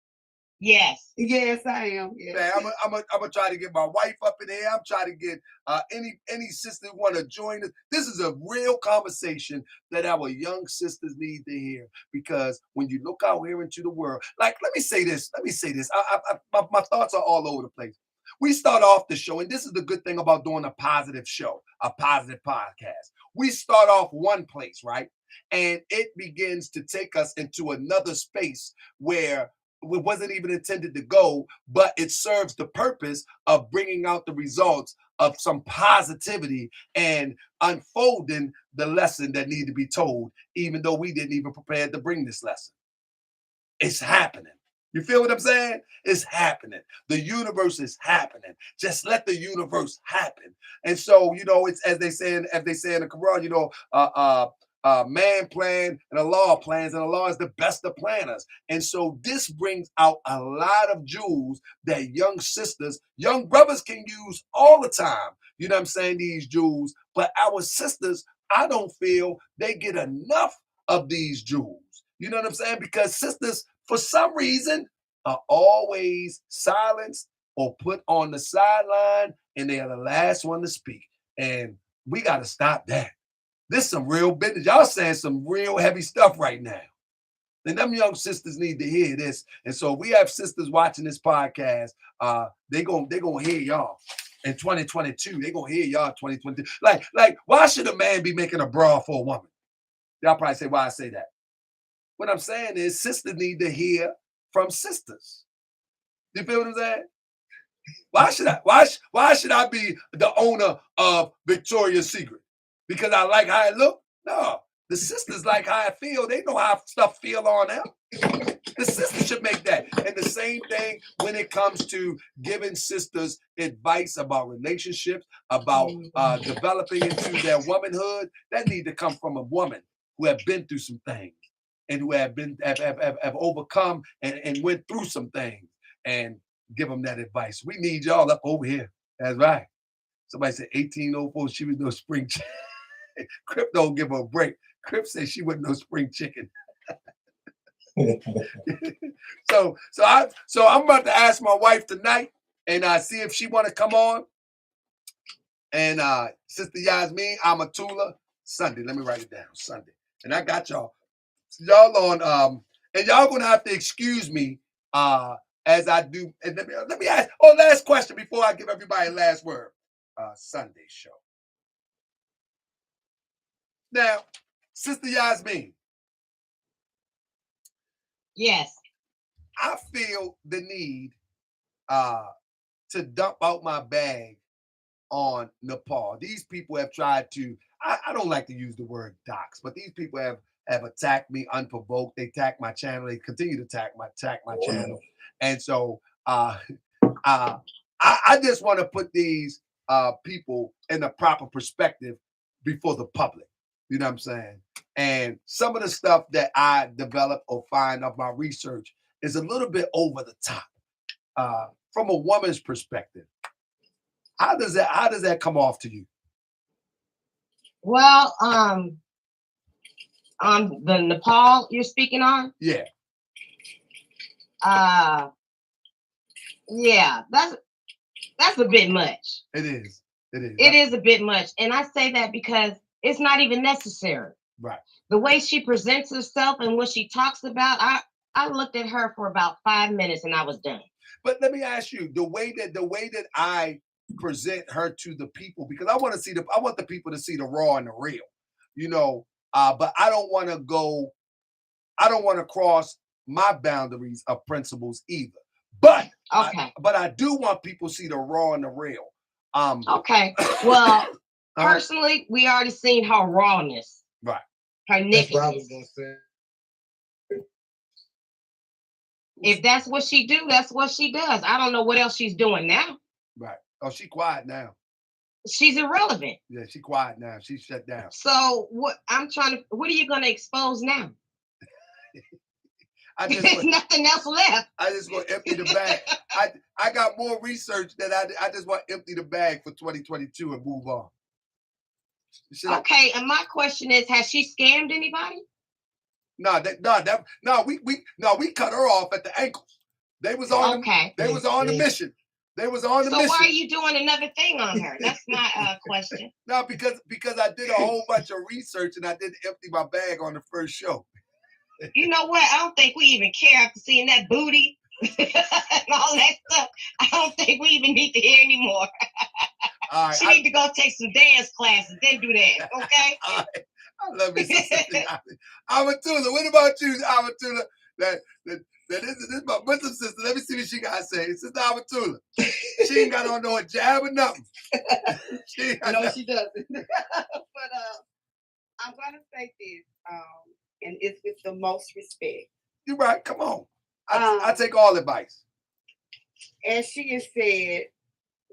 Yes.
Yes, I am. Yes.
Man, I'm gonna try to get my wife up in here. I'm trying to get any sister who want to join us. This is a real conversation that our young sisters need to hear, because when you look out here into the world, like, let me say this. My thoughts are all over the place. We start off the show, and this is the good thing about doing a positive show, a positive podcast. We start off one place, right? And it begins to take us into another space where it wasn't even intended to go, but it serves the purpose of bringing out the results of some positivity and unfolding the lesson that needed to be told, even though we didn't even prepare to bring this lesson. It's happening. You feel what I'm saying? It's happening. The universe is happening. Just let the universe happen. And so, it's as they say in the Quran, man plan and Allah plans, and Allah is the best of planners. And so this brings out a lot of jewels that young sisters, young brothers can use all the time. You know what I'm saying? These jewels. But our sisters, I don't feel they get enough of these jewels. You know what I'm saying? Because sisters, for some reason, are always silenced or put on the sideline, and they are the last one to speak. And we got to stop that. This is some real business. Y'all saying some real heavy stuff right now. And them young sisters need to hear this. And so we have sisters watching this podcast. They gonna hear y'all in 2022. They gonna hear y'all 2022. Like, why should a man be making a bra for a woman? Y'all probably say, why I say that. What I'm saying is sisters need to hear from sisters. You feel what I'm saying? Why should I be the owner of Victoria's Secret? Because I like how it look? No. The sisters like how I feel. They know how stuff feel on them. The sisters should make that. And the same thing when it comes to giving sisters advice about relationships, about developing into their womanhood. That need to come from a woman who have been through some things and who have overcome and went through some things, and give them that advice. We need y'all up over here. That's right. Somebody said 1804, she was no spring chicken. Crip don't give her a break. Crip said she wasn't no spring chicken. So I'm about to ask my wife tonight and see if she want to come on. And Sister Yasmin, Amatullah, Sunday. Let me write it down. Sunday. And I got y'all. Y'all on and y'all gonna have to excuse me as I do. And let me ask. Oh, last question before I give everybody a last word. Sunday show. Now, Sister Yasmin.
Yes.
I feel the need to dump out my bag on Nepal. These people have tried to, I don't like to use the word dox, but these people have attacked me unprovoked. They attack my channel. They continue to attack my channel. And so I just want to put these people in the proper perspective before the public. You know what I'm saying? And some of the stuff that I develop or find of my research is a little bit over the top. From a woman's perspective, how does that come off to you?
Well, the Nepal you're speaking on?
Yeah.
Yeah, that's a bit much.
It is.
It is a bit much. And I say that because it's not even necessary.
Right.
The way she presents herself and what she talks about, I looked at her for about 5 minutes and I was done.
But let me ask you, the way that I present her to the people, because I want the people to see the raw and the real, but I don't want to cross my boundaries of principles either. But
okay.
I do want people to see the raw and the real.
Okay. Well, personally, we already seen her rawness.
Right.
Her nakedness. If that's what she do, that's what she does. I don't know what else she's doing now.
Right. Oh, she's quiet now.
She's irrelevant.
Yeah, she's quiet now. She's shut down.
So what are you gonna expose now? There's nothing else left.
I just want to empty the bag. I got more research that I just want to empty the bag for 2022 and move on.
Okay, and my question is, has she scammed anybody?
We cut her off at the ankles. They was on the mission. They was on the mission.
So why are you doing another thing on her? That's my question.
No, because I did a whole bunch of research and I didn't empty my bag on the first show.
You know what? I don't think we even care after seeing that booty and all that stuff. I don't think we even need to hear anymore. All right, she need to go take some dance classes, then do that, okay?
All right. I love you, Sister Amatullah. What about you, Amatullah? This is my Muslim sister. Let me see what she got to say. Sister Amatullah. She ain't got on no hijab or nothing.
She doesn't. But I'm going to say this, and it's with the most respect.
You're right. Come on. I take all advice.
And she has said,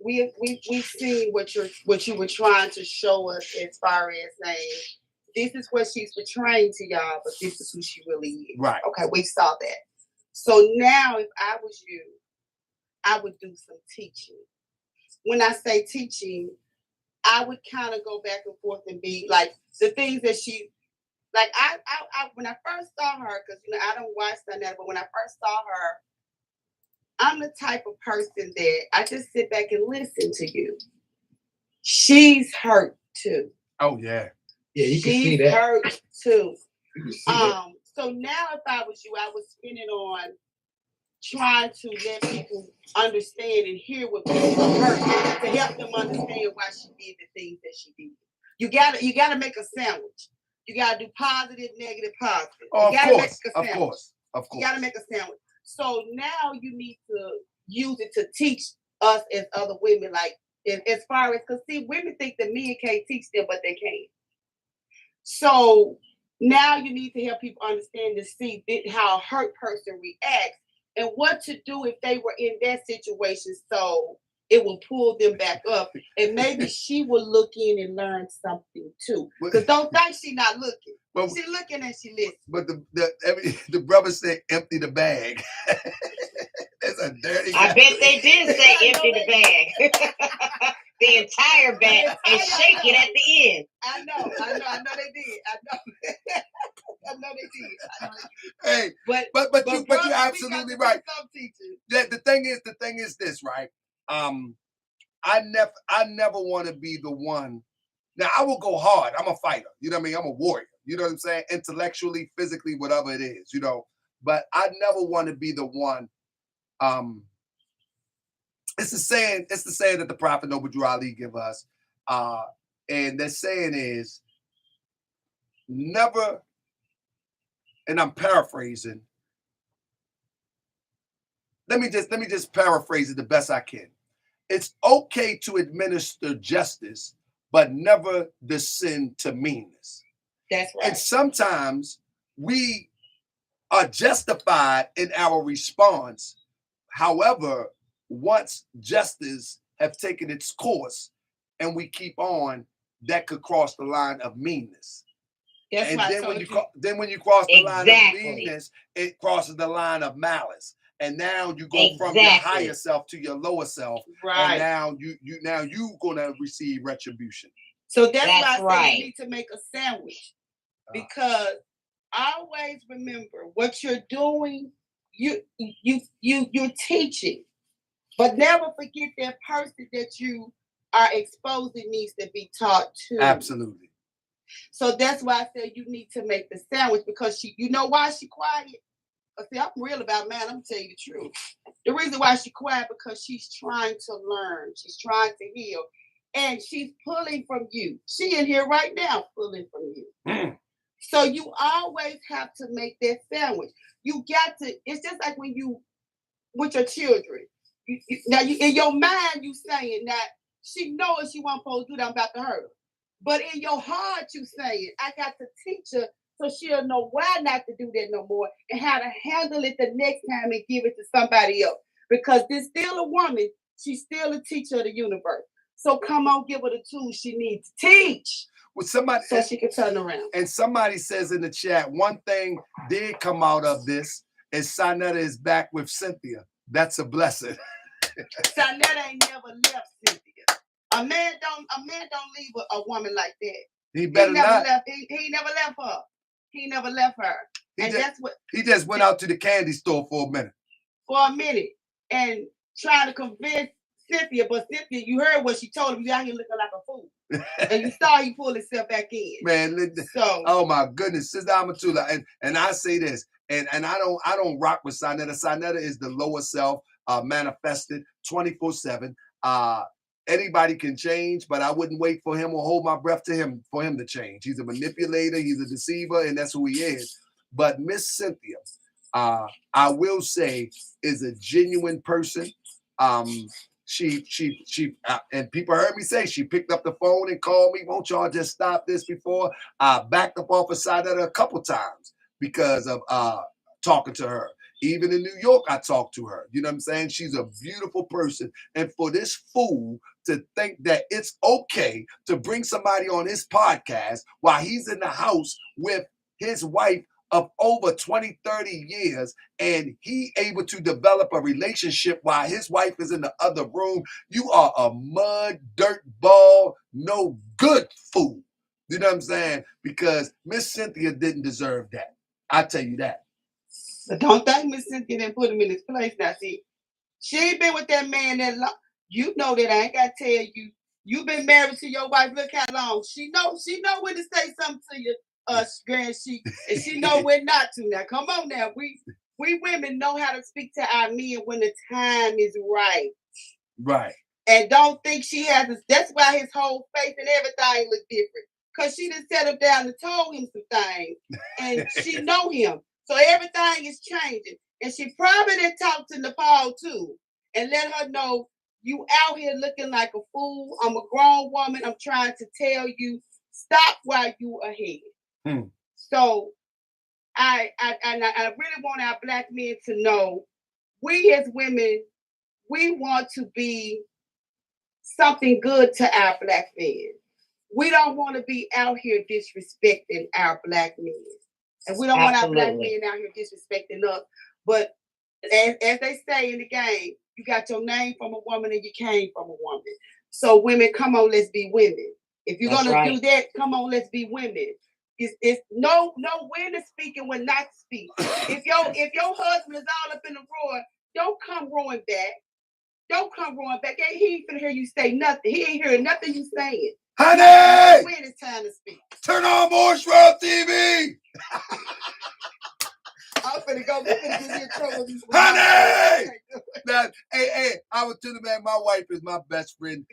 we've seen what you were trying to show us as far as saying this is what she's portraying to y'all, but this is who she really is.
Right.
Okay, we saw that. So now, if I was you, I would do some teaching. When I say teaching, I would kind of go back and forth and be like the things that she, like I when I first saw her, because I don't watch that, but when I first saw her, I'm the type of person that I just sit back and listen to you. She's hurt too.
Oh yeah.
Yeah, you can see that.
Hurt too.
You can see that.
So now if I was you, I would spend it on trying to let people understand and hear what people hurt to help them understand why she did the things that she did. You gotta make a sandwich. You gotta do positive, negative, positive.
Oh,
you gotta make a sandwich.
Of course.
You gotta make a sandwich. So now you need to use it to teach us as other women, like as far as, because see, women think that men can't teach them, but they can. So now you need to help people understand to see how a hurt person reacts and what to do if they were in that situation, so it will pull them back up, and maybe she will look in and learn something too. Because don't think she's not looking. She's looking and she listens.
But the brother said empty the bag. That's a dirty guy.
I bet they did say empty the bag. The entire bag and shake it at the end.
I know they did. I know they did.
Hey, but you're absolutely right. The thing is this, right? I never want to be the one. Now I will go hard. I'm a fighter. You know what I mean? I'm a warrior. You know what I'm saying? Intellectually, physically, whatever it is. You know. But I never want to be the one. It's the saying that the Prophet Noble Drew Ali give us. And that saying is never, and I'm paraphrasing. Let me just paraphrase it the best I can. It's okay to administer justice, but never descend to meanness.
That's right.
And sometimes we are justified in our response. However, once justice have taken its course and we keep on, that could cross the line of meanness.
That's
and
right.
then when you cross the line of meanness, it crosses the line of malice. And now you go from your higher self to your lower self.
Right.
And now you gonna receive retribution.
So that's why I say you need to make a sandwich. Because always remember what you're doing, you're teaching. But never forget that person that you are exposing needs to be taught too.
Absolutely.
So that's why I said you need to make the sandwich, because you know why she quiet? See, I'm real about man. I'm gonna tell you the truth. The reason why she quiet, because she's trying to learn. She's trying to heal, and she's pulling from you. She in here right now pulling from you. So you always have to make that sandwich. You got to. It's just like when you with your children. Now you in your mind you saying that she knows she wasn't supposed to do that. I'm about to hurt her, but in your heart you saying I got to teach her. So she'll know why not to do that no more and how to handle it the next time and give it to somebody else. Because there's still a woman, she's still a teacher of the universe. So come on, give her the tools she needs to teach.
Well, somebody,
so she can turn around.
And somebody says in the chat, one thing did come out of this is Sanetta is back with Cynthia. That's a blessing.
Sanetta ain't never left Cynthia. A man don't leave a woman like that.
He better not.
He never left her. He never left her.
He just went out to the candy store for a minute.
And tried to convince Cynthia, but Cynthia, you heard what she told him. You out here looking like a fool. And you saw he pulled himself back in.
Man, so oh my goodness, Sister Amatullah, and I say this, and I don't rock with Sanetta. Sanetta is the lower self, manifested 24/7. Anybody can change, but I wouldn't wait for him or hold my breath for him to change. He's a manipulator, he's a deceiver, and that's who he is. But Miss Cynthia, I will say, is a genuine person. She and people heard me say she picked up the phone and called me. Won't y'all just stop this before? I backed up off the side of her a couple times because of talking to her. Even in New York, I talked to her. You know what I'm saying? She's a beautiful person. And for this fool to think that it's okay to bring somebody on his podcast while he's in the house with his wife of over 20, 30 years, and he able to develop a relationship while his wife is in the other room, you are a mud, dirt ball, no good fool. You know what I'm saying? Because Miss Cynthia didn't deserve that. I tell you that.
But don't think Miss Cynthia didn't put him in his place. Now, see, she ain't been with that man that long. You know that. I ain't got to tell you. You've been married to your wife. Look how long. She know when to say something to you, Grand Sheik, and she know when not to. Now, come on now. We women know how to speak to our men when the time is right.
Right.
And don't think she has this. That's why his whole face and everything look different. Because she done set him down and told him some things. And she know him. So everything is changing. And she probably done talked to Nepal too. And let her know, you out here looking like a fool. I'm a grown woman. I'm trying to tell you, stop while you ahead. So I really want our Black men to know, we as women, we want to be something good to our Black men. We don't want to be out here disrespecting our Black men. And we don't want our Black men out here disrespecting us. But as they say in the game, you got your name from a woman and you came from a woman. So women, come on, let's be women. If you're gonna do that, come on, let's be women. It's no when to speak and when not to speak. If your husband is all up in the roar, don't come roaring back. Don't come roaring back. He ain't finna hear you say nothing. He ain't hearing nothing you saying.
Honey!
When it's time to speak.
Turn on more Shroud TV!
I'm finna go. We're finna get in trouble.
Honey! Now, hey, I was telling man, my wife is my best friend.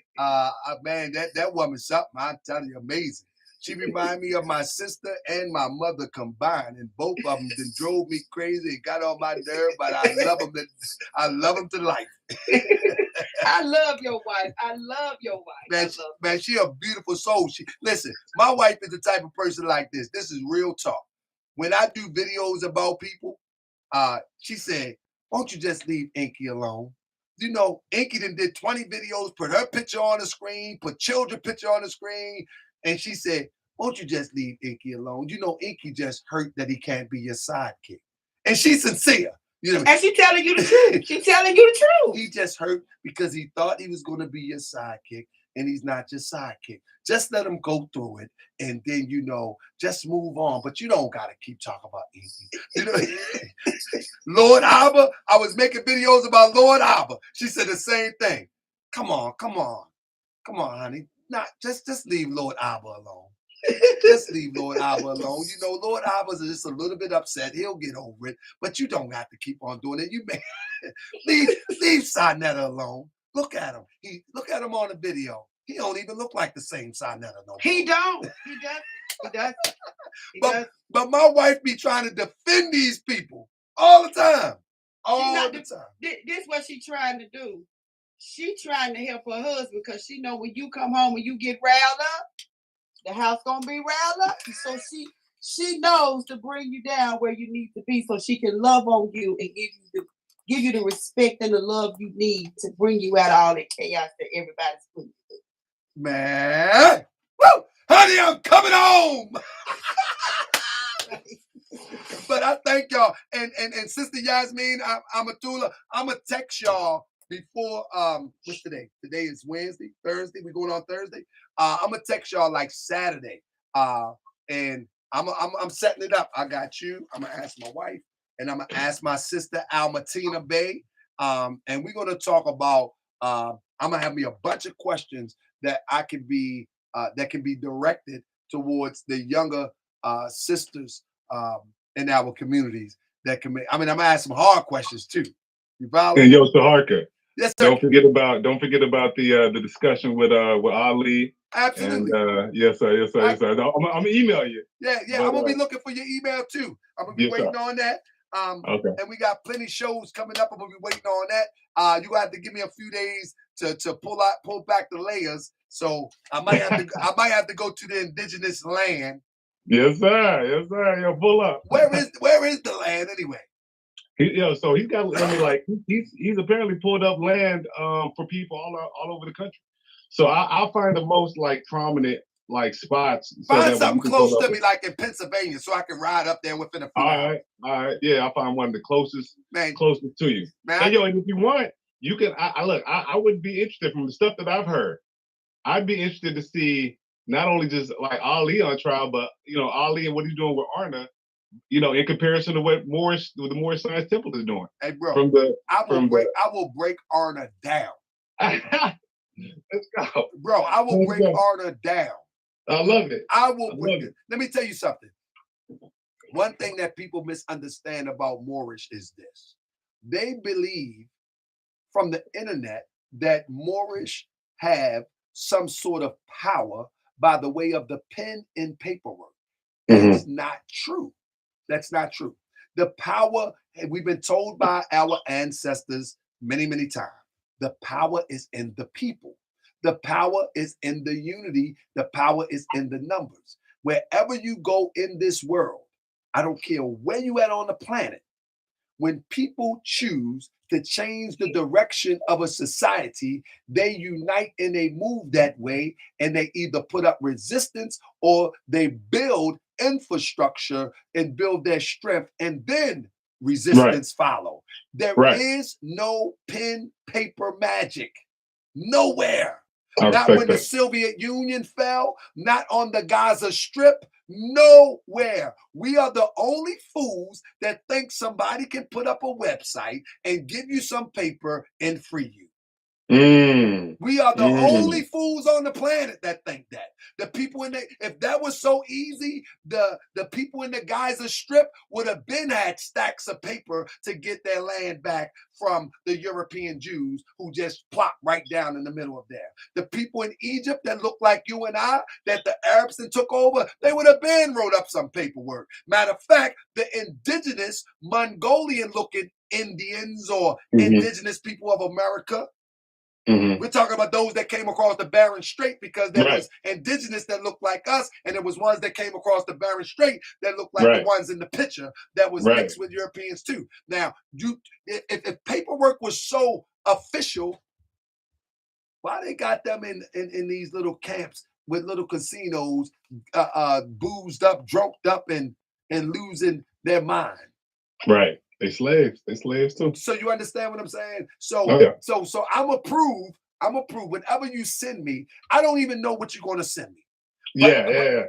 Man, that woman's something. I'm telling you, amazing. She reminds me of my sister and my mother combined, and both of them then drove me crazy and got on my nerve. But I love them. I love them to life.
I love your wife. I love your wife.
Man, she a beautiful soul. Listen, my wife is the type of person like this. This is real talk. When I do videos about people, she said, won't you just leave Inky alone? You know, Inky did 20 videos, put her picture on the screen, put children picture on the screen. And she said, won't you just leave Inky alone? You know, Inky just hurt that he can't be your sidekick. And she's sincere. You know,
and she's telling you the truth. She's telling you the truth.
He just hurt because he thought he was going to be your sidekick, and he's not your sidekick. Just let him go through it, and then, you know, just move on. But you don't got to keep talking about Inky. You know, Lord Abba, I was making videos about Lord Abba. She said the same thing. Come on, honey. Not just leave Lord Abba alone. Just leave Lord Abba alone. You know, Lord Abba's just a little bit upset. He'll get over it, but you don't have to keep on doing it. You may leave Sarnetta alone. Look at him. Look at him on the video. He don't even look like the same Sarnetta no more.
He don't. He does.
But my wife be trying to defend these people all the time.
This what she trying to do. She trying to help her husband because she know when you come home and you get riled up, the house gonna be riled up. So she knows to bring you down where you need to be so she can love on you and give you the respect and the love you need to bring you out of all the chaos that everybody's putting through.
Man, woo, honey, I'm coming home. But I thank y'all. And Sister Yasmin, Amatullah, I'm going to text y'all before, what's today? Today is Wednesday, Thursday. We're going on Thursday. I'm going to text y'all like Saturday. And I'm setting it up. I got you. I'm going to ask my wife. And I'm going to ask my sister, Almatina Bay. And we're going to talk about, I'm going to have me a bunch of questions that can be directed towards the younger sisters in our communities that can make. I mean, I'm gonna ask some hard questions too. You follow?
And yo, Taharka.
Yes, sir.
Don't forget about the discussion with Ali.
Absolutely.
And yes, sir. I'm gonna email you.
Yeah. But, I'm gonna be looking for your email too. I'm gonna be waiting on that. Okay. And we got plenty of shows coming up. I'm gonna be waiting on that. You have to give me a few days to pull back the layers. So I might have to go to the indigenous land.
Yes, sir. Yo, pull up.
Where is the land anyway?
So he's got, I mean, like he's apparently pulled up land for people all over the country. So I'll find the most like prominent like spots. So
Find
that when
something
you can
close
pull
to
up
me, like in Pennsylvania, so I can ride up there within a few
all
hours.
right, yeah, I'll find one of the closest to you.
Man,
And and if you want, you can. I wouldn't be interested from the stuff that I've heard. I'd be interested to see not only just like Ali on trial, but Ali and what he's doing with ARNA. In comparison to what the Morris Science Temple is doing.
Hey, bro, I will break ARNA down.
Let's go,
bro. I will break ARNA down.
I love it.
I will break it. Let me tell you something. One thing that people misunderstand about Moorish is this: they believe from the internet that Moorish have some sort of power by the way of the pen and paperwork. That's not true. That's not true. The power, we've been told by our ancestors many, many times, the power is in the people. The power is in the unity. The power is in the numbers. Wherever you go in this world, I don't care where you at on the planet, when people choose to change the direction of a society, they unite and they move that way, and they either put up resistance or they build infrastructure and build their strength, and then resistance follow. There is no pen paper magic. Nowhere. Not when the Soviet Union fell, not on the Gaza Strip, nowhere. We are the only fools that think somebody can put up a website and give you some paper and free you. We are the only fools on the planet that think that. The people if that was so easy, the people in the Gaza Strip would have been had stacks of paper to get their land back from the European Jews who just plopped right down in the middle of there. The people in Egypt that look like you and I, that the Arabs then took over, they would have been wrote up some paperwork. Matter of fact, the indigenous Mongolian-looking Indians or indigenous people of America, we're talking about those that came across the Bering Strait, because there was indigenous that looked like us, and there was ones that came across the Bering Strait that looked like the ones in the picture that was mixed with Europeans too. Now, if paperwork was so official, why they got them in these little camps with little casinos, boozed up, drunk up, and losing their mind?
Right. They slaves. They slaves too.
So you understand what I'm saying? So I'm approve. Whenever you send me, I don't even know what you're going to send me.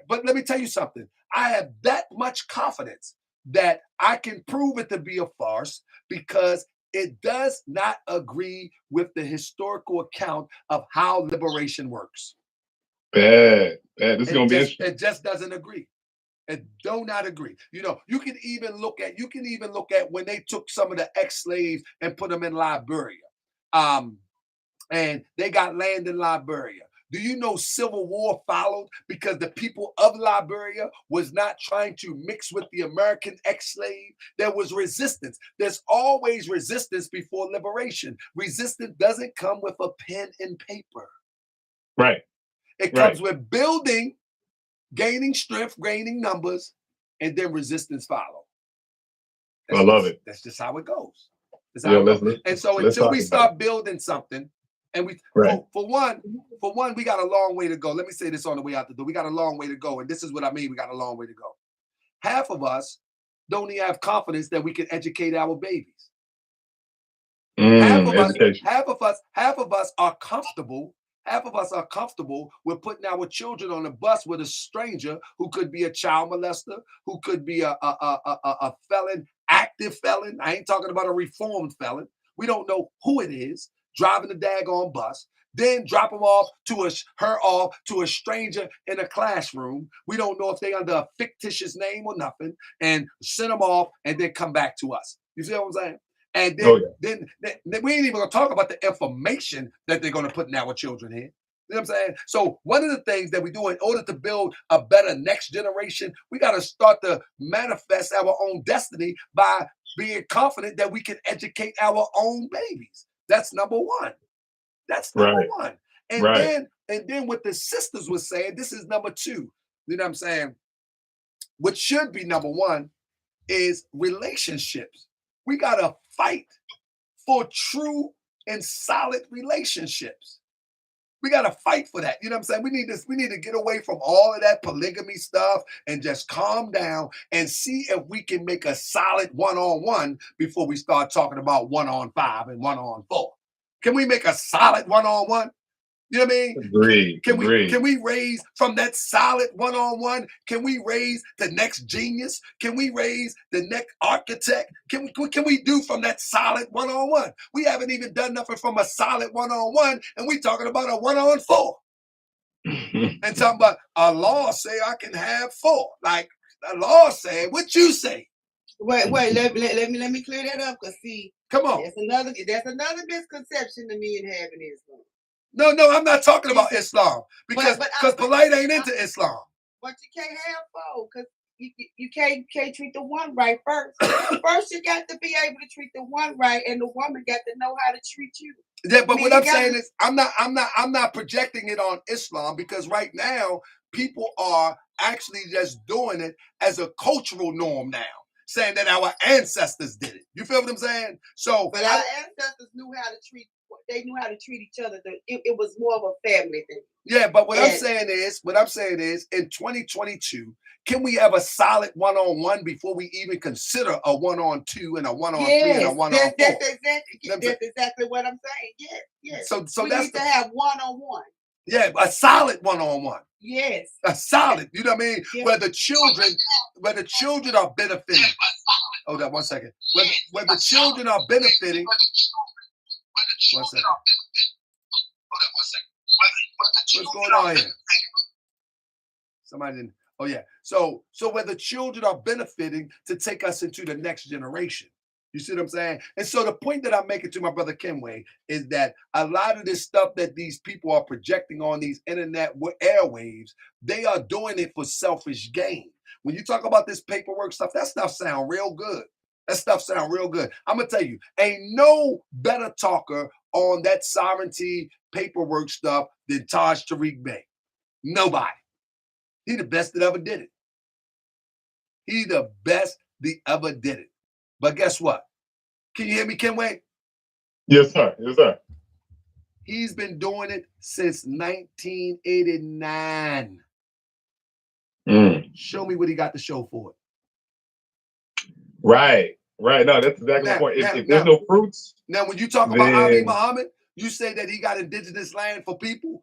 But let me tell you something. I have that much confidence that I can prove it to be a farce, because it does not agree with the historical account of how liberation works.
Bad. This is going to be interesting.
It just doesn't agree. And do not agree. You can even look at when they took some of the ex-slaves and put them in Liberia. And they got land in Liberia. Do you know civil war followed because the people of Liberia was not trying to mix with the American ex-slave? There was resistance. There's always resistance before liberation. Resistance doesn't come with a pen and paper.
Right.
It comes with building, gaining strength, gaining numbers, and then resistance follow.
I love it.
That's just how it goes. And so until we start building something, and for one, we got a long way to go. Let me say this on the way out the door. We got a long way to go. And this is what I mean. We got a long way to go. Half of us don't even have confidence that we can educate our babies. Half of us are comfortable. Half of us are comfortable with putting our children on a bus with a stranger who could be a child molester, who could be a felon, active felon. I ain't talking about a reformed felon. We don't know who it is driving the daggone bus, then drop them off her off to a stranger in a classroom. We don't know if they under a fictitious name or nothing, and send them off and then come back to us. You see what I'm saying? And then we ain't even gonna talk about the information that they're gonna put in our children here. You know what I'm saying? So one of the things that we do in order to build a better next generation, we got to start to manifest our own destiny by being confident that we can educate our own babies. That's number one. That's number one. And then what the sisters were saying, this is number two. You know what I'm saying? What should be number one is relationships. We gotta fight for true and solid relationships. We gotta fight for that. You know what I'm saying? We need to get away from all of that polygamy stuff and just calm down and see if we can make a solid one-on-one before we start talking about 1-on-5 and 1-on-4. Can we make a solid one-on-one? You know what I mean?
Agreed.
Can we raise from that solid one-on-one? Can we raise the next genius? Can we raise the next architect? Can we do from that solid one-on-one? We haven't even done nothing from a solid one-on-one, and we talking about a 1-on-4. And talking about a law say I can have 4. Like the law say, what you say?
Wait, let me clear that up, because see,
come on.
That's another misconception to me in having Islam.
No, I'm not talking about Islam because polite ain't into Islam.
But you can't have 4 because you can't treat the one right first. First, you got to be able to treat the one right, and the woman got to know how to treat you.
Yeah, but what I'm saying is, I'm not projecting it on Islam, because right now people are actually just doing it as a cultural norm now, saying that our ancestors did it. You feel what I'm saying? So,
but our ancestors knew how to treat. They knew how to treat each other. It was more of a family thing.
Yeah, but what I'm saying is, in 2022, can we have a solid one-on-one before we even consider a 1-on-2 and a 1-on-3 and a 1-on-4?
That's exactly what I'm saying. Yes.
So
we need to have 1-on-1.
Yeah, a solid 1-on-1.
Yes.
A solid. You know what I mean?
Yes.
Where the children are benefiting. Hold on 1 second. Where the children are benefiting. 1 second. What's going on here? Somebody didn't. Oh yeah. So where the children are benefiting to take us into the next generation. You see what I'm saying? And so the point that I'm making to my brother Kenway is that a lot of this stuff that these people are projecting on these internet airwaves, they are doing it for selfish gain. When you talk about this paperwork stuff, that stuff sound real good. I'm gonna tell you, ain't no better talker on that sovereignty paperwork stuff than Taharkabey. Nobody. He the best that ever did it. But guess what? Can you hear me, Kenway?
Yes, sir.
He's been doing it since 1989. Show me what he got to show for it.
Right. No, that's exactly the point. If there's no fruits.
Now, when you talk about Ali Muhammad, you say that he got indigenous land for people.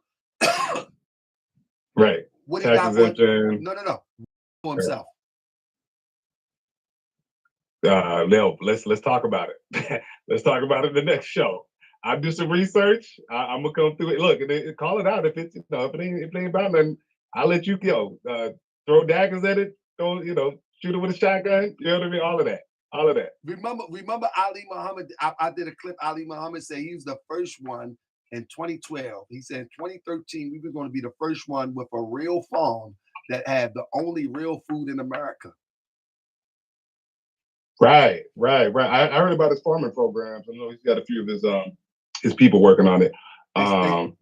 Right.
What he got for No. For himself.
No, let's talk about it. Let's talk about it in the next show. I do some research. I'm gonna come through it. Look, call it out if it's if it ain't about nothing. I'll let you go. Throw daggers at it. Shoot it with a shotgun. You know what I mean? All of that.
Remember Ali Muhammad? I did a clip. Ali Muhammad said he was the first one in 2012. He said in 2013 we were going to be the first one with a real farm that had the only real food in America.
Right. I heard about his farming programs. I know he's got a few of his people working on it. I've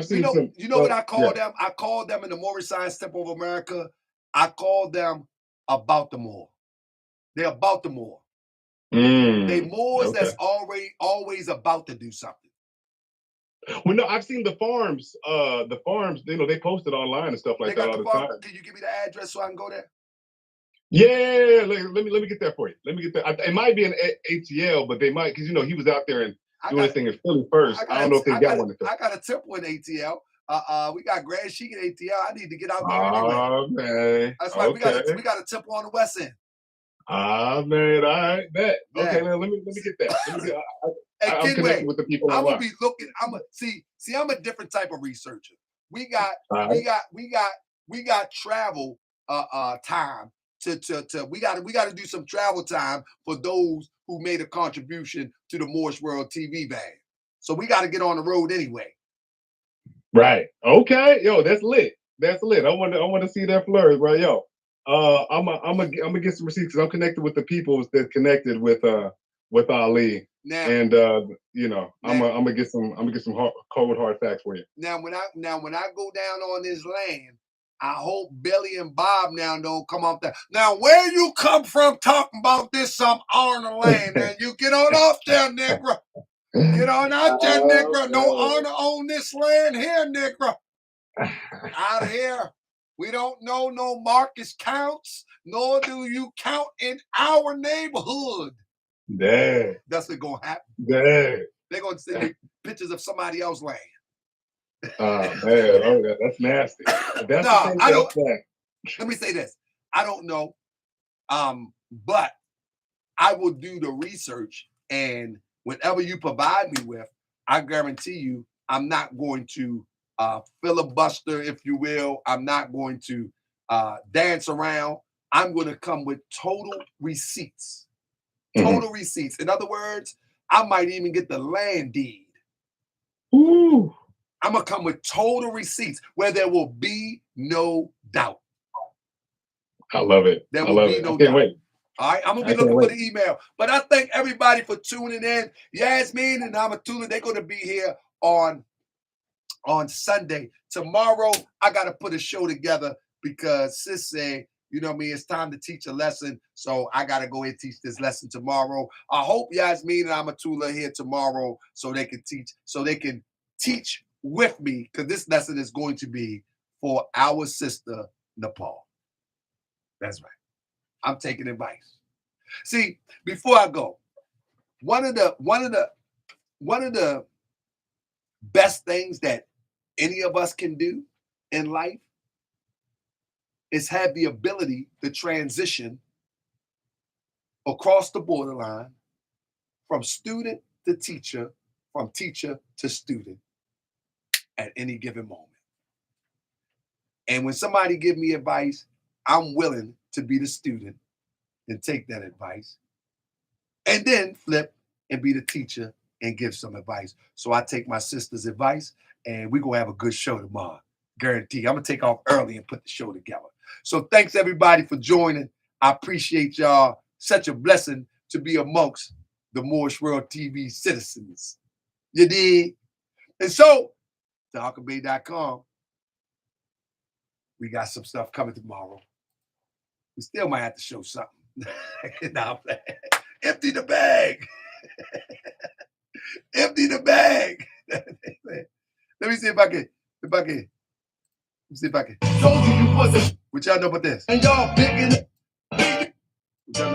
seen some.
You know what I call them? I call them in the Moorish Science Temple of America. I call them about the Moor. They're about the Moor. They Moors that's always about to do something.
Well, no, I've seen the farms. They post it online and stuff like that all the time.
Can you give me the address so I can go there?
Yeah, let me get that for you. Let me get that. It might be an ATL, but they might, because he was out there and doing this thing in Philly first. I don't know if they got one.
I got a temple in ATL. We got Grand Chic in ATL. I need to get out there anyway.
Oh man,
that's right. Okay. We got a temple on the west end.
Ah man, all right, bet. Yeah. Okay, let me get that. I'm connected with the people.
I'm gonna be looking. I'm a different type of researcher. We got travel time. We got to do some travel time for those who made a contribution to the Moorish World TV band. So we got to get on the road anyway.
Right. Okay. Yo, that's lit. I want to see that flourish, bro. Yo, I'm gonna get some receipts because I'm connected with the people that connected with Ali. Now, and I'm gonna get some cold hard facts for you.
Now when I go down on this land, I hope Billy and Bob now don't come up there. Now, where you come from talking about this some ARNA land, man? You get on off there, nigga. Get on out there, nigga. No ARNA on this land here, nigga. Out here. We don't know no Marcus counts, nor do you count in our neighborhood.
Dang.
That's what's going to happen.
Dang.
They're going to send me pictures of somebody else's land.
Oh, man. That's nasty. That's
No,
the thing
I don't.
that.
Let me say this. I don't know. But I will do the research, and whatever you provide me with, I guarantee you I'm not going to filibuster, if you will. I'm not going to dance around. I'm going to come with total receipts. Total receipts. In other words, I might even get the land deed.
Ooh.
I'm going to come with total receipts where there will be no doubt.
I love it.
There
I
will
love
be
it.
no
I can't
doubt.
wait.
All right, I'm going to be looking for the email. But I thank everybody for tuning in. Yasmin and Amatula, they're going to be here on Sunday. Tomorrow, I got to put a show together because sis said, you know what I mean, it's time to teach a lesson. So I got to go and teach this lesson tomorrow. I hope Yasmin and Amatula are here tomorrow so they can teach with me, because this lesson is going to be for our sister, Nepal. That's right. I'm taking advice. See, before I go, one of the best things that any of us can do in life is have the ability to transition across the borderline from student to teacher, from teacher to student at any given moment. And when somebody give me advice, I'm willing to be the student and take that advice, and then flip and be the teacher and give some advice. So I take my sister's advice, and we're going to have a good show tomorrow. Guarantee. I'm going to take off early and put the show together. So thanks, everybody, for joining. I appreciate y'all. Such a blessing to be amongst the Moorish World TV citizens. You dig? And so, Taharkabey.com, we got some stuff coming tomorrow. We still might have to show something. Nah, empty the bag. Empty the bag. Let me see if I can. Let me see if I can.
Told you wasn't.
What y'all know about this?
And y'all big in the.
What y'all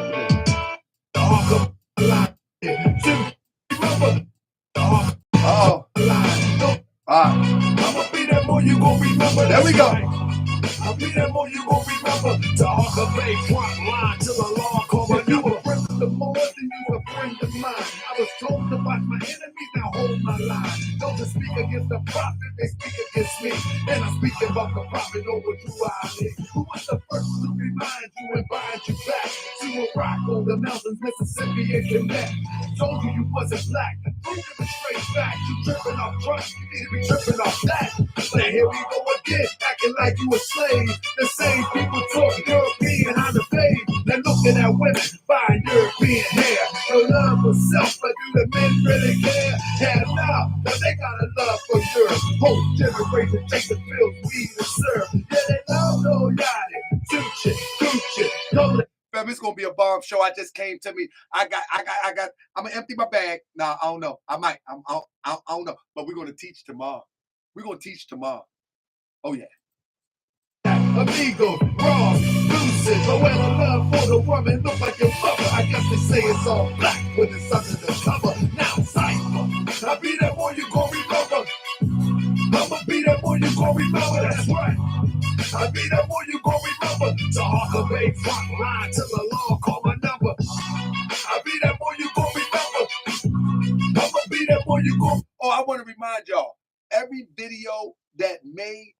know about this? Oh.
I'ma be that more you gon' remember.
There we go.
I'll be that more you gon' remember. Taharkabey front line till the law call my number. Friend of the more than you a friend of mine. I was told to watch my enemies, now hold my line. Don't just speak against the prophet, they speak against me. And I'm speaking about the prophet over true eyes. Who was the first to remind you and bind you back? To a rock on the mountains, Mississippi and Quebec. Told you you wasn't black. Prove it with straight facts. You tripping off trust, you need to be tripping off that. But here we go again, acting like you a slave. The same people talk European how to fade. They're looking at women buying European hair. No love for self, but do the men really care? Hell no, but they got a love for Europe. Whole generation take the pills we deserve. Yeah, they love no yachty, sushi, Gucci, Cola.
Fam, it's gonna be a bomb show. I just came to me. I'm gonna empty my bag. No, I don't know. I might. I don't know. But we're gonna teach tomorrow. We're gonna teach tomorrow. Oh yeah.
Amigos, wrong, lucid, but when I love for the woman look like your mother, I guess they say it's all black when it's under the cover. Now cypher, I be that boy you gon' remember. I'ma be that boy you gon' remember. That's right. I be that boy you gon' remember. Taharkabey front line till the law call my number. I be that boy you gon' remember. I'ma be that boy you gon'.
Oh, I want to remind y'all, every video that may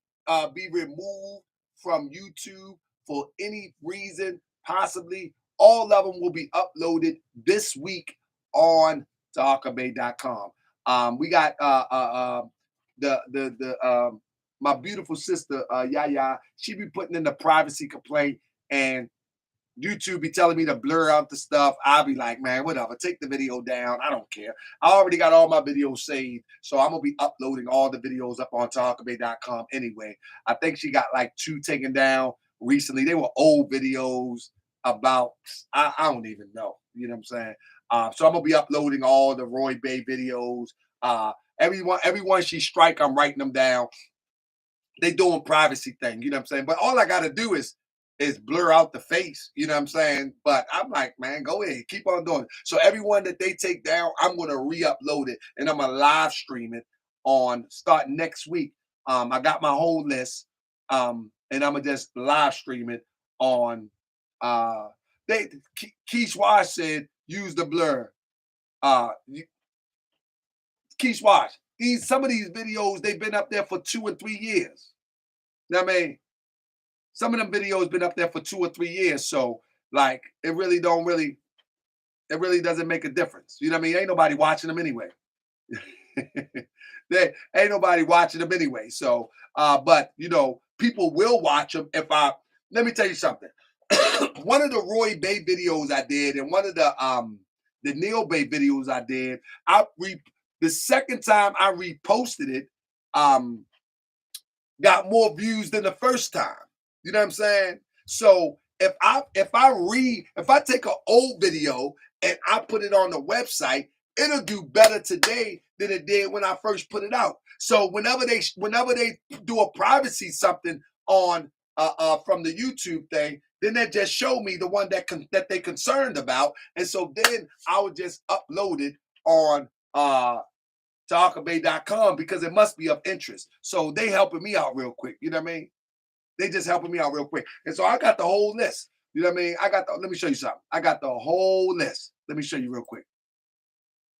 be removed from YouTube for any reason, possibly, all of them will be uploaded this week on Taharkabey.com. We got my beautiful sister Yaya. She be putting in the privacy complaint, and YouTube be telling me to blur out the stuff. I'll be like, man, whatever. Take the video down. I don't care. I already got all my videos saved, so I'm gonna be uploading all the videos up on Taharkabey.com anyway. I think she got like 2 taken down recently. They were old videos about I don't even know. You know what I'm saying? So I'm gonna be uploading all the Roy Bay videos. Everyone she strike, I'm writing them down. They doing privacy thing, you know what I'm saying? But all I gotta do is blur out the face, you know what I'm saying? But I'm like, man, go ahead, keep on doing it. So everyone that they take down, I'm gonna re-upload it and I'm gonna live stream it on starting next week. I got my whole list, and I'm gonna just live stream it on. Keish Wash said use the blur. Keish Wash. Some of these videos they've been up there for 2 and 3 years. You know what I mean? Some of them videos been up there for 2 or 3 years, so like it really doesn't make a difference. You know what I mean? Ain't nobody watching them anyway. There ain't nobody watching them anyway. So, but you know, people will watch them if I. Let me tell you something. One of the Roy Bay videos I did, and one of the Neil Bay videos I did, the second time I reposted it, got more views than the first time. You know what I'm saying? So if I take an old video and I put it on the website, it'll do better today than it did when I first put it out. So whenever they do a privacy something on from the YouTube thing, then they just show me the one that they concerned about, and so then I would just upload it on Taharkabey.com because it must be of interest. So they helping me out real quick. You know what I mean? They just helping me out real quick. And so I got the whole list. You know what I mean? Let me show you something. I got the whole list. Let me show you real quick.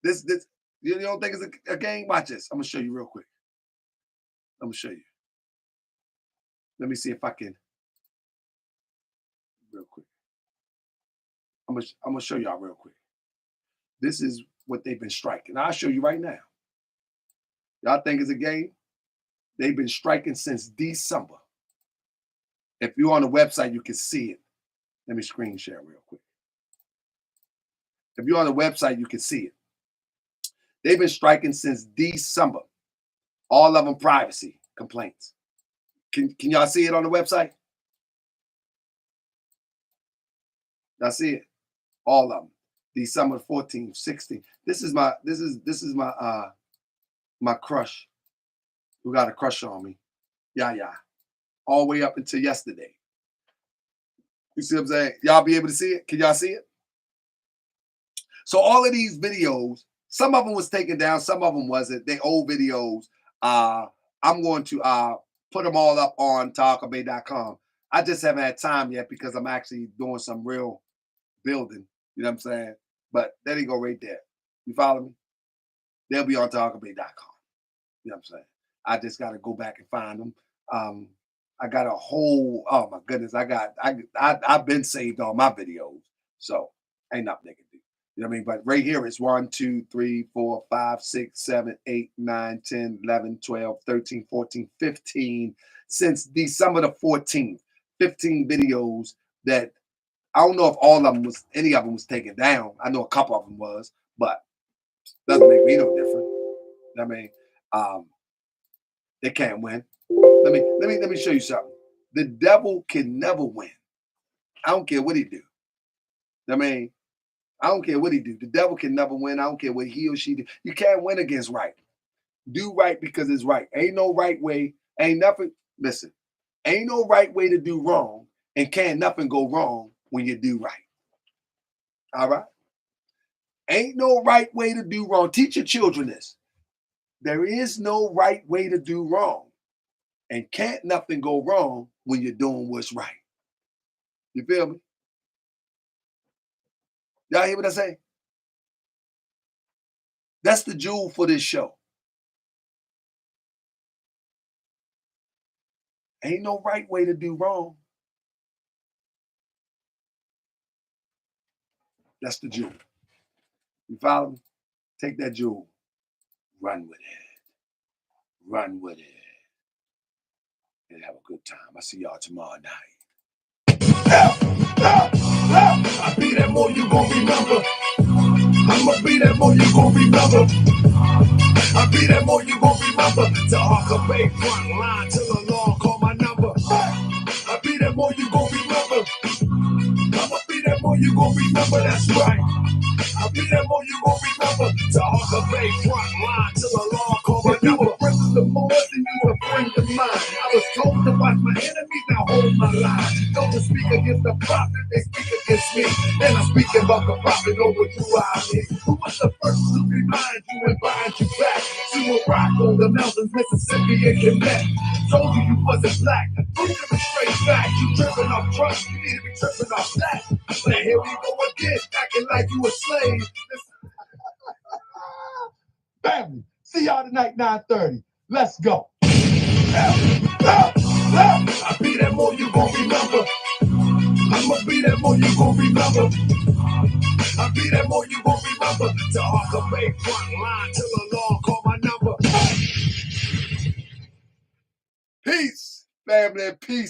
This, you don't think it's a game? Watch this. I'm going to show you real quick. I'm going to show you. Let me see if I can. Real quick. I'm going to show y'all real quick. This is what they've been striking. I'll show you right now. Y'all think it's a game? They've been striking since December. If you're on the website, you can see it. Let me screen share real quick. If you're on the website, you can see it. They've been striking since December. All of them privacy complaints. Can y'all see it on the website? Y'all see it? All of them. December 14th, 16th. This is my my crush who got a crush on me. Yeah. All the way up until yesterday. You see what I'm saying? Y'all be able to see it? Can y'all see it? So all of these videos, some of them was taken down, some of them wasn't. They old videos. I'm going to put them all up on Taharkabey.com. I just haven't had time yet because I'm actually doing some real building. You know what I'm saying? But there they go right there. You follow me? They'll be on Taharkabey.com. You know what I'm saying? I just got to go back and find them. I got a whole, oh my goodness, I've been saved on my videos. So ain't nothing they can do. You know what I mean? But right here it's 1, 2, 3, 4, 5, 6, 7, 8, 9, 10, 11, 12, 13, 14, 15. Since December the 14th, 15 videos that I don't know if any of them was taken down. I know a couple of them was, but doesn't make me no different. You know what I mean? They can't win. Let me show you something. The devil can never win. I don't care what he do. I mean, I don't care what he do. The devil can never win. I don't care what he or she do. You can't win against right. Do right because it's right. Ain't no right way. Ain't nothing. Listen, ain't no right way to do wrong, and can't nothing go wrong when you do right. All right? Ain't no right way to do wrong. Teach your children this. There is no right way to do wrong. And can't nothing go wrong when you're doing what's right. You feel me? Y'all hear what I say? That's the jewel for this show. Ain't no right way to do wrong. That's the jewel. You follow me? Take that jewel. Run with it. Run with it. And have a good time. I'll see y'all tomorrow night. I be that more you gon' remember. I'ma be that more you gon' remember. I be that more you gon' remember. Taharkabey front line till the law call my number. I be that more you gon' remember. I'ma be that more you gon' remember. That's right. I be that more you gon' remember. Taharkabey front line till the law call my number. You a friend of the Lord and you a friend of mine. I was told to watch my enemies, now hold my line. Don't to speak against the prophet, they speak against me. And I'm speaking about the prophet over through our head. Who was the first to remind you and bind you back? To a rock on the mountains, Mississippi and Quebec. Told you wasn't black. Proof it was straight fact. You tripping off trust, you need to be tripping off that. But here we go again, acting like you a slave. Family, see y'all tonight, 9:30. Let's go. I be that more you gon' remember. I'ma be that more you gon' remember. I be that more you gon' remember. Taharkabey front line till the law call my number. Peace, family, peace.